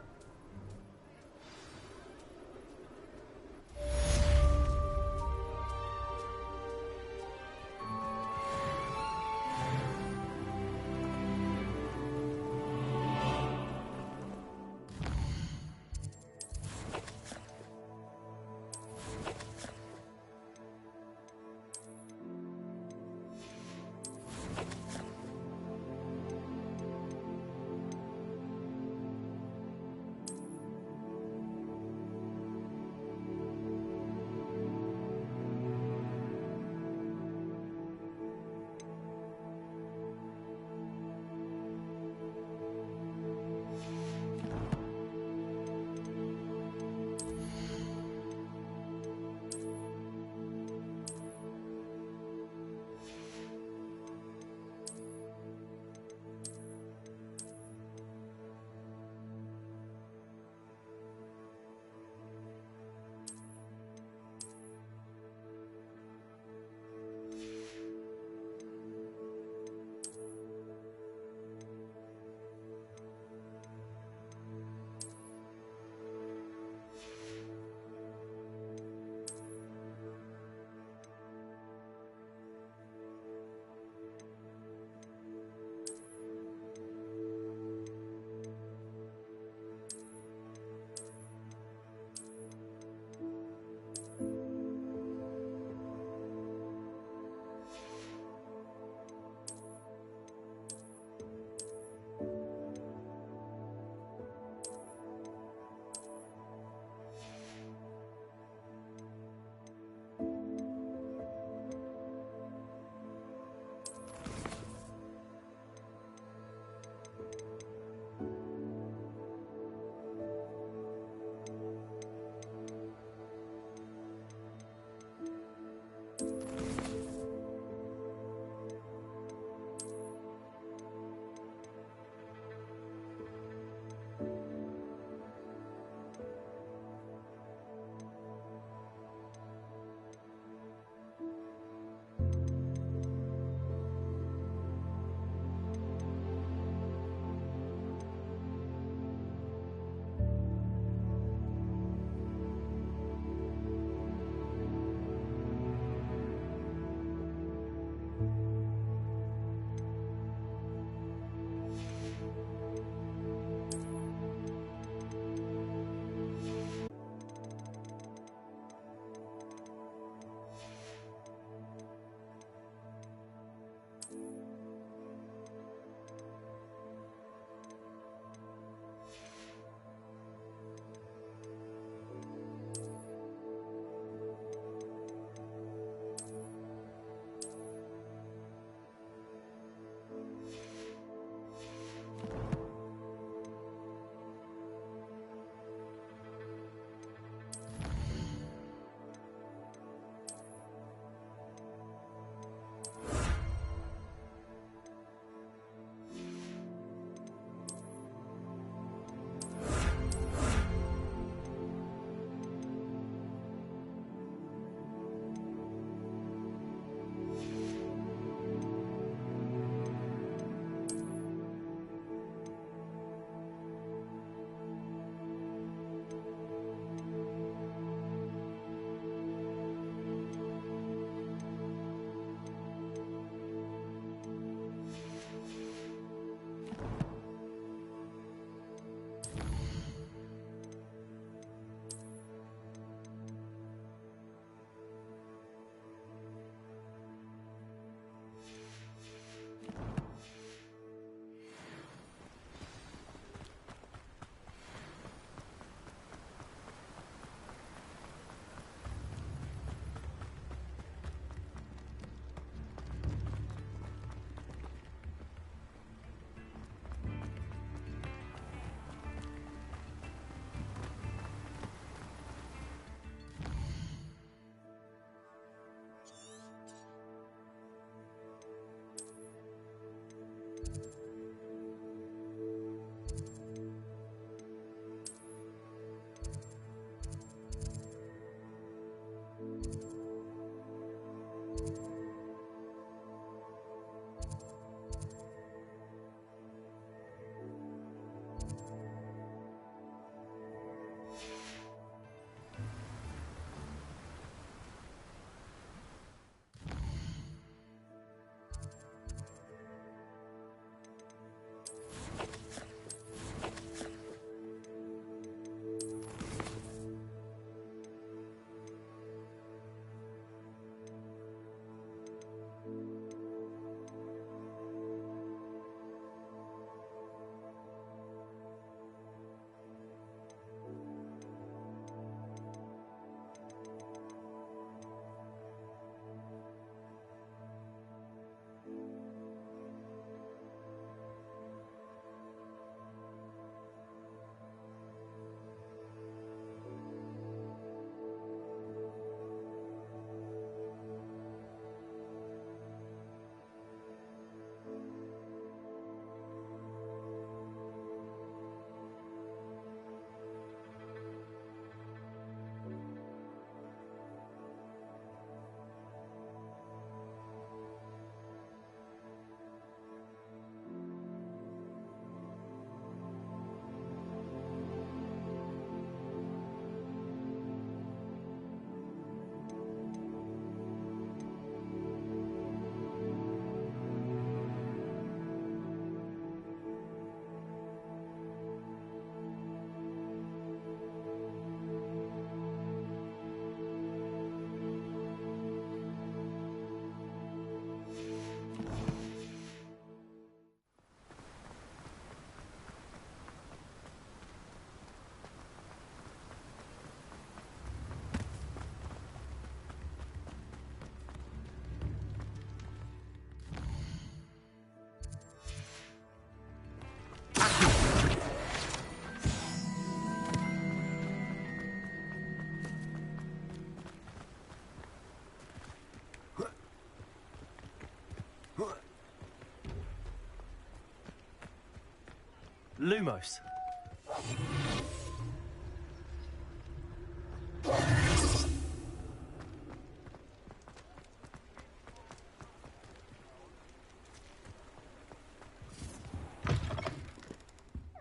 Lumos.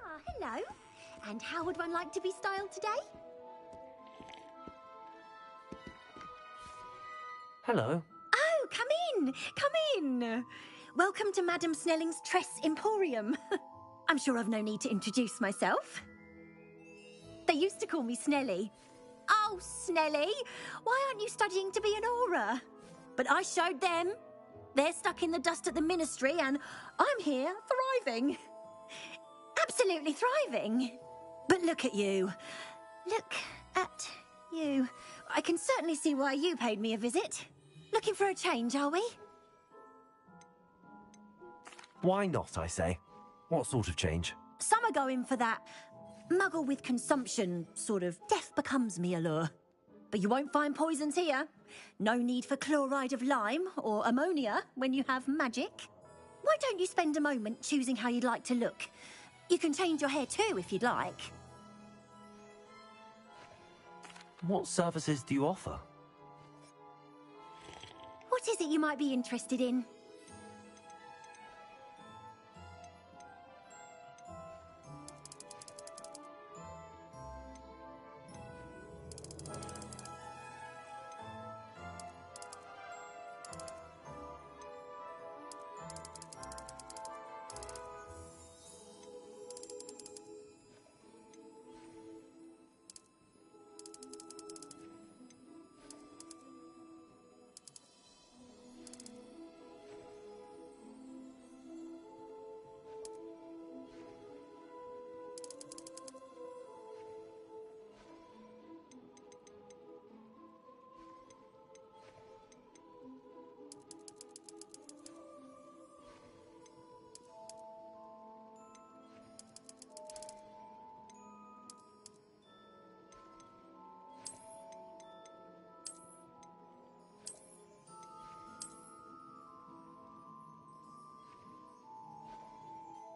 Hello. And how would one like to be styled today? Hello. Oh, come in. Come in. Welcome to Madame Snelling's Tress Emporium. I'm sure I've no need to introduce myself. They used to call me Snelly. Oh, Snelly, why aren't you studying to be an aura? But I showed them. They're stuck in the dust at the ministry, and I'm here thriving. Absolutely thriving. But look at you. Look at you. I can certainly see why you paid me a visit. Looking for a change, are we? Why not, I say? What sort of change? Some are going for that muggle with consumption, sort of death becomes me allure. But you won't find poisons here. No need for chloride of lime or ammonia when you have magic. Why don't you spend a moment choosing how you'd like to look? You can change your hair too if you'd like. What services do you offer? What is it you might be interested in?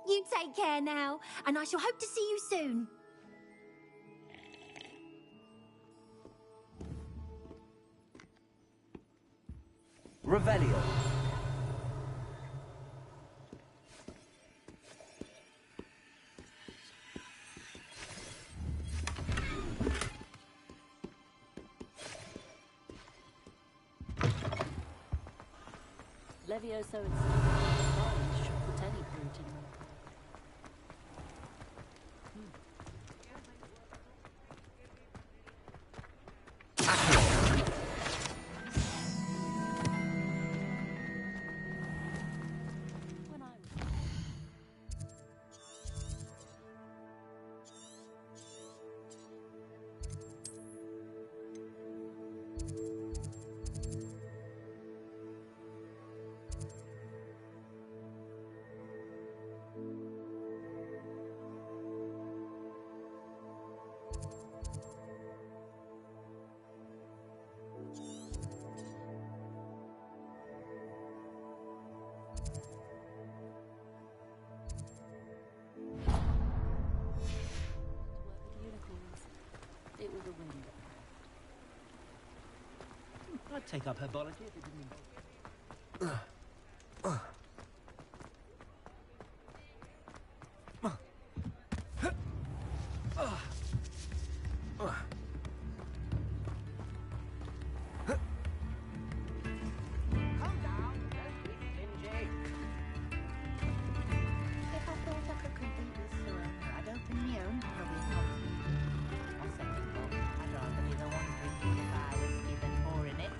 You take care now, and I shall hope to see you soon. Revelio. Levioso and Silence should put any brute in there. It was a wind. I'd take up herbology if it didn't involve... If I thought I could complete this surrender, I'd open my own pub in Hogsmeade. On second thought, I'd rather be the one drinking if I was given more in it.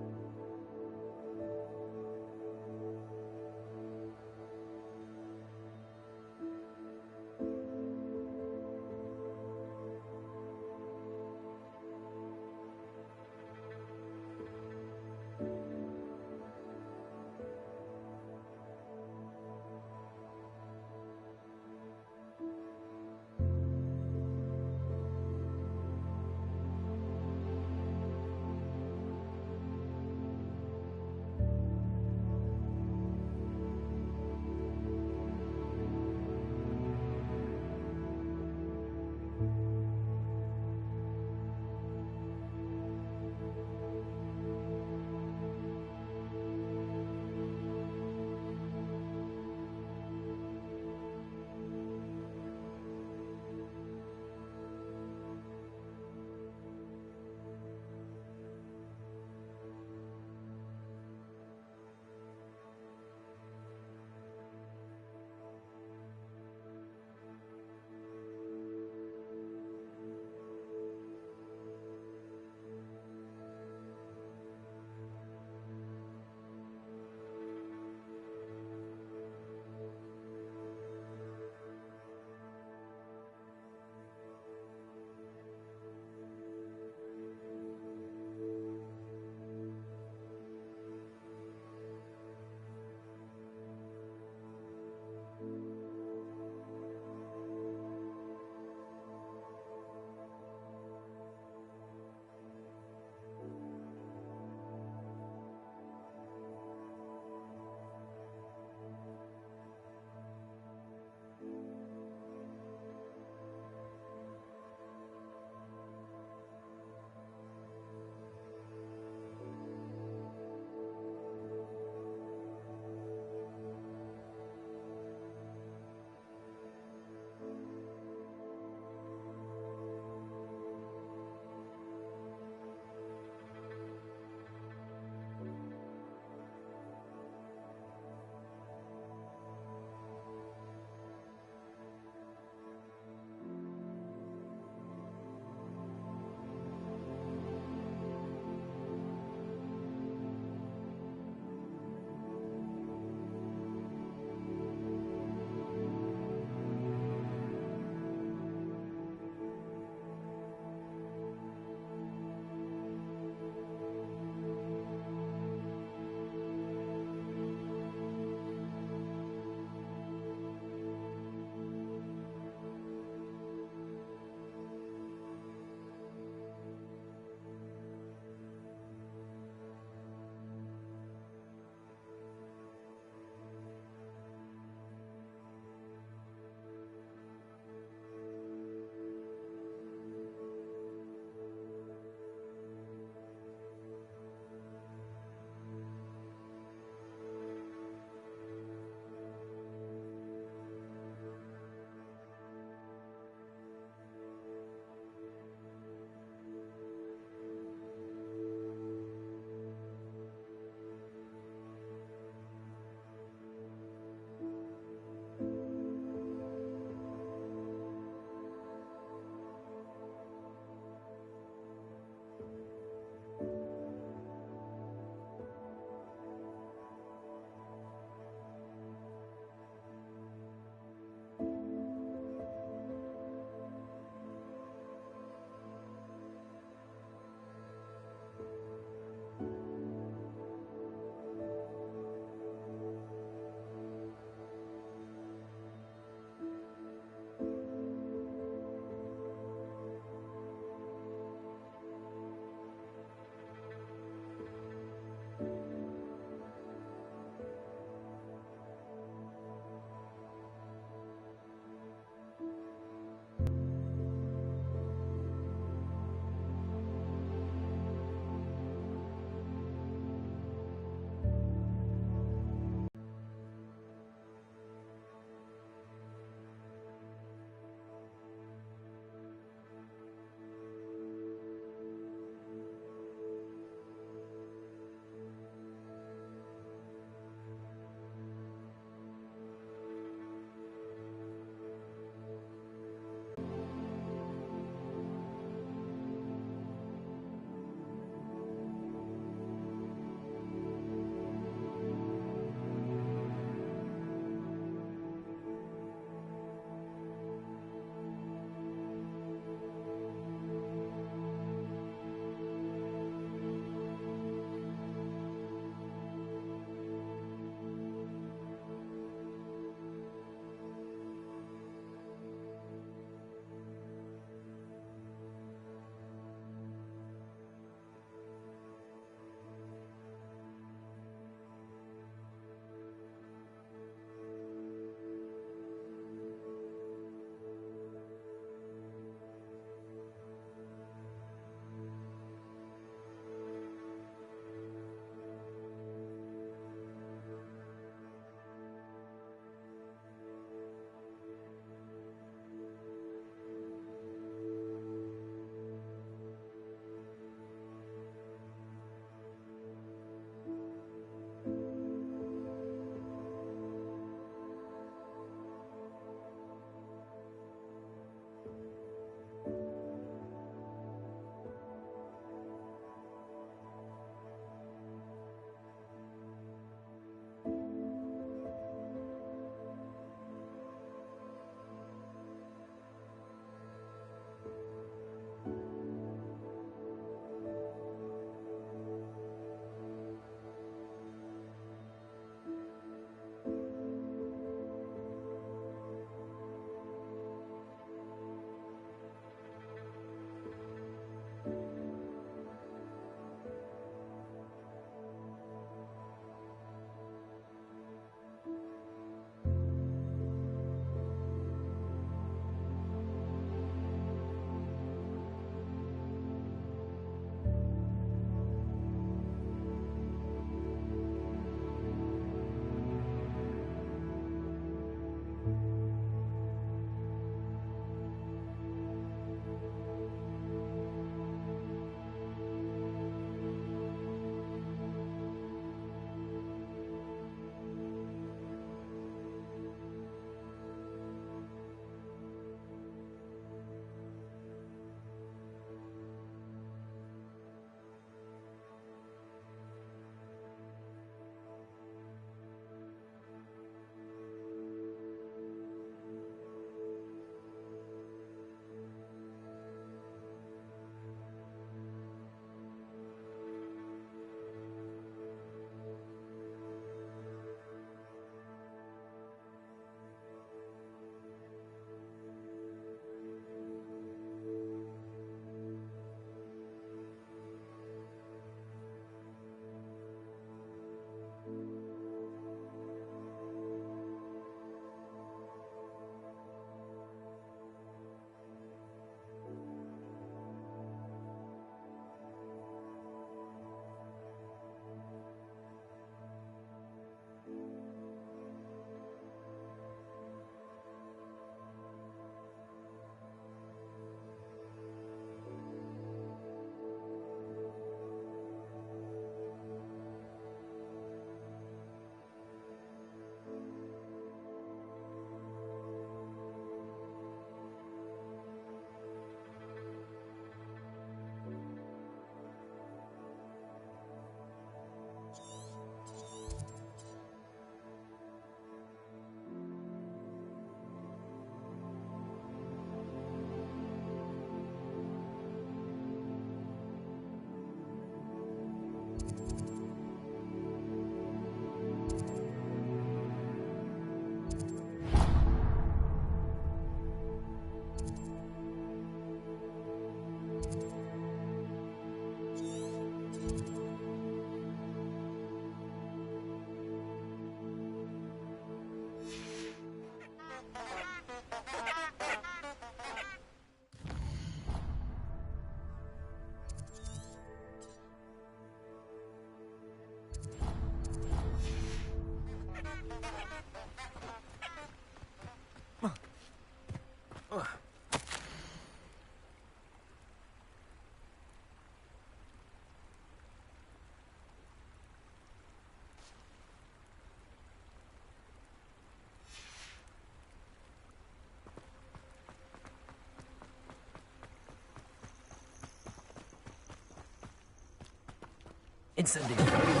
Incendio.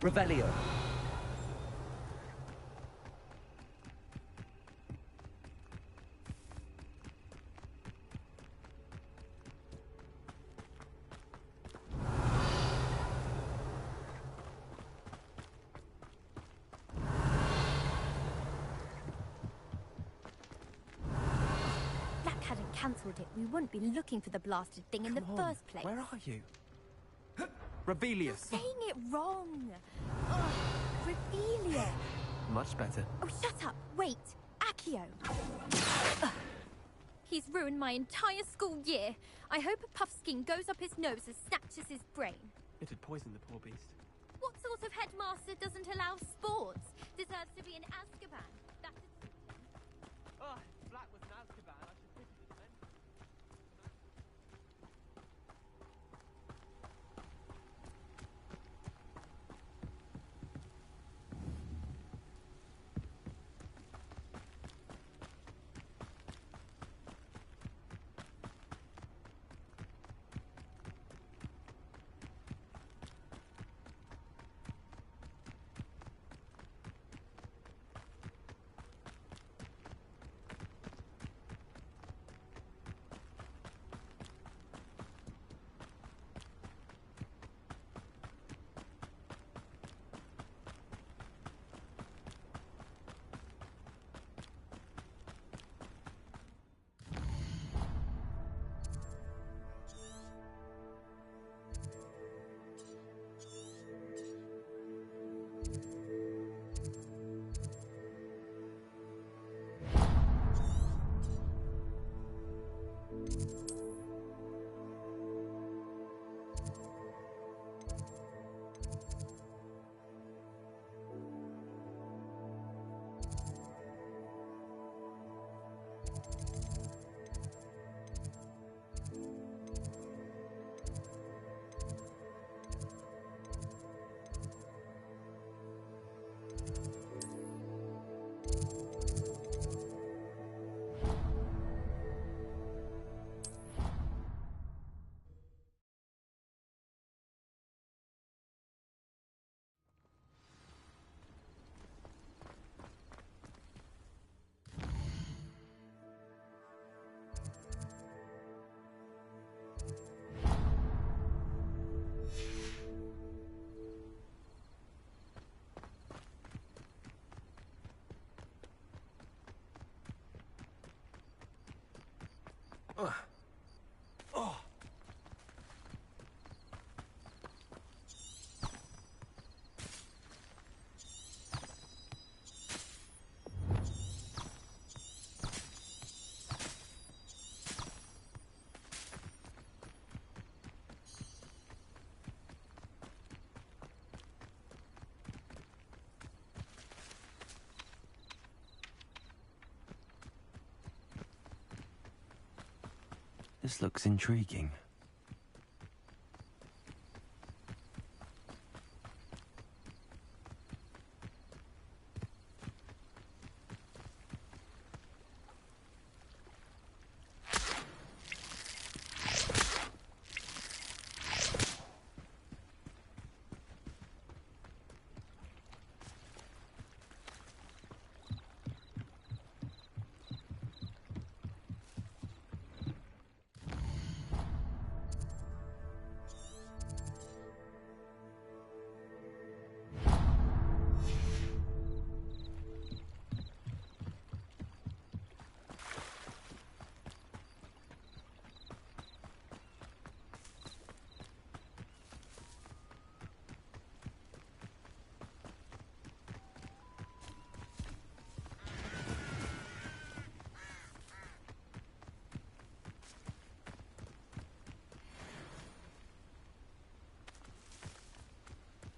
Revelio. Black hadn't cancelled it, we wouldn't be looking for the blasted thing in the first place. Where are you? Rebellious. Saying it wrong. Ugh, Revelia. Much better. Oh, shut up. Wait. Accio. Ugh. He's ruined my entire school year. I hope a puffskein goes up his nose and snatches his brain. It'd poison the poor beast. What sort of headmaster doesn't allow sports? Deserves to be in Azkaban. That's Oh, if Black was in Azkaban, I should pity the Dementors. Oh. This looks intriguing.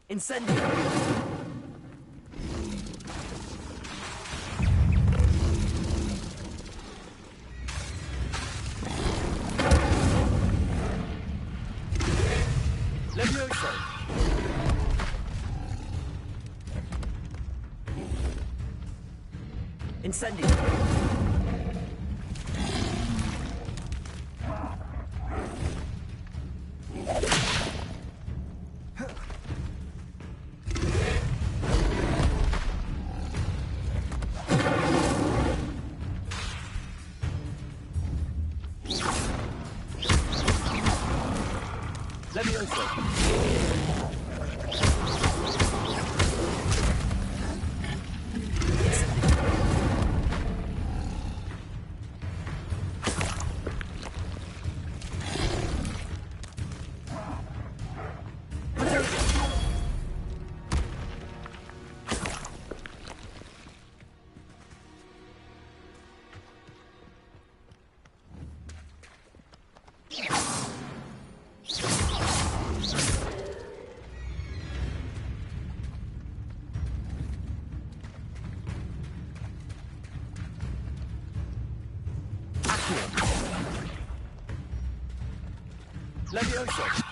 Incendio! Levioso! Incendio! Levioso!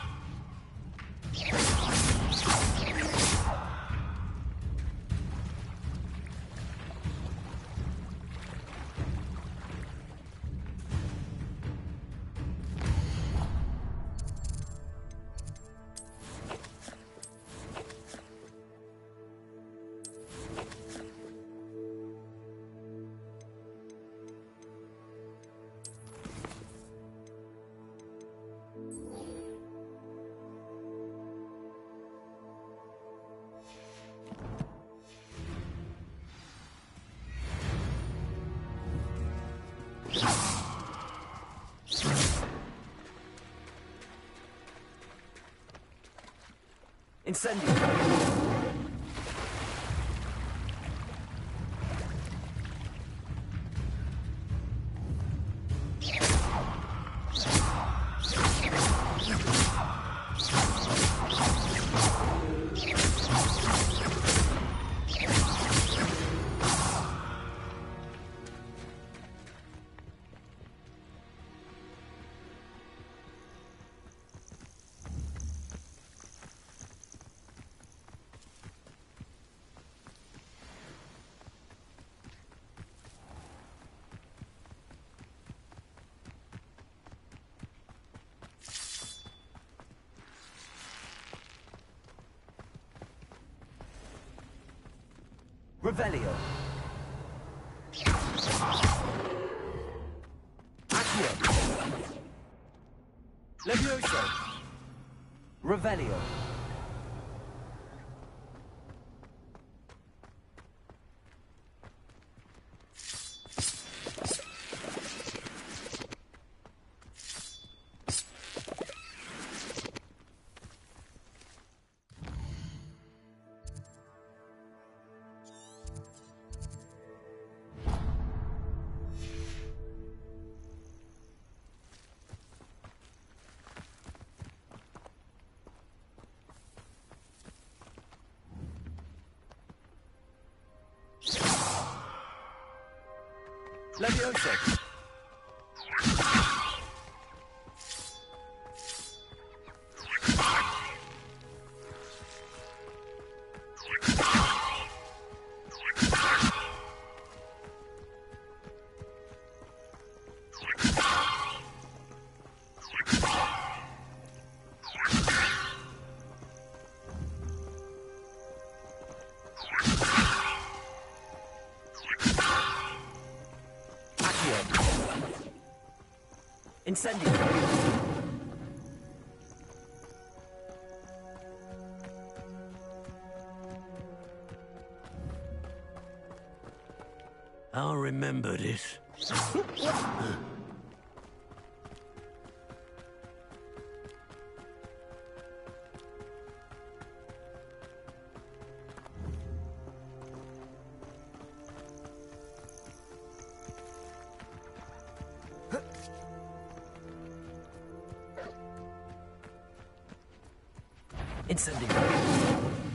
Incendio! Revelio. Accio. Levioso. Revelio. Levioso. Incendio. I'll remember this. Incendio.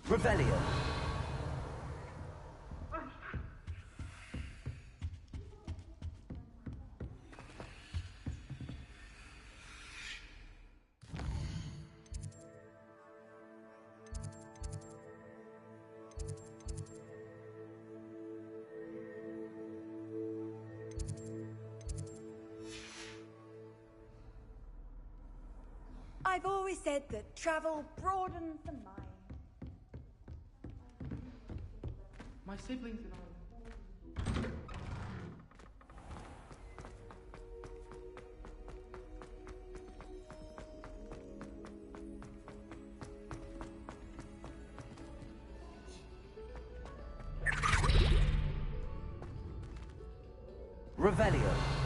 Revelio. I've always said that travel broadens the mind. My siblings and I. Revelio.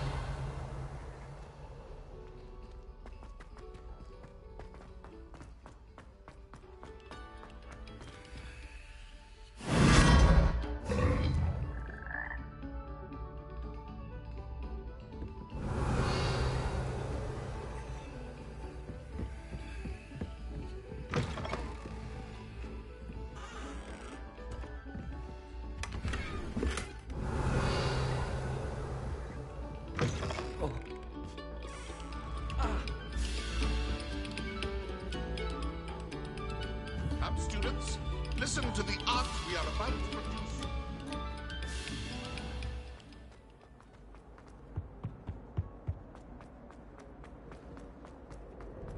lab, students. Listen to the art we are about to produce.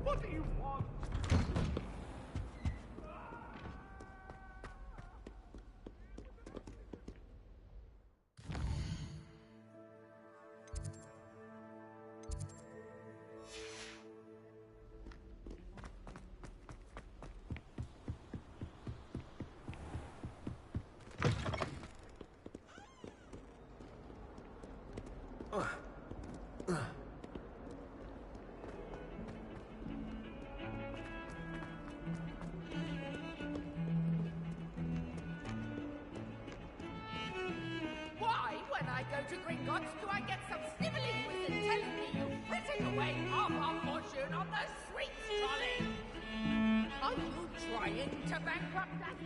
What do you want? Why, when I go to Gringotts, do I get some snivelling wizard telling me you've written away half our fortune on the sweets trolley? Are you trying to bankrupt us?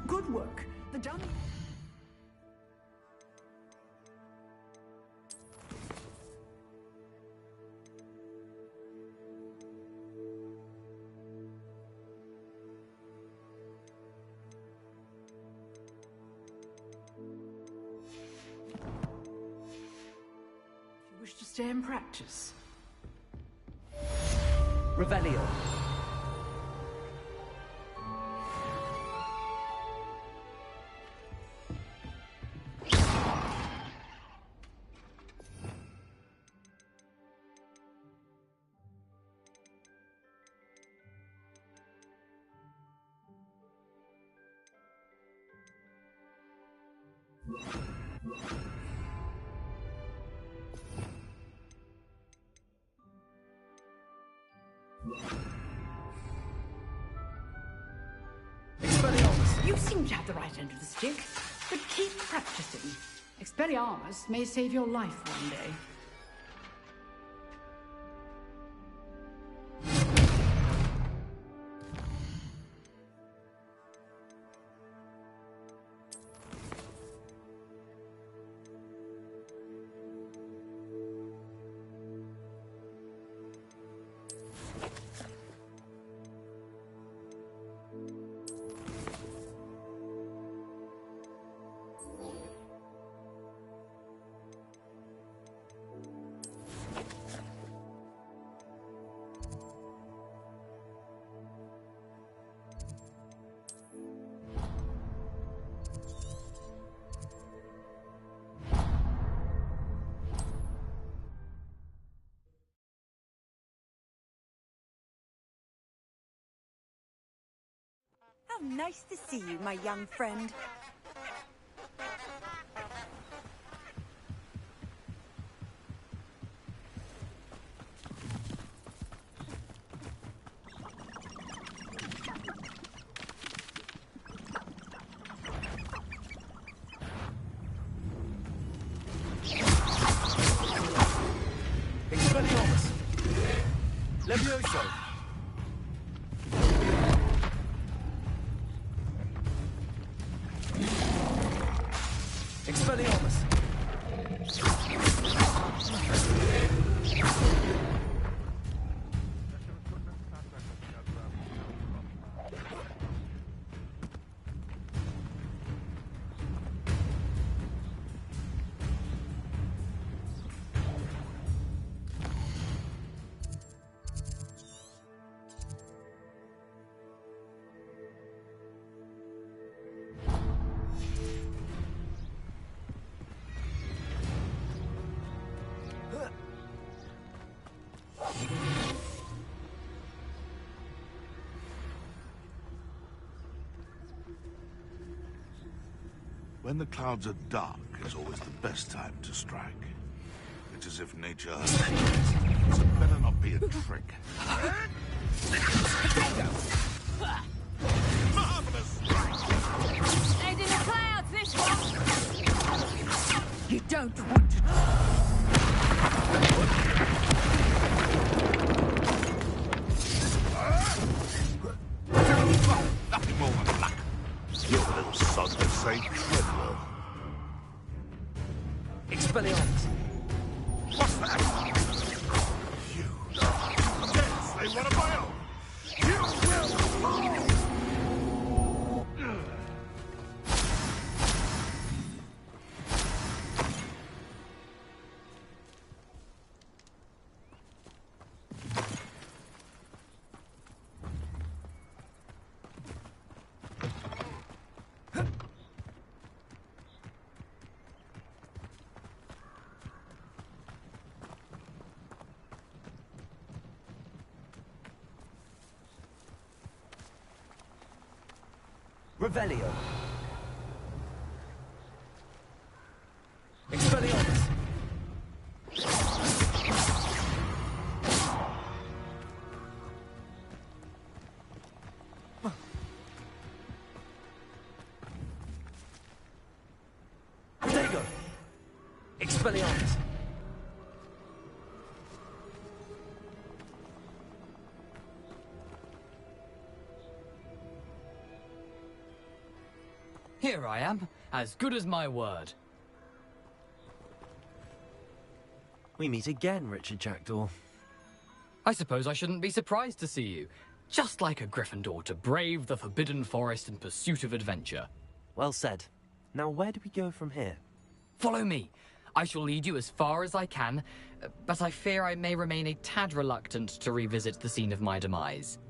Good work. The dummy... You wish to stay and practice? Revelio. You seem to have the right end of the stick, but keep practicing. Expelliarmus may save your life one day. How nice to see you, my young friend. Expelliarmus! Levioso! Expelliarmus! When the clouds are dark is always the best time to strike. It's as if nature has it. So it better not be a trick. Marvelous strike! Head in the clouds, this one! You don't want to... Nothing more than luck. Your little son to say Treadwell. Expelliarmus! What's that? You. Yes, I want a bio! You will fall! Revelio. Expelliarmus. Protego. Expelliarmus. Here I am, as good as my word. We meet again, Richard Jackdaw. I suppose I shouldn't be surprised to see you. Just like a Gryffindor to brave the Forbidden Forest in pursuit of adventure. Well said. Now where do we go from here? Follow me. I shall lead you as far as I can, but I fear I may remain a tad reluctant to revisit the scene of my demise.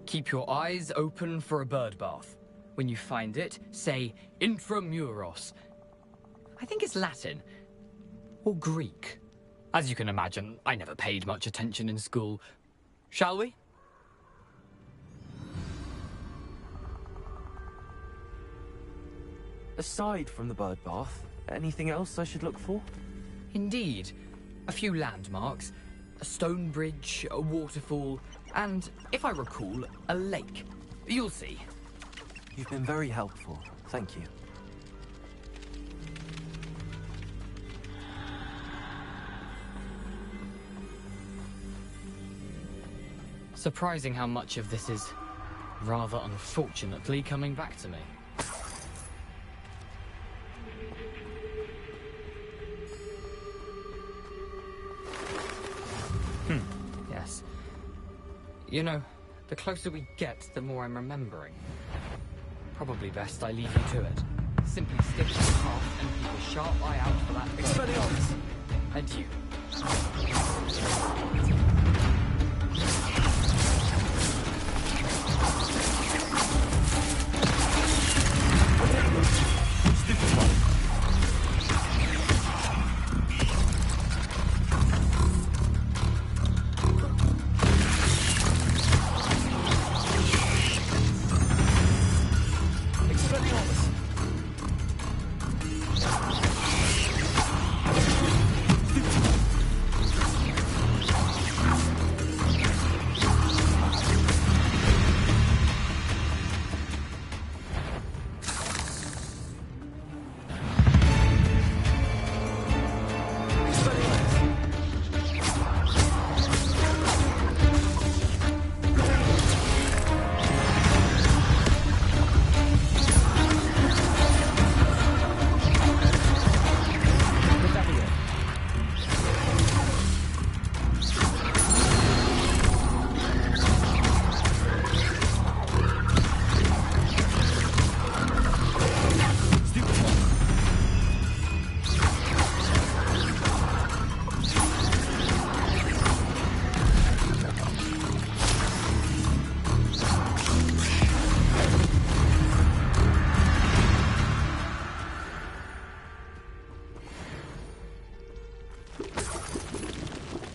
Keep your eyes open for a bird bath. When you find it, say Intramuros. I think it's Latin. Or Greek. As you can imagine, I never paid much attention in school. Shall we? Aside from the bird bath, anything else I should look for? Indeed. A few landmarks, a stone bridge, a waterfall, and, if I recall, a lake. You'll see. You've been very helpful. Thank you. Surprising how much of this is, rather unfortunately, coming back to me. Yes. You know, the closer we get, the more I'm remembering. Probably best I leave you to it. Simply stick to the path and keep a sharp eye out for that Expelliarmus. And you.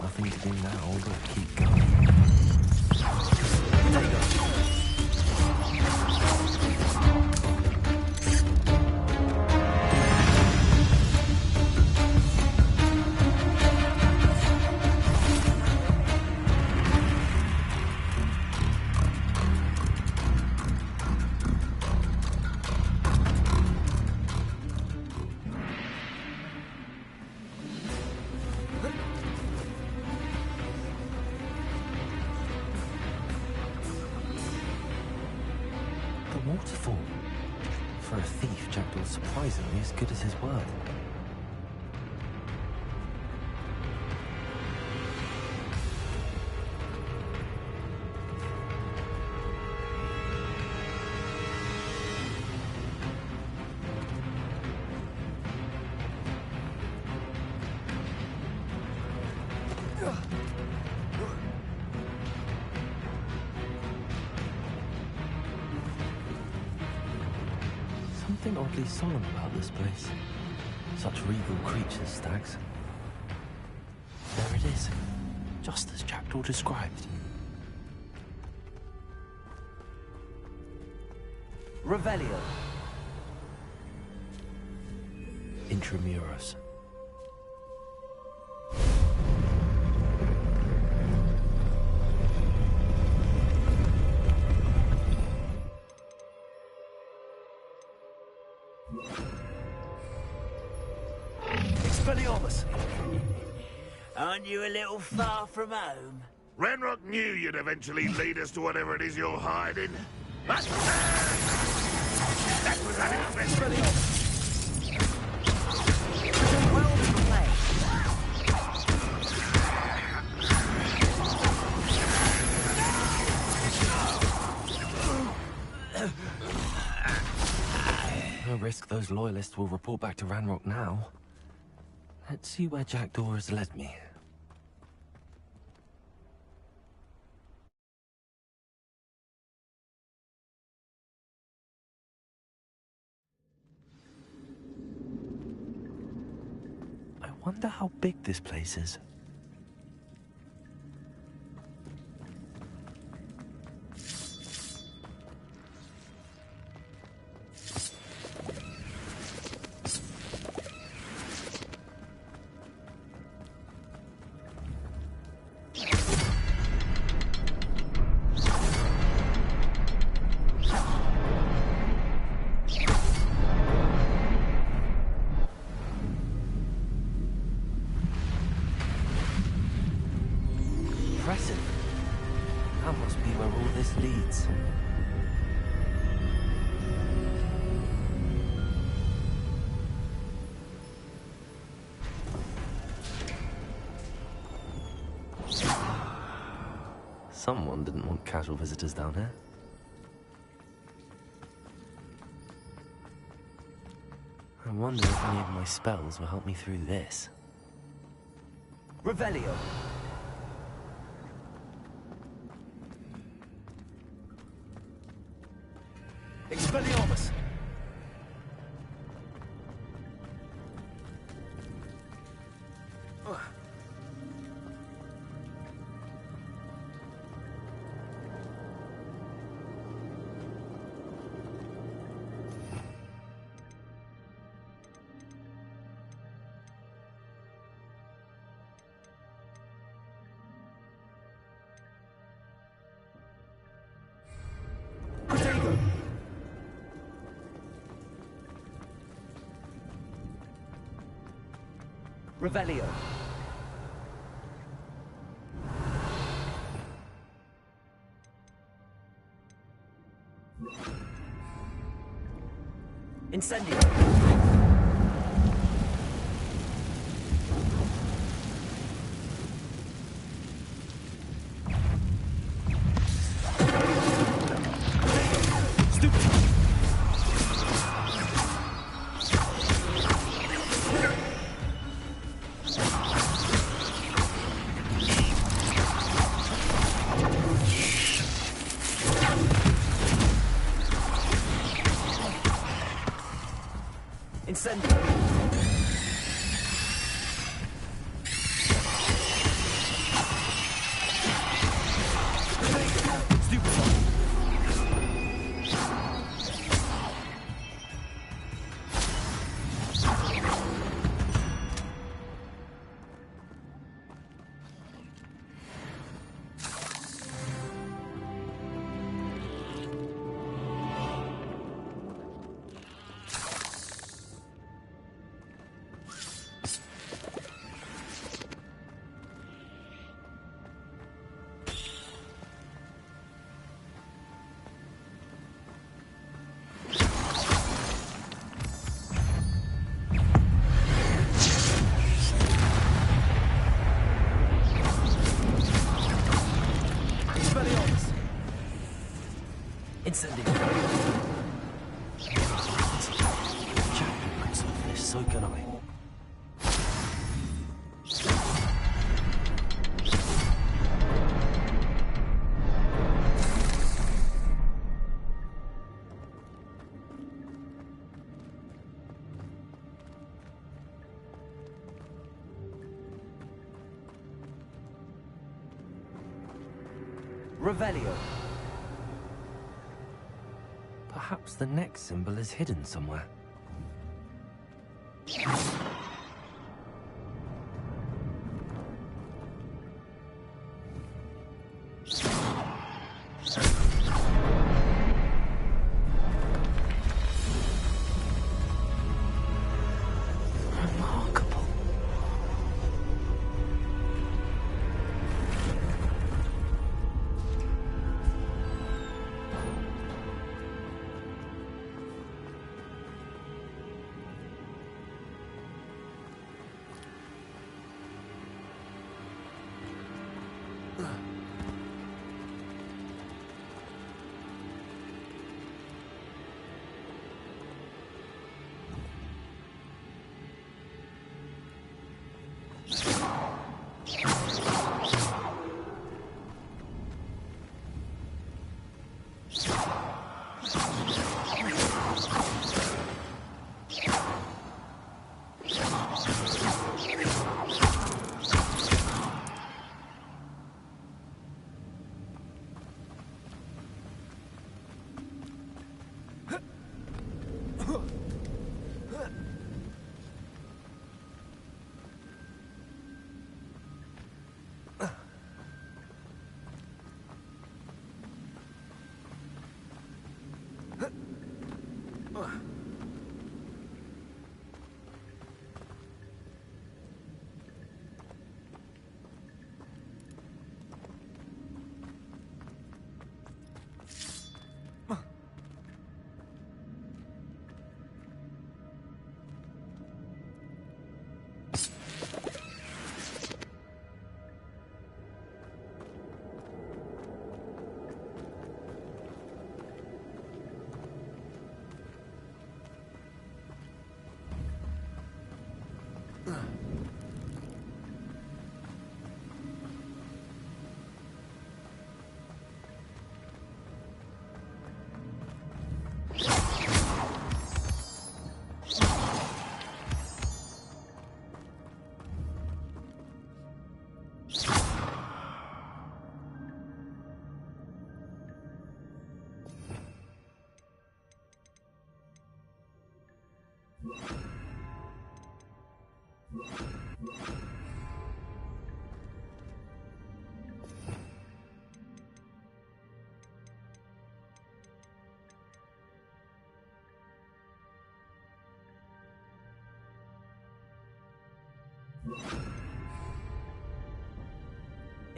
Nothing to do now but keep going. Waterfall. For a thief, Jackdaw's surprisingly as good as his word. oddly solemn about this place. Such regal creatures, stags. There it is, just as Jackdaw described. Revelio. Intramuros. Expelliarmus! Aren't you a little far from home? Ranrock knew you'd eventually lead us to whatever it is you're hiding. That was unexpected. No risk those loyalists will report back to Ranrock now. Let's see where Jackdaw has led me. I wonder how big this place is. Impressive. That must be where all this leads. Someone didn't want casual visitors down here. I wonder if any of my spells will help me through this. Revelio. Expelliarmus! Revelio. Incendio. Incendio. Incendio. Jackdaw can solve this, so can I. Revelio. Perhaps the next symbol is hidden somewhere.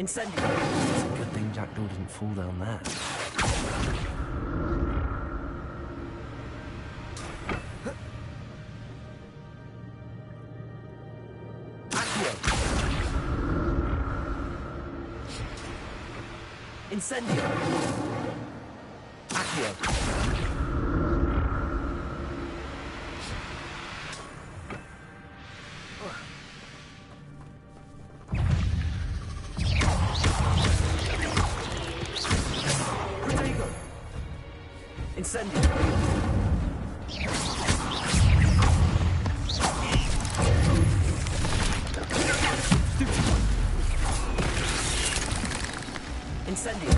Incendio! It's a good thing Jackdaw didn't fall down there. Incendio! Accio! Incendio! Incendio!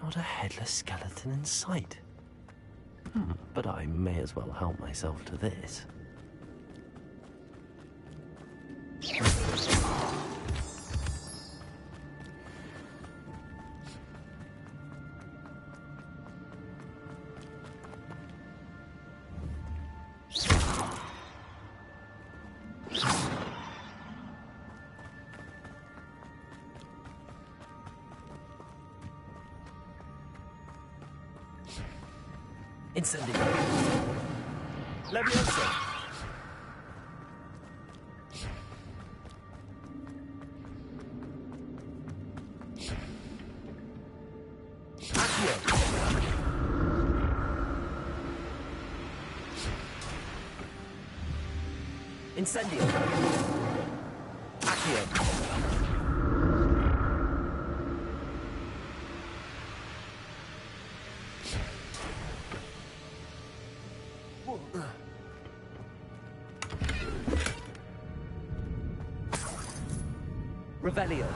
Not a headless skeleton in sight. But I may as well help myself to this. Incendio. Levioso. Accio. Incendio. Accio. Revelio.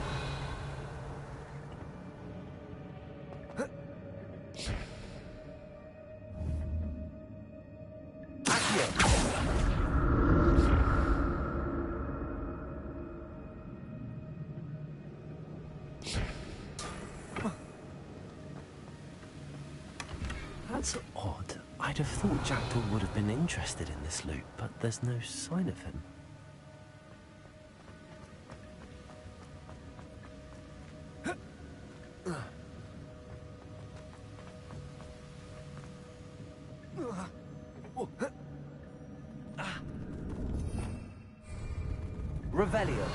That's odd. I'd have thought Jackdaw would have been interested in this loot, but there's no sign of him. Revelio.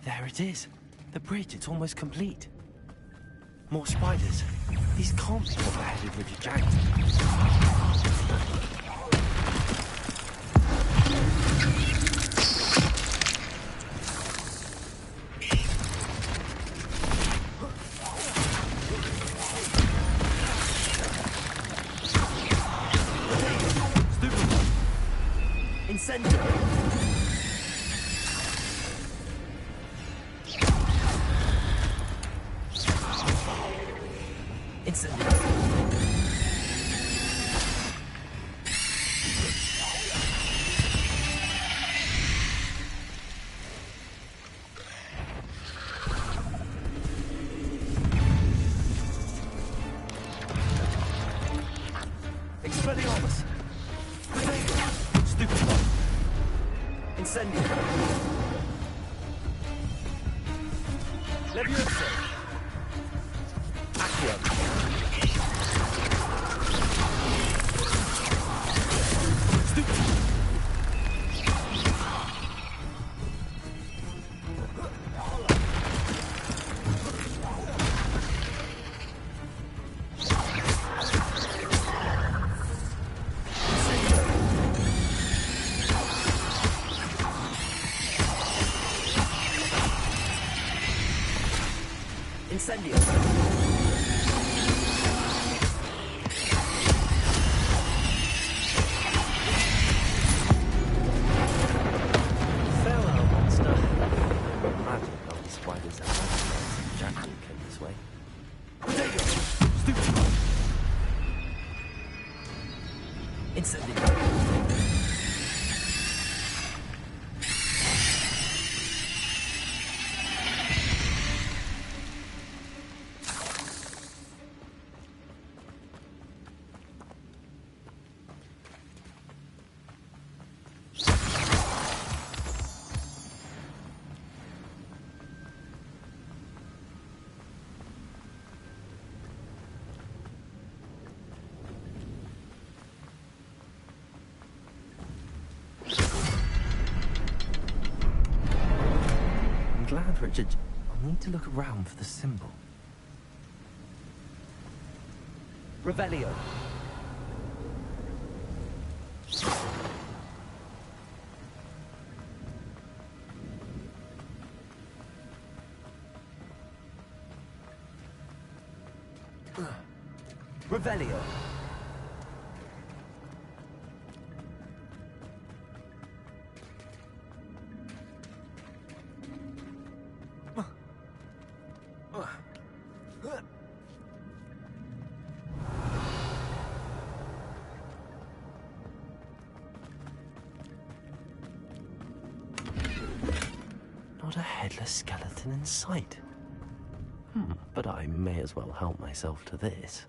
There it is. The bridge, it's almost complete. More spiders. These can't be what headed Richard Jackdaw. Incendio. Incendio. Expelliarmus. Stupid one. Incendio. Levioso. Accio. Stupid. Incendio. Farewell, monster. Magic all these spiders that magic Jackdaw came this way. Potato! Stupid one! Incendio. Glad, Richard. I'll need to look around for the symbol. Revelio. Revelio. Not a headless skeleton in sight. But I may as well help myself to this.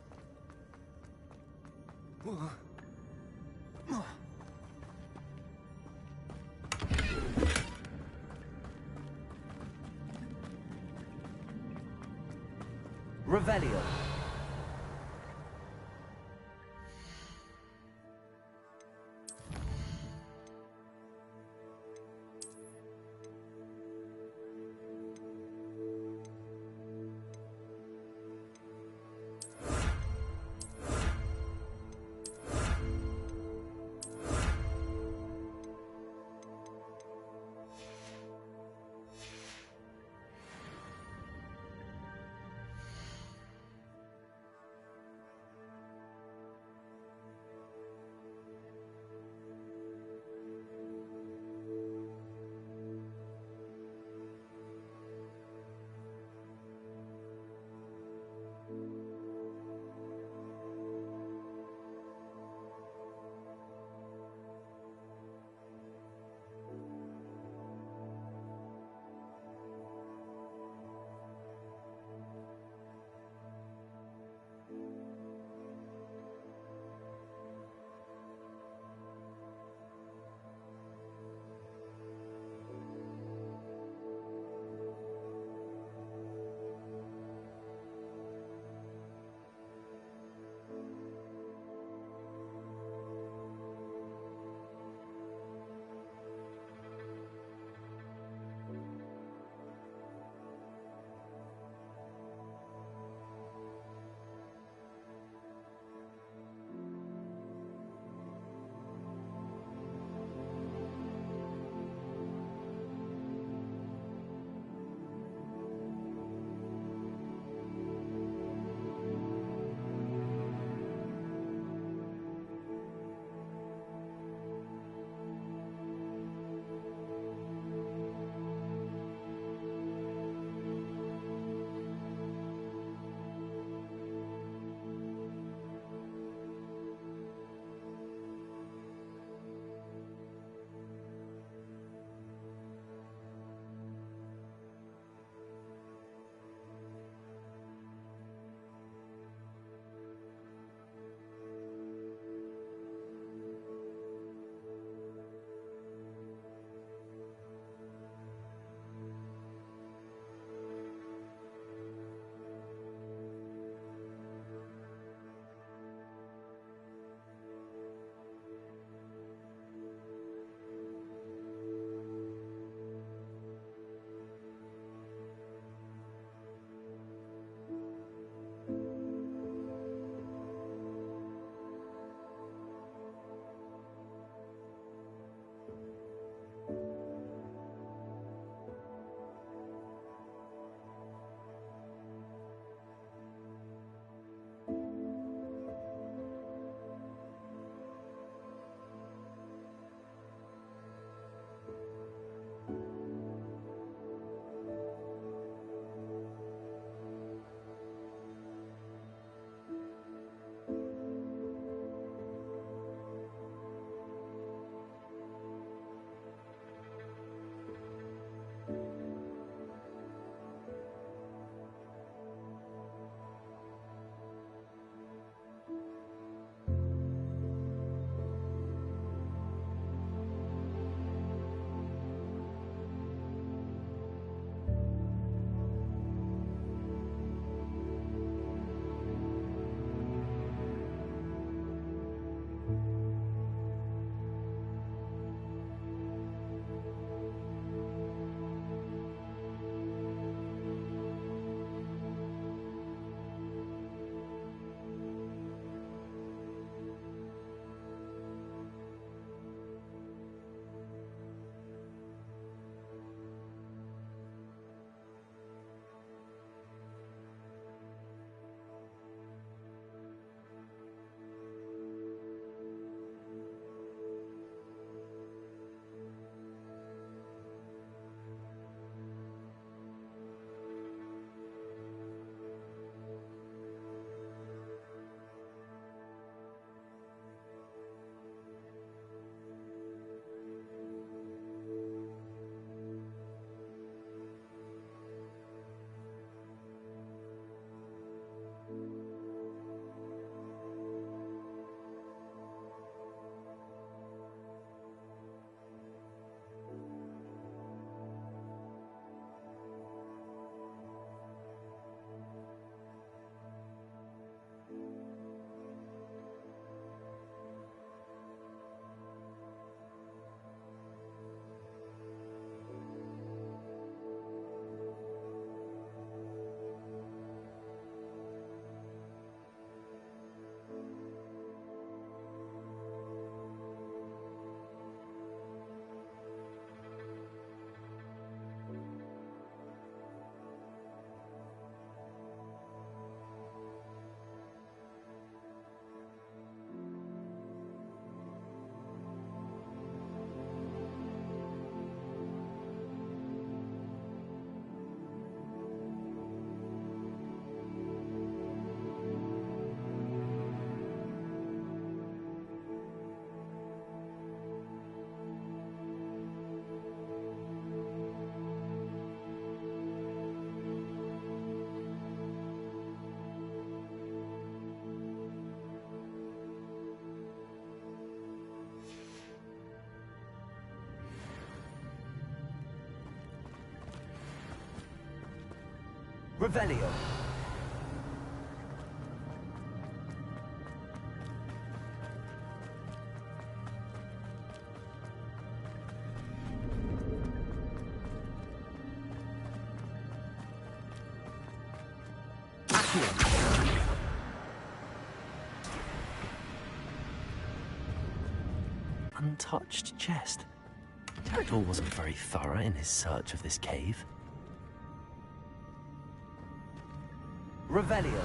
Revelio. Revelio. Untouched chest. Jackdaw wasn't very thorough in his search of this cave. Revelio.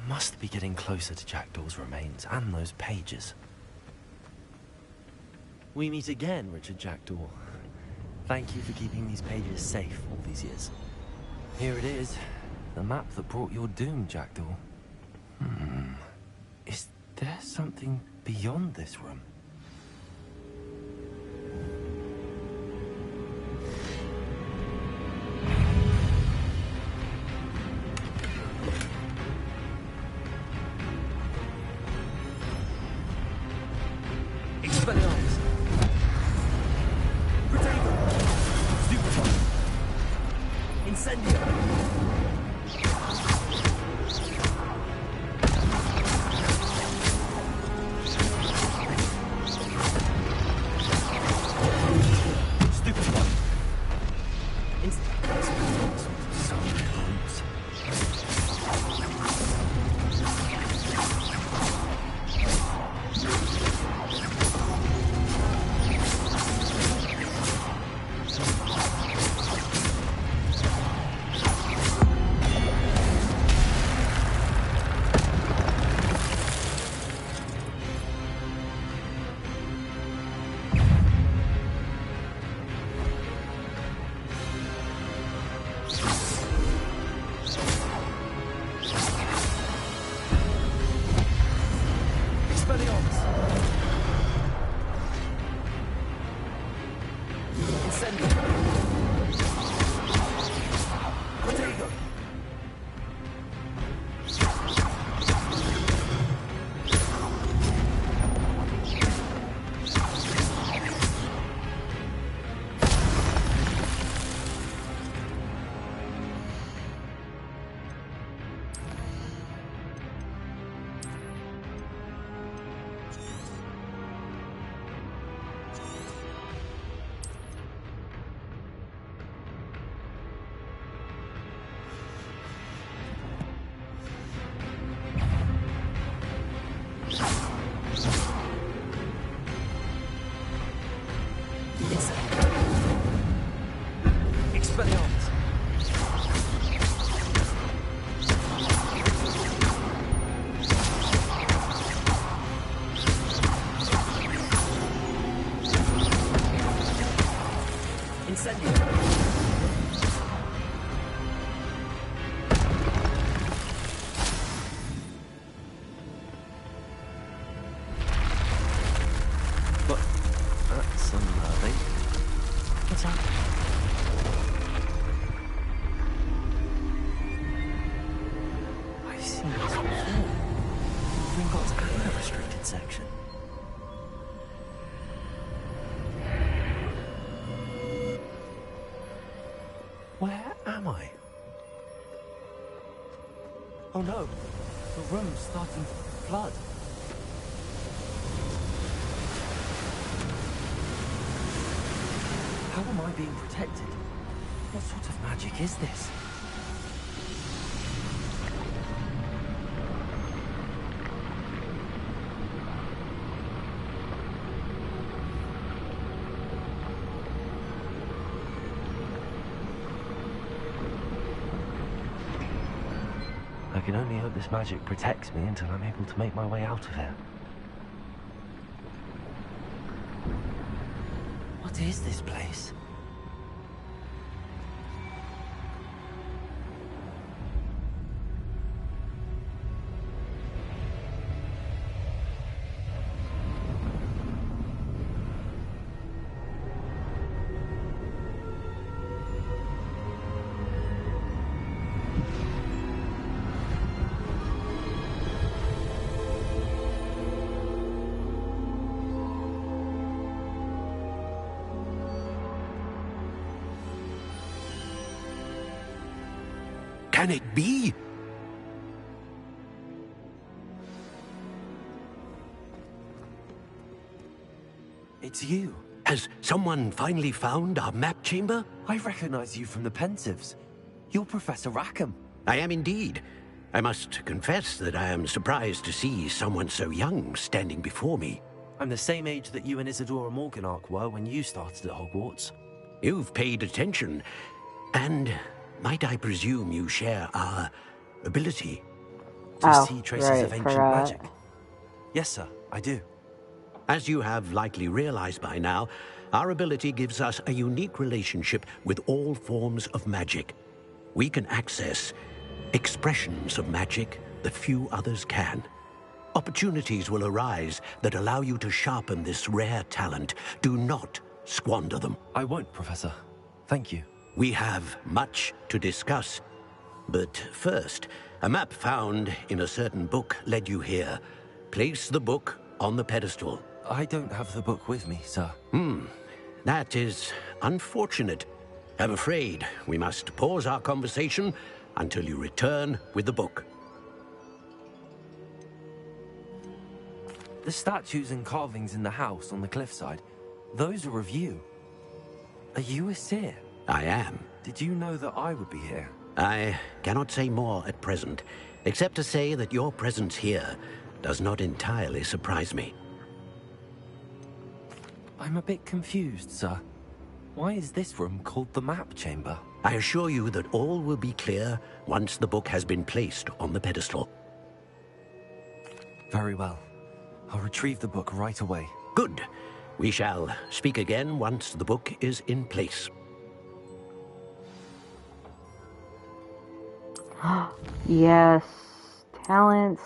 Must be getting closer to Jackdaw's remains and those pages. We meet again, Richard Jackdaw. Thank you for keeping these pages safe all these years. Here it is, the map that brought your doom, Jackdaw. Is there something beyond this room? Where am I? Oh no, the room's starting to flood. How am I being protected? What sort of magic is this? I can only hope this magic protects me until I'm able to make my way out of here. What is this place? Can it be? It's you. Has someone finally found our map chamber? I recognize you from the Pensives. You're Professor Rackham. I am indeed. I must confess that I am surprised to see someone so young standing before me. I'm the same age that you and Isadora Morganach were when you started at Hogwarts. You've paid attention, and might I presume you share our ability to see traces of ancient magic? Yes, sir, I do. As you have likely realized by now, our ability gives us a unique relationship with all forms of magic. We can access expressions of magic that few others can. Opportunities will arise that allow you to sharpen this rare talent. Do not squander them. I won't, Professor. Thank you. We have much to discuss. But first, a map found in a certain book led you here. Place the book on the pedestal. I don't have the book with me, sir. That is unfortunate. I'm afraid we must pause our conversation until you return with the book. The statues and carvings in the house on the cliffside, those are of you. Are you a seer? I am. Did you know that I would be here? I cannot say more at present, except to say that your presence here does not entirely surprise me. I'm a bit confused, sir. Why is this room called the map chamber? I assure you that all will be clear once the book has been placed on the pedestal. Very well. I'll retrieve the book right away. Good. We shall speak again once the book is in place. Yes. Talents.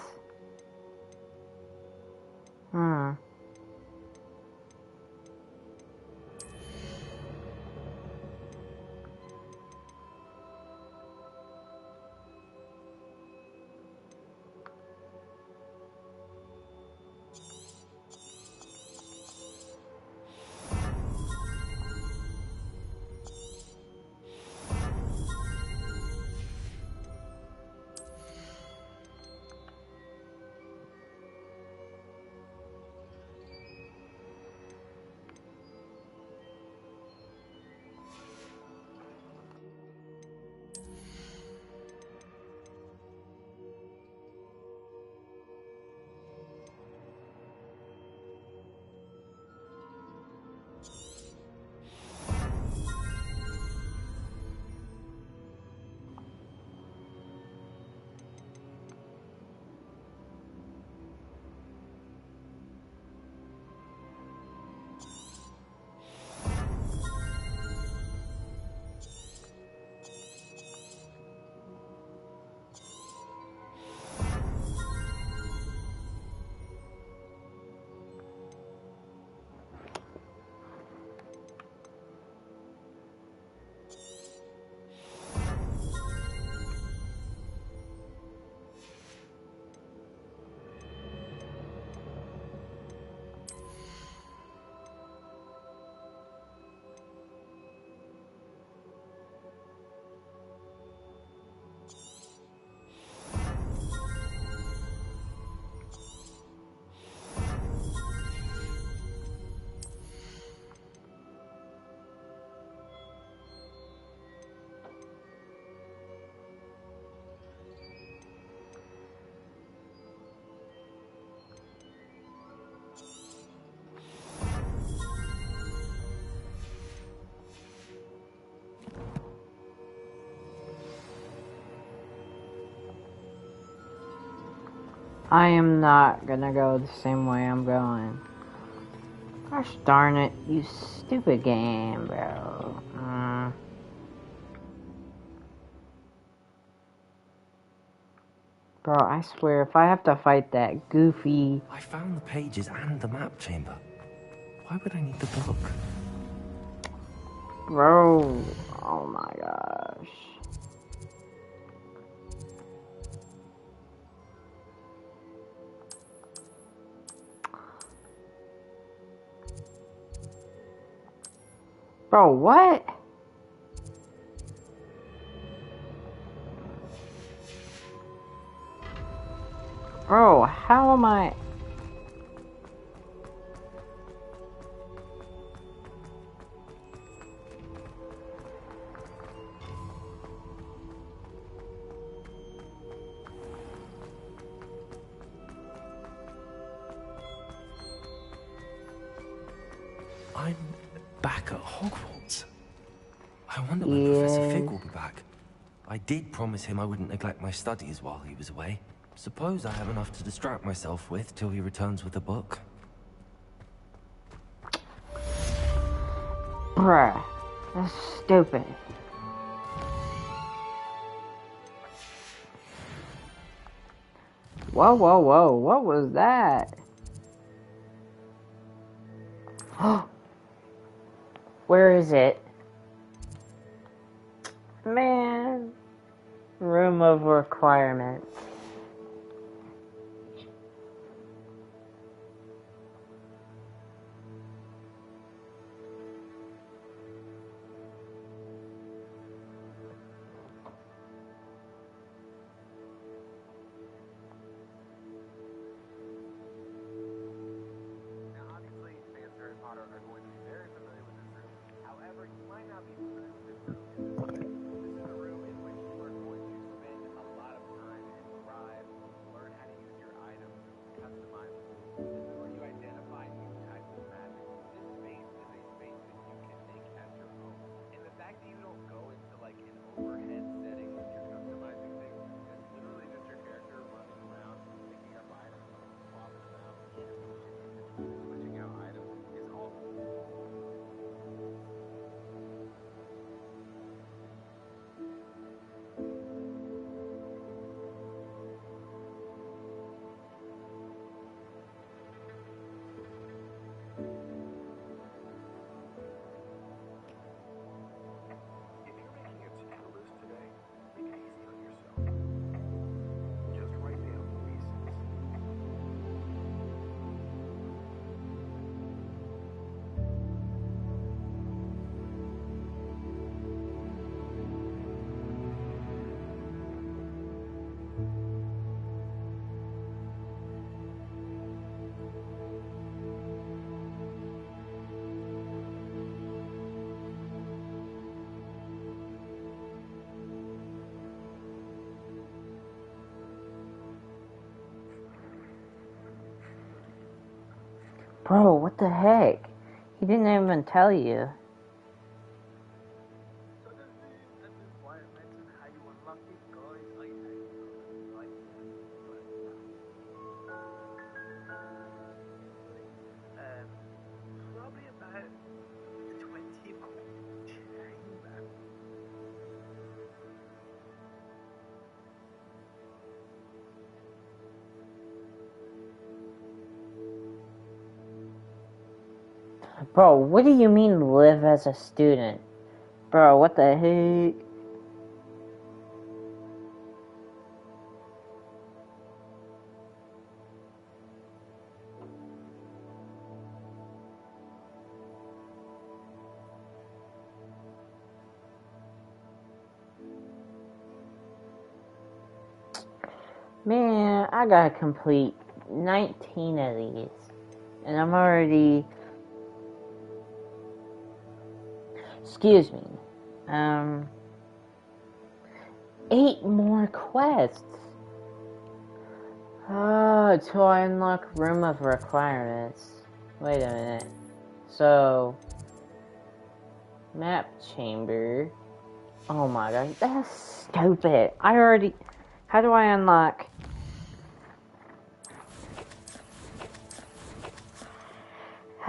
I am not gonna go the same way I'm going. Gosh darn it, you stupid game, bro. Bro, I swear, if I have to fight that goofy... I found the pages and the map chamber. Why would I need the book? Bro, oh my gosh. Bro, what? Bro, how am I... I'm back at Hogwarts. I wonder when Professor Fig will be back. I did promise him I wouldn't neglect my studies while he was away. Suppose I have enough to distract myself with till he returns with a book. Bruh, that's stupid. Whoa, whoa, whoa, what was that? Where is it? Man. Room of requirements. Bro, what the heck? He didn't even tell you. Bro, what do you mean live as a student? Bro, what the heck? Man, I gotta complete 19 of these. And I'm already... Excuse me. 8 more quests. Oh, till I unlock Room of Requirements. Wait a minute. So... Map Chamber. Oh my gosh, that's stupid. I already... How do I unlock...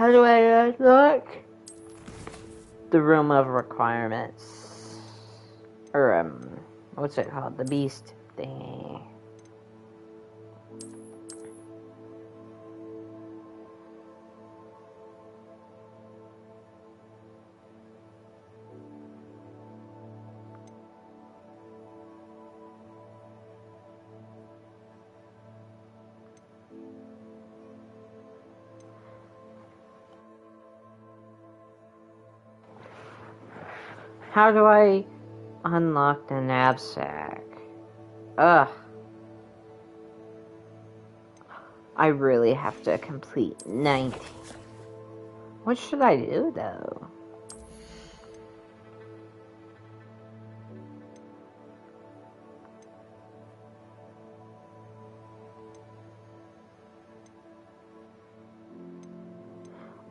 How do I unlock the room of requirements? Or, what's it called? The beast thing. How do I unlock the knapsack? Ugh. I really have to complete 90. What should I do, though?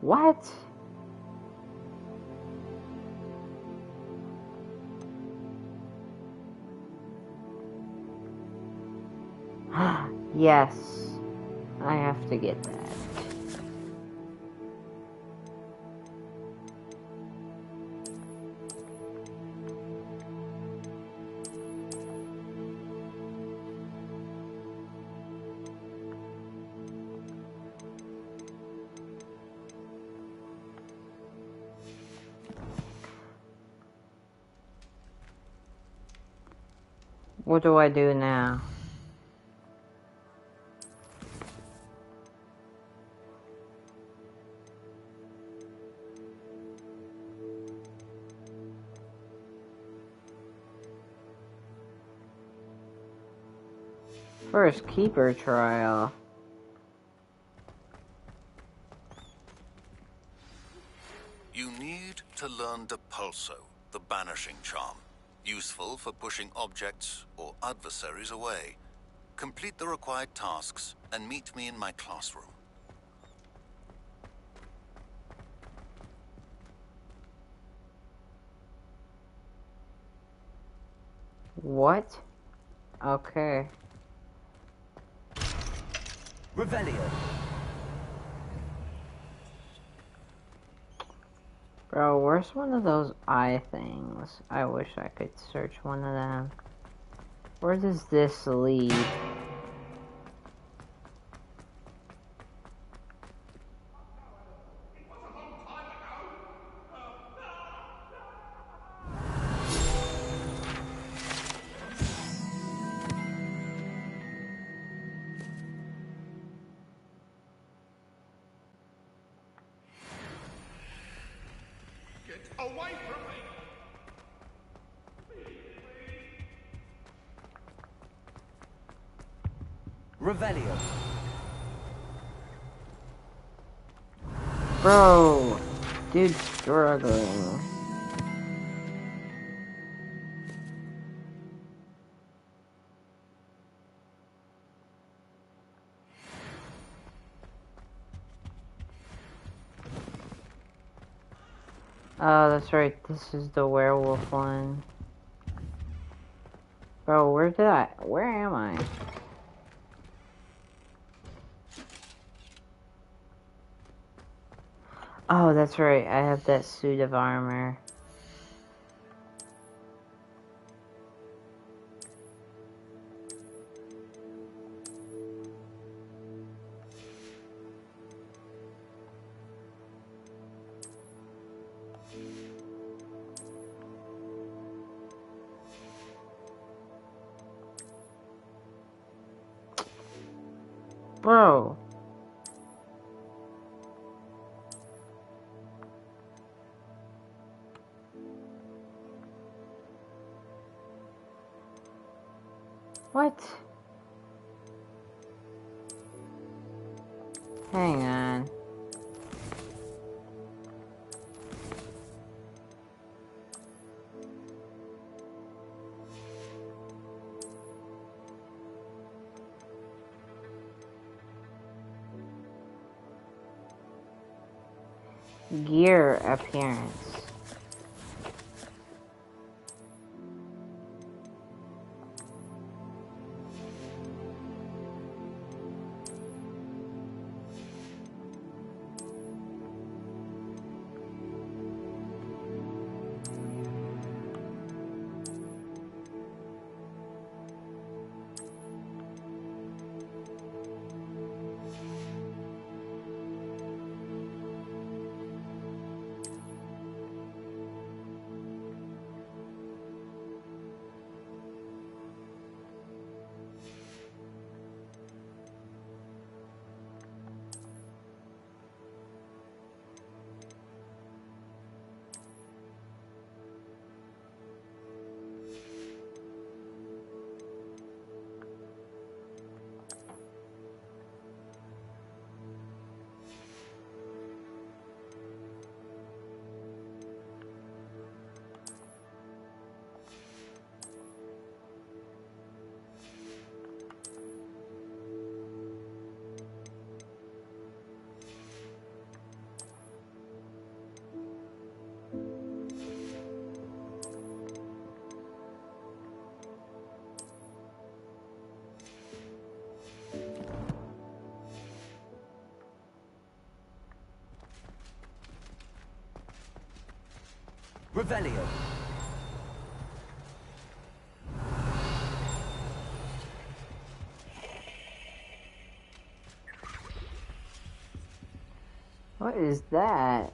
What? Yes, I have to get that. What do I do now? First keeper trial. You need to learn Depulso, the banishing charm. Useful for pushing objects or adversaries away. Complete the required tasks and meet me in my classroom. What? Okay. Revelio. Bro, where's one of those eye things? I wish I could search one of them. Where does this lead? Get away from me! Revelio. Bro, dude's struggling. Oh, that's right. This is the werewolf one. Bro, where am I? Oh, that's right. I have that suit of armor. Bro. What? Hang on. Gear appearance. Revelio. What is that?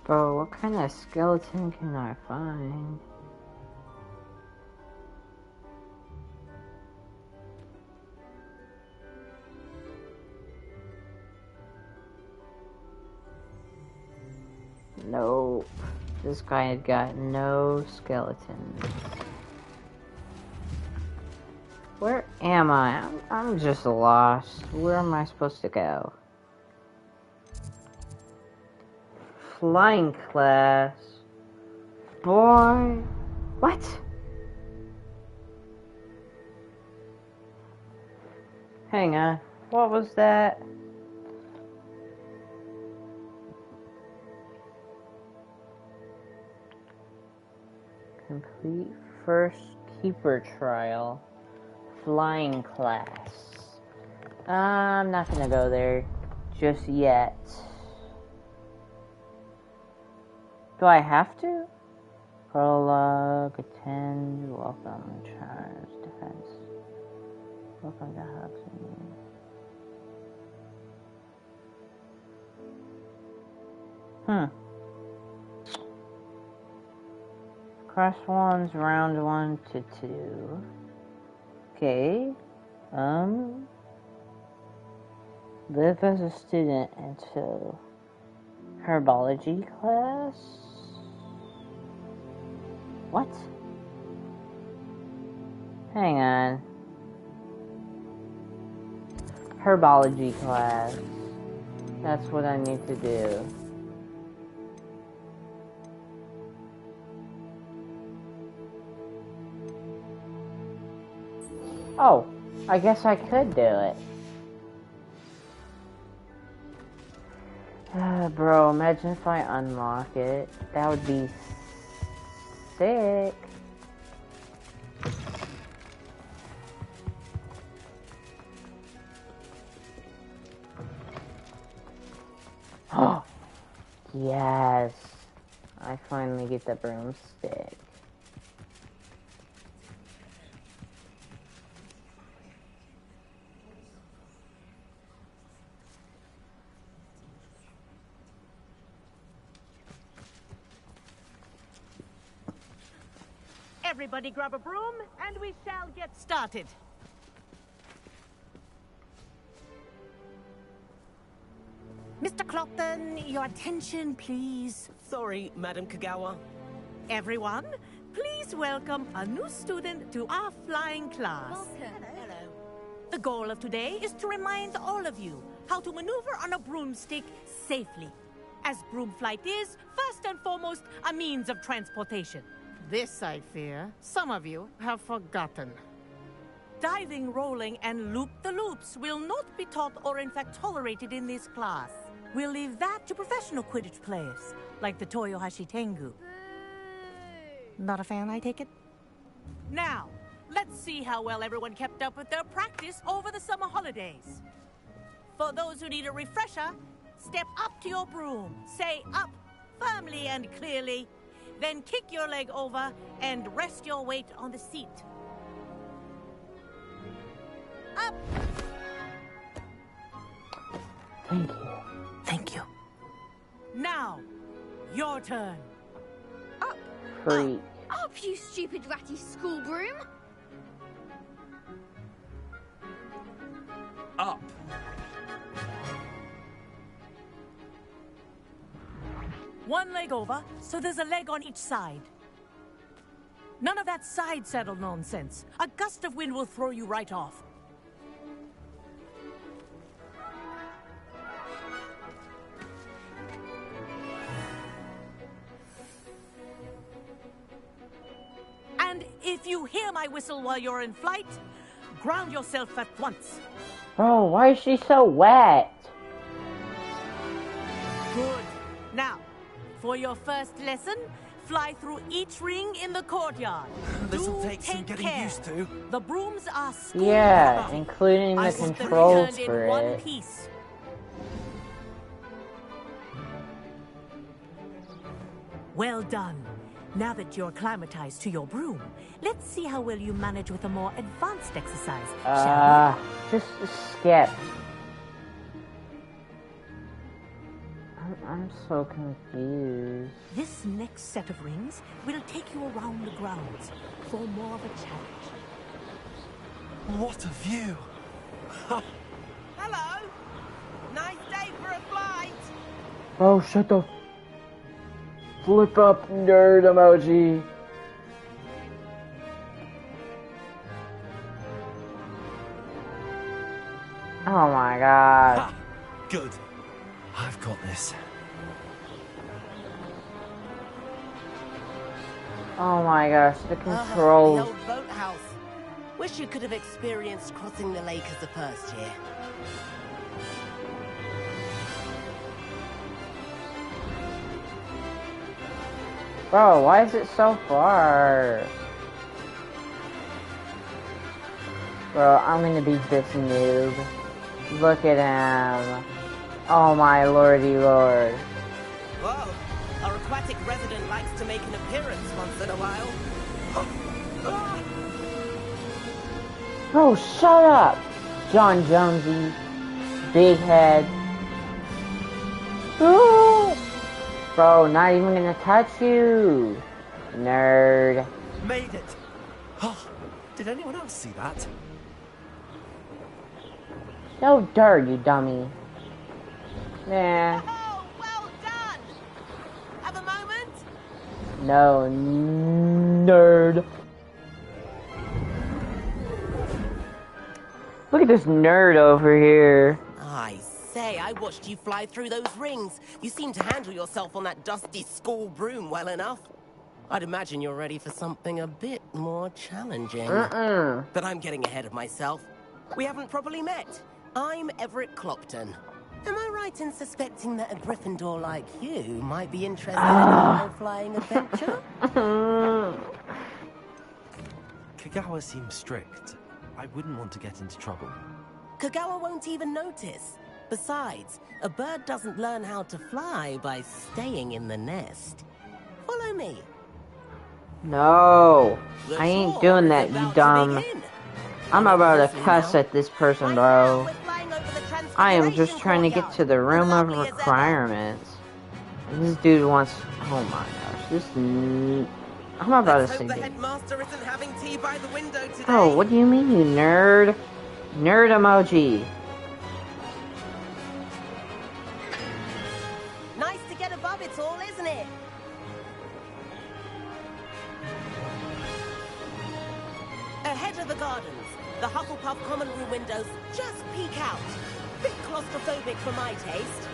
Bro, what kind of skeleton can I find? Nope. This guy had got no skeletons. Where am I? I'm just lost. Where am I supposed to go? Flying class. Boy. What? Hang on. What was that? Complete first keeper trial. Flying class. I'm not gonna go there just yet. Do I have to? Prologue, attend, welcome, charge, defense. Welcome to Hudson. Cross ones, round 1 to 2. Okay. Live as a student until herbology class? What? Hang on. Herbology class. That's what I need to do. Oh, I guess I could do it. Bro, imagine if I unlock it. That would be sick. Oh, yes. I finally get the broomstick. Everybody grab a broom, and we shall get started. Mr. Clopton, your attention, please. Sorry, Madam Kagawa. Everyone, please welcome a new student to our flying class. Welcome. Hello. The goal of today is to remind all of you how to maneuver on a broomstick safely, as broom flight is, first and foremost, a means of transportation. This, I fear, some of you have forgotten. Diving, rolling, and loop-the-loops will not be taught or in fact tolerated in this class. We'll leave that to professional Quidditch players, like the Toyohashi Tengu. Not a fan, I take it? Now, let's see how well everyone kept up with their practice over the summer holidays. For those who need a refresher, step up to your broom, say up firmly and clearly, then kick your leg over and rest your weight on the seat. Up! Thank you. Thank you. Now, your turn. Up! Free. Up, you stupid ratty school broom! Up. One leg over, so there's a leg on each side. None of that side saddle nonsense. A gust of wind will throw you right off. And If you hear my whistle while you're in flight, ground yourself at once. Bro, why is she so wet? Good. Now, for your first lesson, fly through each ring in the courtyard. This'll take some getting care. used to. The brooms are school Yeah, property. including I the want them controls returned in for one it. piece. Well done. Now that you're acclimatized to your broom, let's see how well you manage with a more advanced exercise, shall Just skip. I'm so confused. we? This next set of rings will take you around the grounds for more of a challenge. What a view! Hello. Nice day for a flight. Bro, shut the flip up nerd emoji. Oh my god. Ha! Good. I've got this. Oh my gosh, the controls. The old boathouse. Wish you could have experienced crossing the lake as a first year. Bro, why is it so far? Bro, I'm gonna be this noob. Look at him. Oh my lordy lord. Whoa, our aquatic resident likes to make an appearance once in a while. Bro, shut up! John Jonesy. Big head. Ooh. Bro, not even gonna touch you. Nerd. Made it! Oh, did anyone else see that? No dirt, you dummy. Nah. Oh, well done! Have a moment? No, nerd. Look at this nerd over here. I say, I watched you fly through those rings. You seem to handle yourself on that dusty school broom well enough. I'd imagine you're ready for something a bit more challenging. But I'm getting ahead of myself. We haven't properly met. I'm Everett Clopton. Am I right in suspecting that a Gryffindor like you might be interested in a flying adventure? Kagawa seems strict. I wouldn't want to get into trouble. Kagawa won't even notice. Besides, a bird doesn't learn how to fly by staying in the nest. Follow me. No, I ain't doing that, you dumb. I'm about to cuss at this person, bro. I am just trying to get to the room of requirements. This dude wants. Oh my gosh, this. I'm about to say. The headmaster isn't having tea by the window today. Oh, what do you mean, you nerd? Nerd emoji. Nice to get above it all, isn't it? Ahead of the gardens, the Hufflepuff common room windows just peek out. Bit claustrophobic for my taste.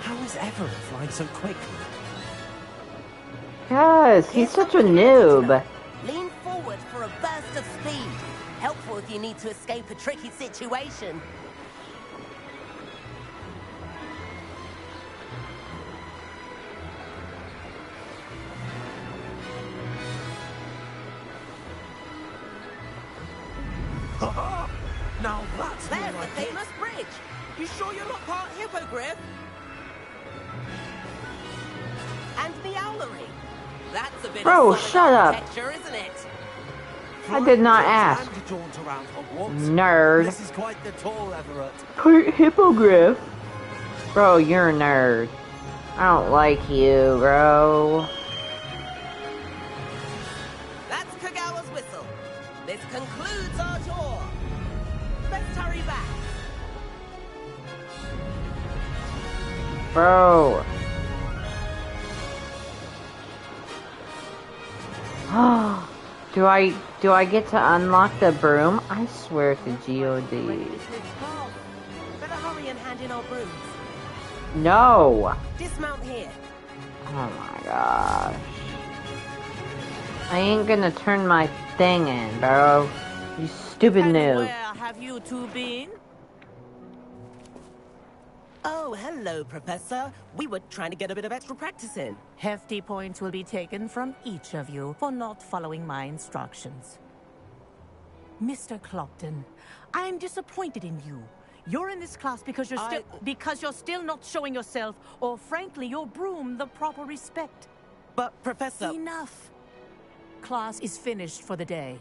How is Everett flying so quickly? Yes, he's such a noob. Lean forward for a burst of speed. Helpful if you need to escape a tricky situation. Now that's There's more the like it. famous bridge. You sure you're not part hippogriff? And the owlery. That's a bit Bro, of solid shut up. architecture, isn't it? I did not ask. Nerd. This is quite the tour, Everett. Hippogriff. Bro, you're a nerd. I don't like you, bro. That's Kagawa's whistle. This concludes our tour. Let's hurry back. Bro. Do I get to unlock the broom? I swear to God. Better hurry and hand in our brooms. No. Dismount here. Oh my gosh. I ain't gonna turn my thing in, bro. You stupid noob. Where have you two been? Oh, hello, Professor. We were trying to get a bit of extra practice in. Hefty points will be taken from each of you for not following my instructions. Mr. Clopton, I'm disappointed in you. You're in this class because you're still not showing yourself, or frankly, your broom the proper respect. But, Professor... Enough. Class is finished for the day.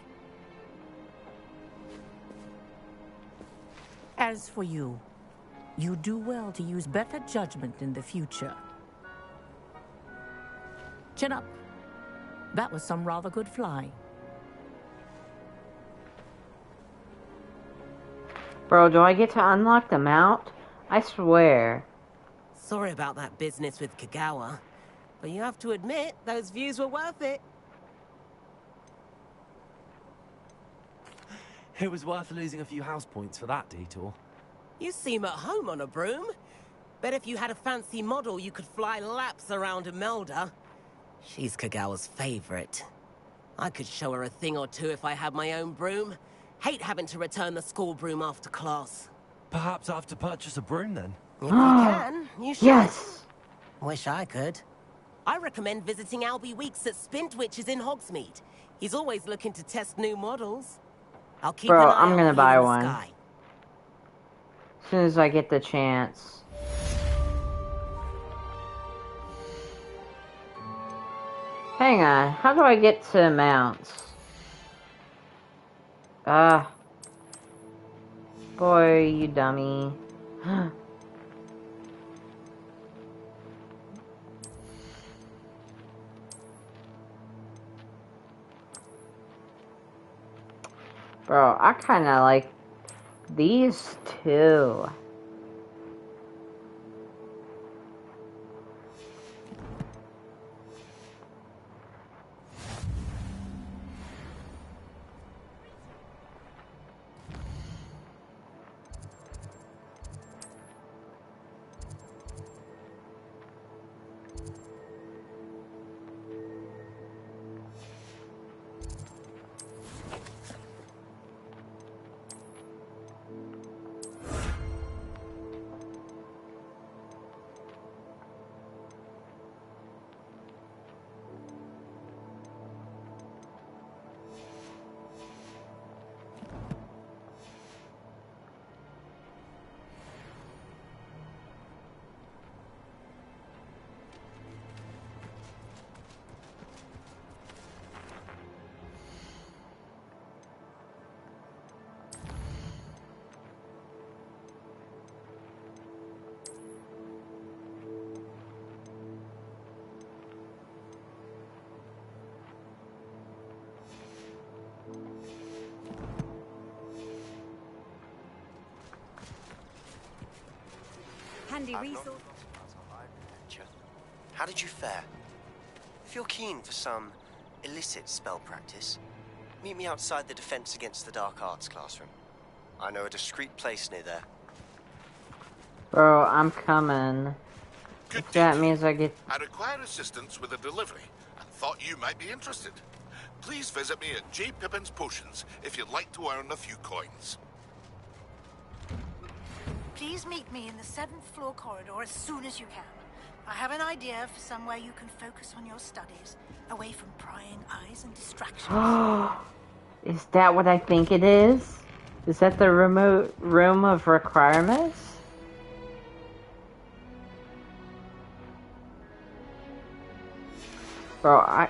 As for you, you do well to use better judgment in the future. Chin up. That was some rather good flying. Bro, do I get to unlock the mount? I swear. Sorry about that business with Kagawa, but you have to admit, those views were worth it. It was worth losing a few house points for that detour. You seem at home on a broom. Bet if you had a fancy model, you could fly laps around Imelda. She's Kagawa's favorite. I could show her a thing or two if I had my own broom. Hate having to return the school broom after class. Perhaps I have to purchase a broom then. If you can, you should. Yes! Wish I could. I recommend visiting Albie Weeks at Spintwitches in Hogsmeade. He's always looking to test new models. I'll keep Bro, an eye I'm gonna out buy in the one. sky. As soon as I get the chance. Hang on, how do I get to mounts? Boy, you dummy. Bro, I kinda like these two. Handy resource. How did you fare? If you're keen for some illicit spell practice, meet me outside the Defense Against the Dark Arts classroom. I know a discreet place near there. Bro, I'm coming. If that means I get... I require assistance with a delivery and thought you might be interested. Please visit me at J. Pippin's Potions if you'd like to earn a few coins. Please meet me in the 7th floor corridor as soon as you can. I have an idea for somewhere you can focus on your studies, away from prying eyes and distractions. Is that what I think it is? Is that the remote room of requirements? Bro,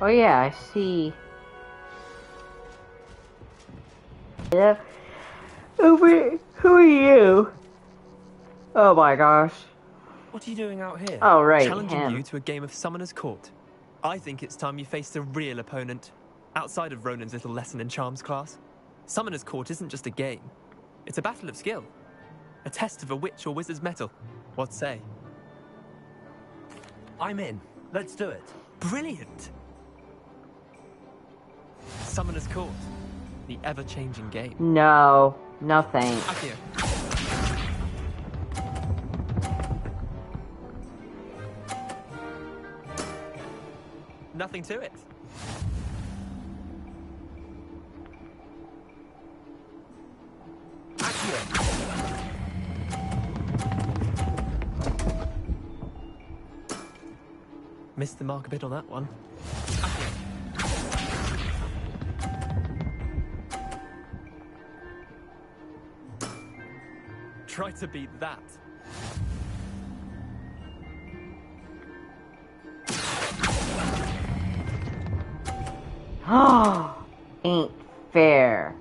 oh yeah, I see. Yeah. Oh wait, who are you? Oh my gosh. What are you doing out here? Oh right, Challenging you to a game of Summoner's Court. I think it's time you faced a real opponent, outside of Ronan's little lesson in charms class. Summoner's Court isn't just a game. It's a battle of skill. A test of a witch or wizard's mettle. What say? I'm in. Let's do it. Brilliant! Summoner's Court. The ever-changing game. No. No thanks. Akio. Nothing to it. Missed the mark a bit on that one. Try to beat that. Ain't fair.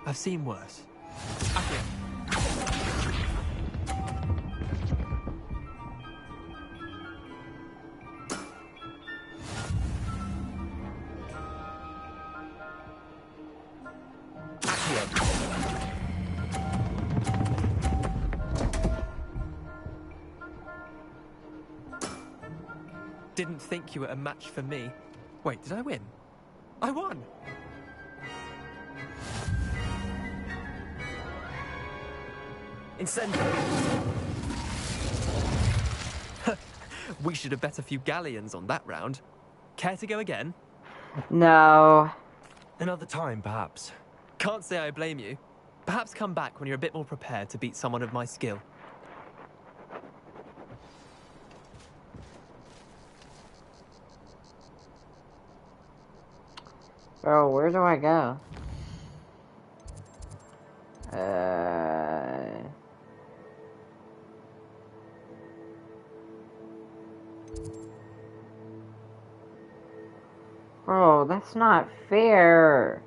I've seen worse. Didn't think you were a match for me. Wait, did I win? I won! Incendio! We should have bet a few galleons on that round. Care to go again? No. Another time, perhaps. Can't say I blame you. Perhaps come back when you're a bit more prepared to beat someone of my skill. Bro, where do I go? Bro, that's not fair.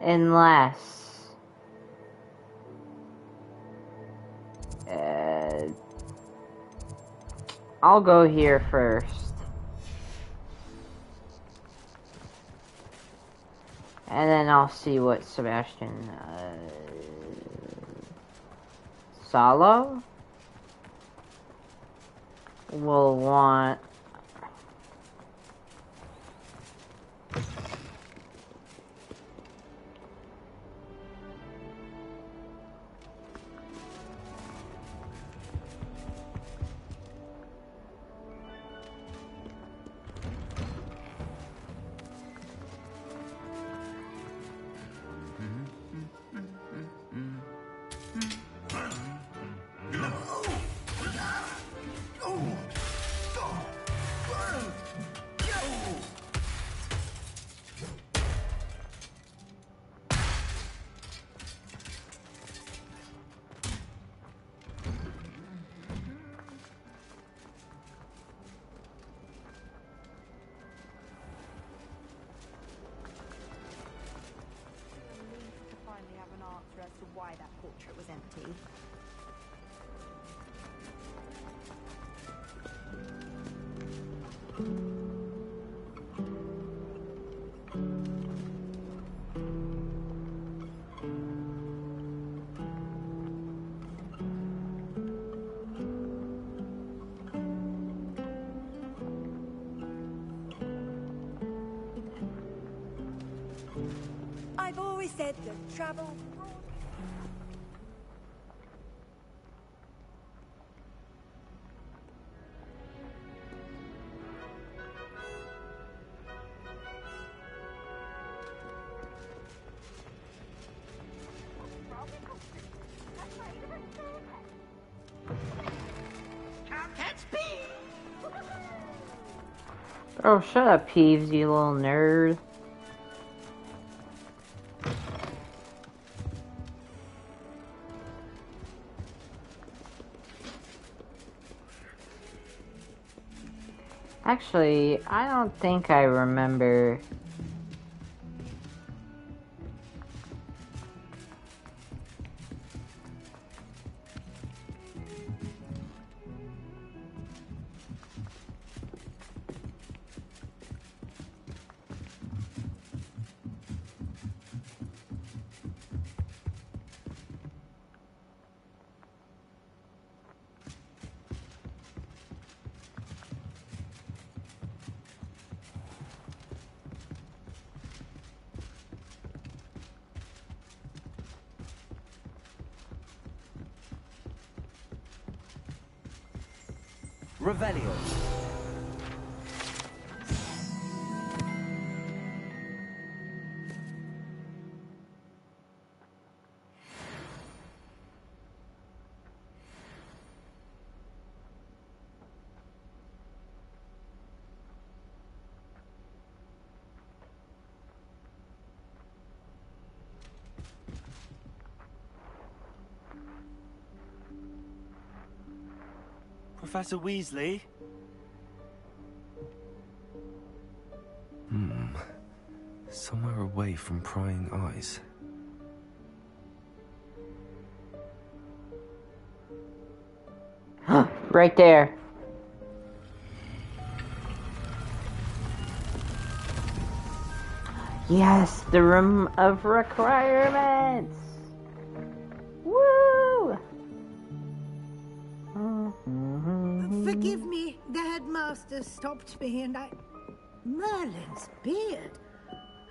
Unless... I'll go here first. And then I'll see what Sebastian... Solo? Will want... Why that portrait was empty. I've always said that travel... Oh, shut up, Peeves, you little nerd. Actually, I don't think I remember... Revelio. Professor Weasley? Somewhere away from prying eyes. Right there. Yes, the room of requirements. Woo! Forgive me, the headmaster stopped me and I... Merlin's beard.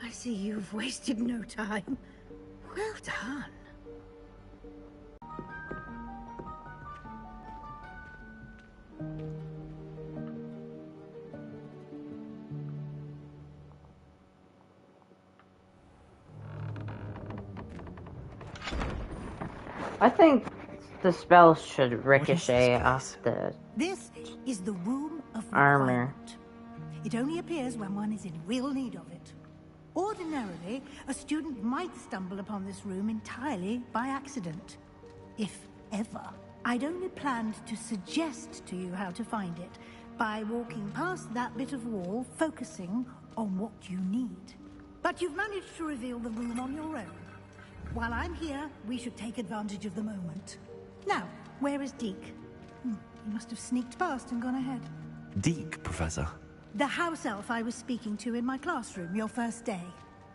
I see you've wasted no time. Well done. I think the spells should ricochet off the This is the Room of armor. Requirement. It only appears when one is in real need of it. Ordinarily, a student might stumble upon this room entirely by accident. If ever. I'd only planned to suggest to you how to find it by walking past that bit of wall, focusing on what you need. But you've managed to reveal the room on your own. While I'm here, we should take advantage of the moment. Now, where is Deke? He must have sneaked past and gone ahead. Deke, Professor. The house elf I was speaking to in my classroom your first day.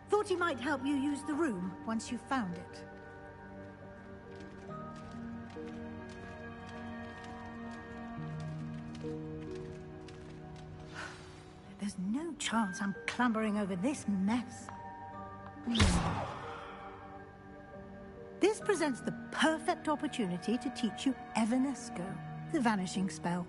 Thought he might help you use the room once you found it. There's no chance I'm clambering over this mess. This presents the perfect opportunity to teach you Evanesco, the vanishing spell.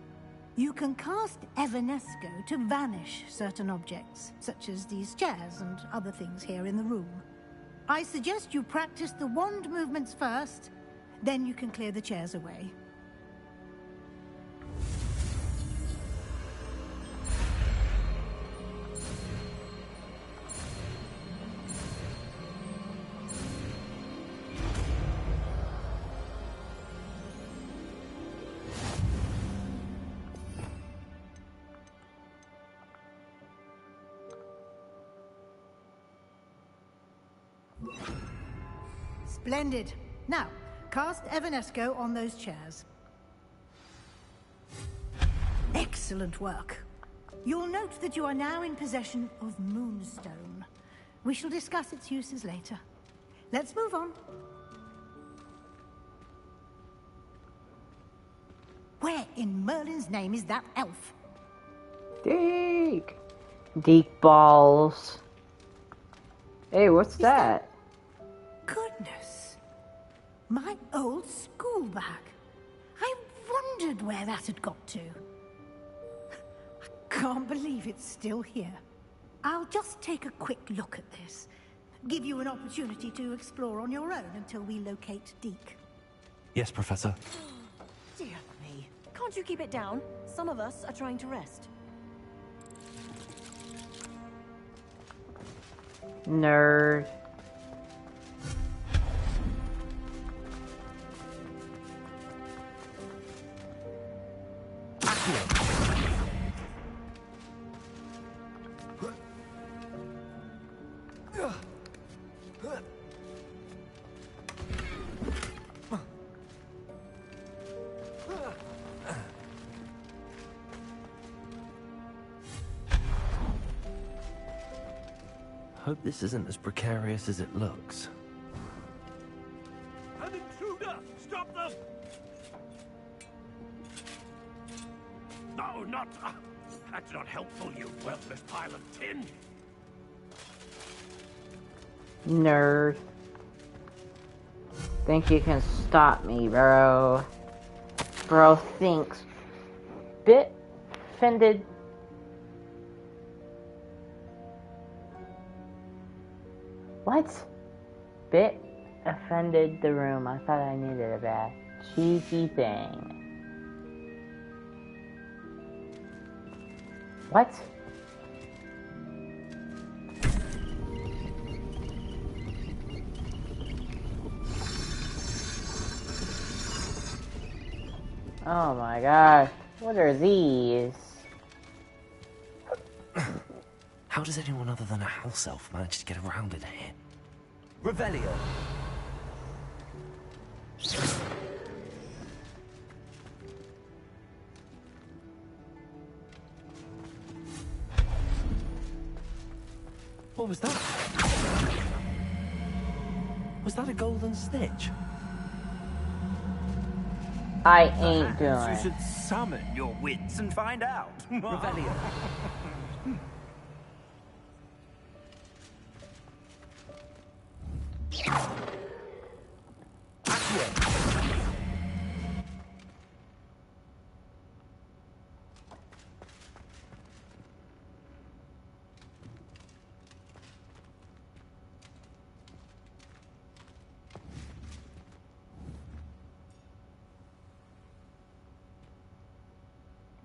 You can cast Evanesco to vanish certain objects, such as these chairs and other things here in the room. I suggest you practice the wand movements first, then you can clear the chairs away. Splendid. Now, cast Evanesco on those chairs. Excellent work. You'll note that you are now in possession of Moonstone. We shall discuss its uses later. Let's move on. Where in Merlin's name is that elf? Deke. Deke balls. Hey, what's that? Goodness. My old school bag. I wondered where that had got to. I can't believe it's still here. I'll just take a quick look at this. Give you an opportunity to explore on your own until we locate Deke. Yes, Professor. Dear me. Can't you keep it down? Some of us are trying to rest. Nerd. Hope this isn't as precarious as it looks. An intruder! Stop them! No, not... that's not helpful, you worthless pile of tin! Nerd. Think you can stop me, bro. Bro thinks. Bit offended. What? Bit offended the room. I thought I needed a bath. Cheeky thing. What? Oh my gosh. What are these? How does anyone other than a house elf manage to get around in here? Revelio. What was that? Was that a golden snitch? I ain't doing You it. should summon your wits and find out. Revelio.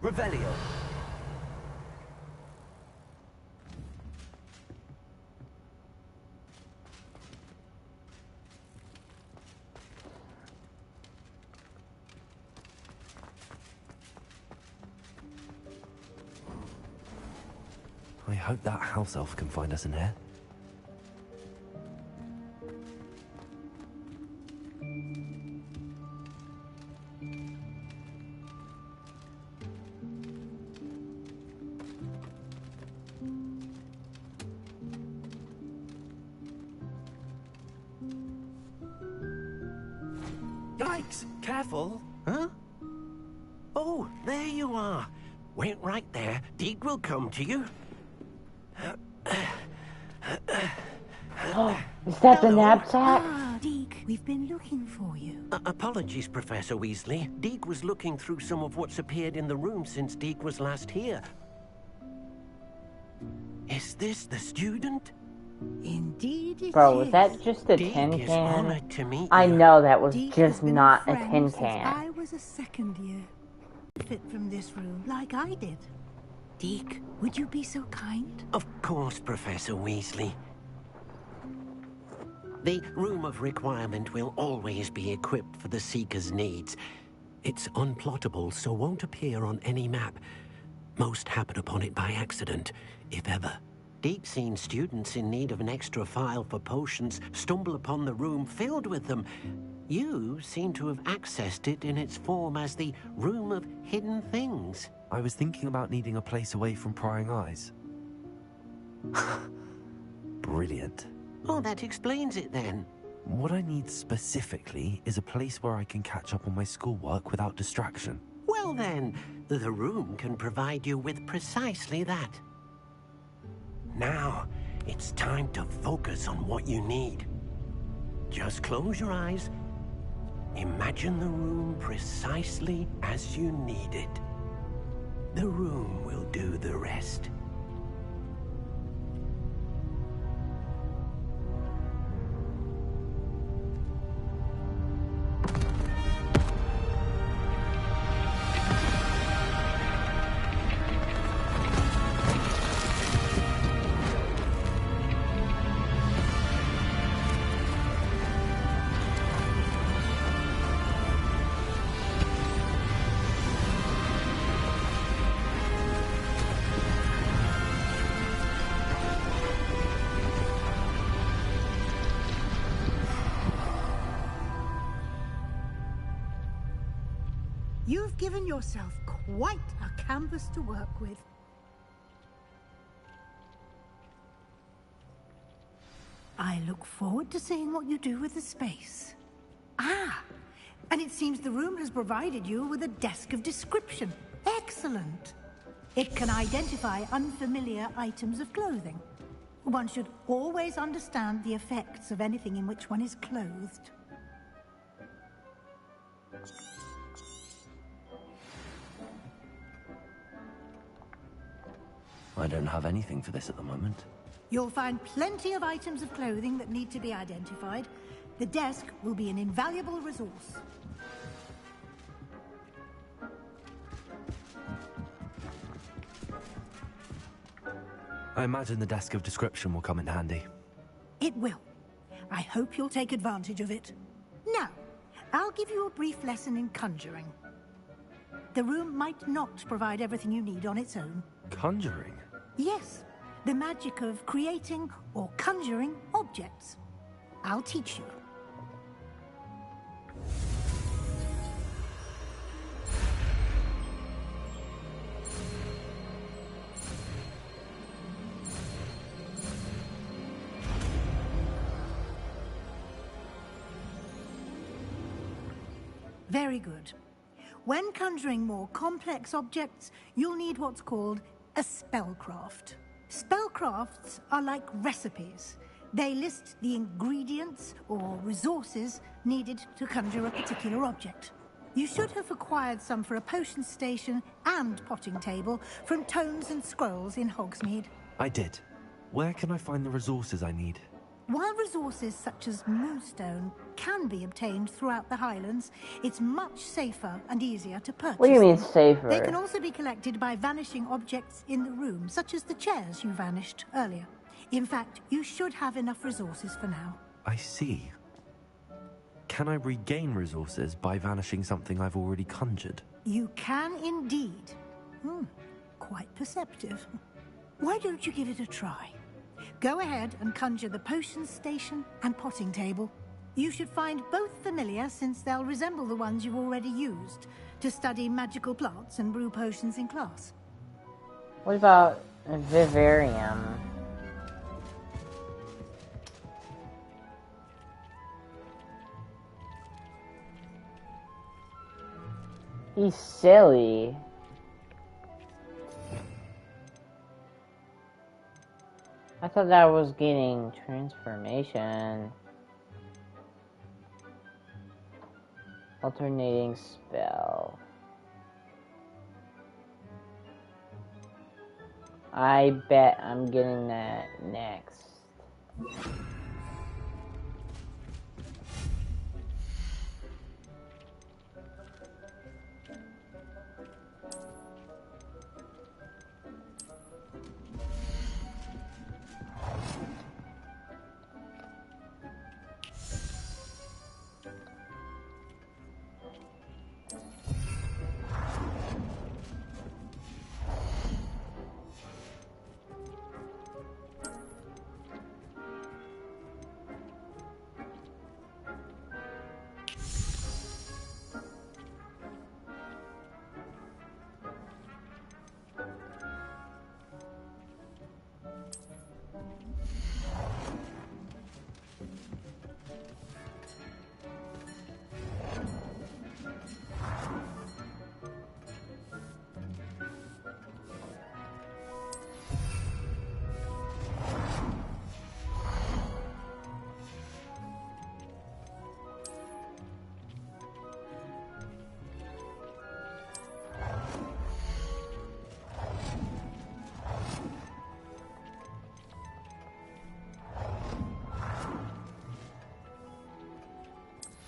Revelio. I hope that house elf can find us in here. Yikes! Careful! Huh? Oh, there you are. Wait right there. Deke will come to you. Is that the knapsack? Ah, Deke, we've been looking for you. Apologies, Professor Weasley. Deke was looking through some of what's appeared in the room since Deke was last here. Is this the student? Indeed it Bro, is. was that just a Deke tin is can? honored to meet I you. know that was Deke just has been not a friend tin since can. I was a second year. Fit from this room, like I did. Deke, would you be so kind? Of course, Professor Weasley. The Room of Requirement will always be equipped for the Seeker's needs. It's unplottable, so won't appear on any map. Most happen upon it by accident, if ever. Deep-seen students in need of an extra file for potions stumble upon the room filled with them. You seem to have accessed it in its form as the Room of Hidden Things. I was thinking about needing a place away from prying eyes. Brilliant. Oh, that explains it then. What I need specifically is a place where I can catch up on my schoolwork without distraction. Well then, the room can provide you with precisely that. Now, it's time to focus on what you need. Just close your eyes. Imagine the room precisely as you need it. The room will do the rest. You've given yourself quite a canvas to work with. I look forward to seeing what you do with the space. Ah, and it seems the room has provided you with a desk of description. Excellent. It can identify unfamiliar items of clothing. One should always understand the effects of anything in which one is clothed. I don't have anything for this at the moment. You'll find plenty of items of clothing that need to be identified. The desk will be an invaluable resource. I imagine the desk of description will come in handy. It will. I hope you'll take advantage of it. Now, I'll give you a brief lesson in conjuring. the room might not provide everything you need on its own. Conjuring? Yes, the magic of creating or conjuring objects. I'll teach you. Very good. When conjuring more complex objects, you'll need what's called a spellcraft. Spellcrafts are like recipes. They list the ingredients or resources needed to conjure a particular object. You should have acquired some for a potion station and potting table from Tomes and Scrolls in Hogsmeade. I did. Where can I find the resources I need? While resources such as moonstone can be obtained throughout the Highlands, it's much safer and easier to purchase. What do you mean them. safer? They can also be collected by vanishing objects in the room, such as the chairs you vanished earlier. In fact, you should have enough resources for now. I see. Can I regain resources by vanishing something I've already conjured? You can indeed. Quite perceptive. Why don't you give it a try? Go ahead and conjure the potion station and potting table. You should find both familiar, since they'll resemble the ones you've already used to study magical plants and brew potions in class. What about vivarium? He's silly. I thought that was getting transformation. Alternating spell. I bet I'm getting that next.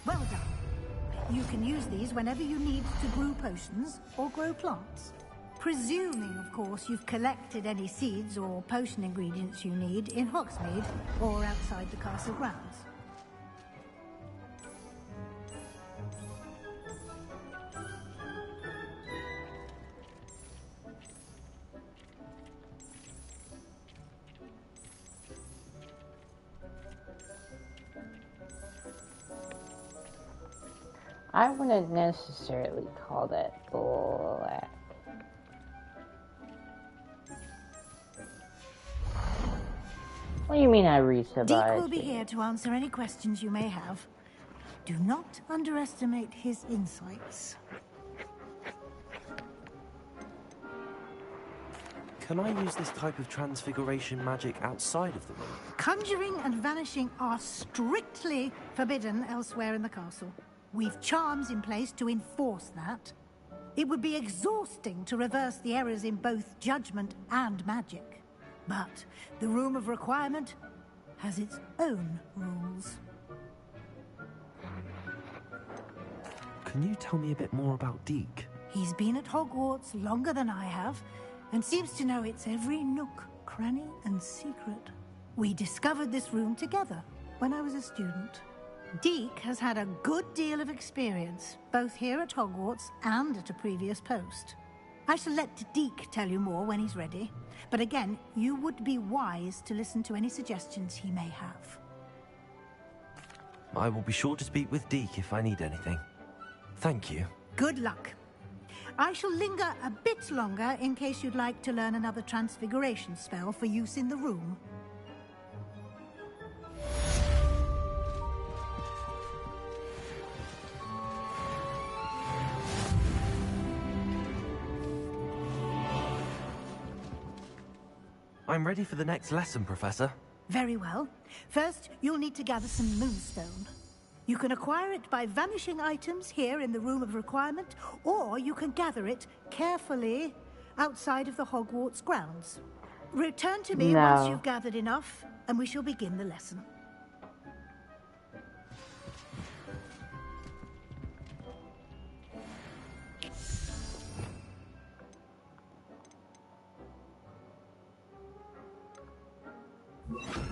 Well done. You can use these whenever you need to brew potions or grow plants. Presuming, of course, you've collected any seeds or potion ingredients you need in Hogsmeade or outside the castle grounds. I wouldn't necessarily call that black. What do you mean I resurvived? Deke will be here to answer any questions you may have. Do not underestimate his insights. Can I use this type of transfiguration magic outside of the room? Conjuring and vanishing are strictly forbidden elsewhere in the castle. We've charms in place to enforce that. It would be exhausting to reverse the errors in both judgment and magic. But the Room of Requirement has its own rules. Can you tell me a bit more about Deke? He's been at Hogwarts longer than I have, and seems to know its every nook, cranny, and secret. We discovered this room together when I was a student. Deke has had a good deal of experience, both here at Hogwarts and at a previous post. I shall let Deke tell you more when he's ready, but again, you would be wise to listen to any suggestions he may have. I will be sure to speak with Deke if I need anything. Thank you. Good luck. I shall linger a bit longer in case you'd like to learn another transfiguration spell for use in the room. I'm ready for the next lesson, Professor. Very well. First, you'll need to gather some moonstone. You can acquire it by vanishing items here in the Room of Requirement, or you can gather it carefully outside of the Hogwarts grounds. Return to me once you've gathered enough, and we shall begin the lesson. You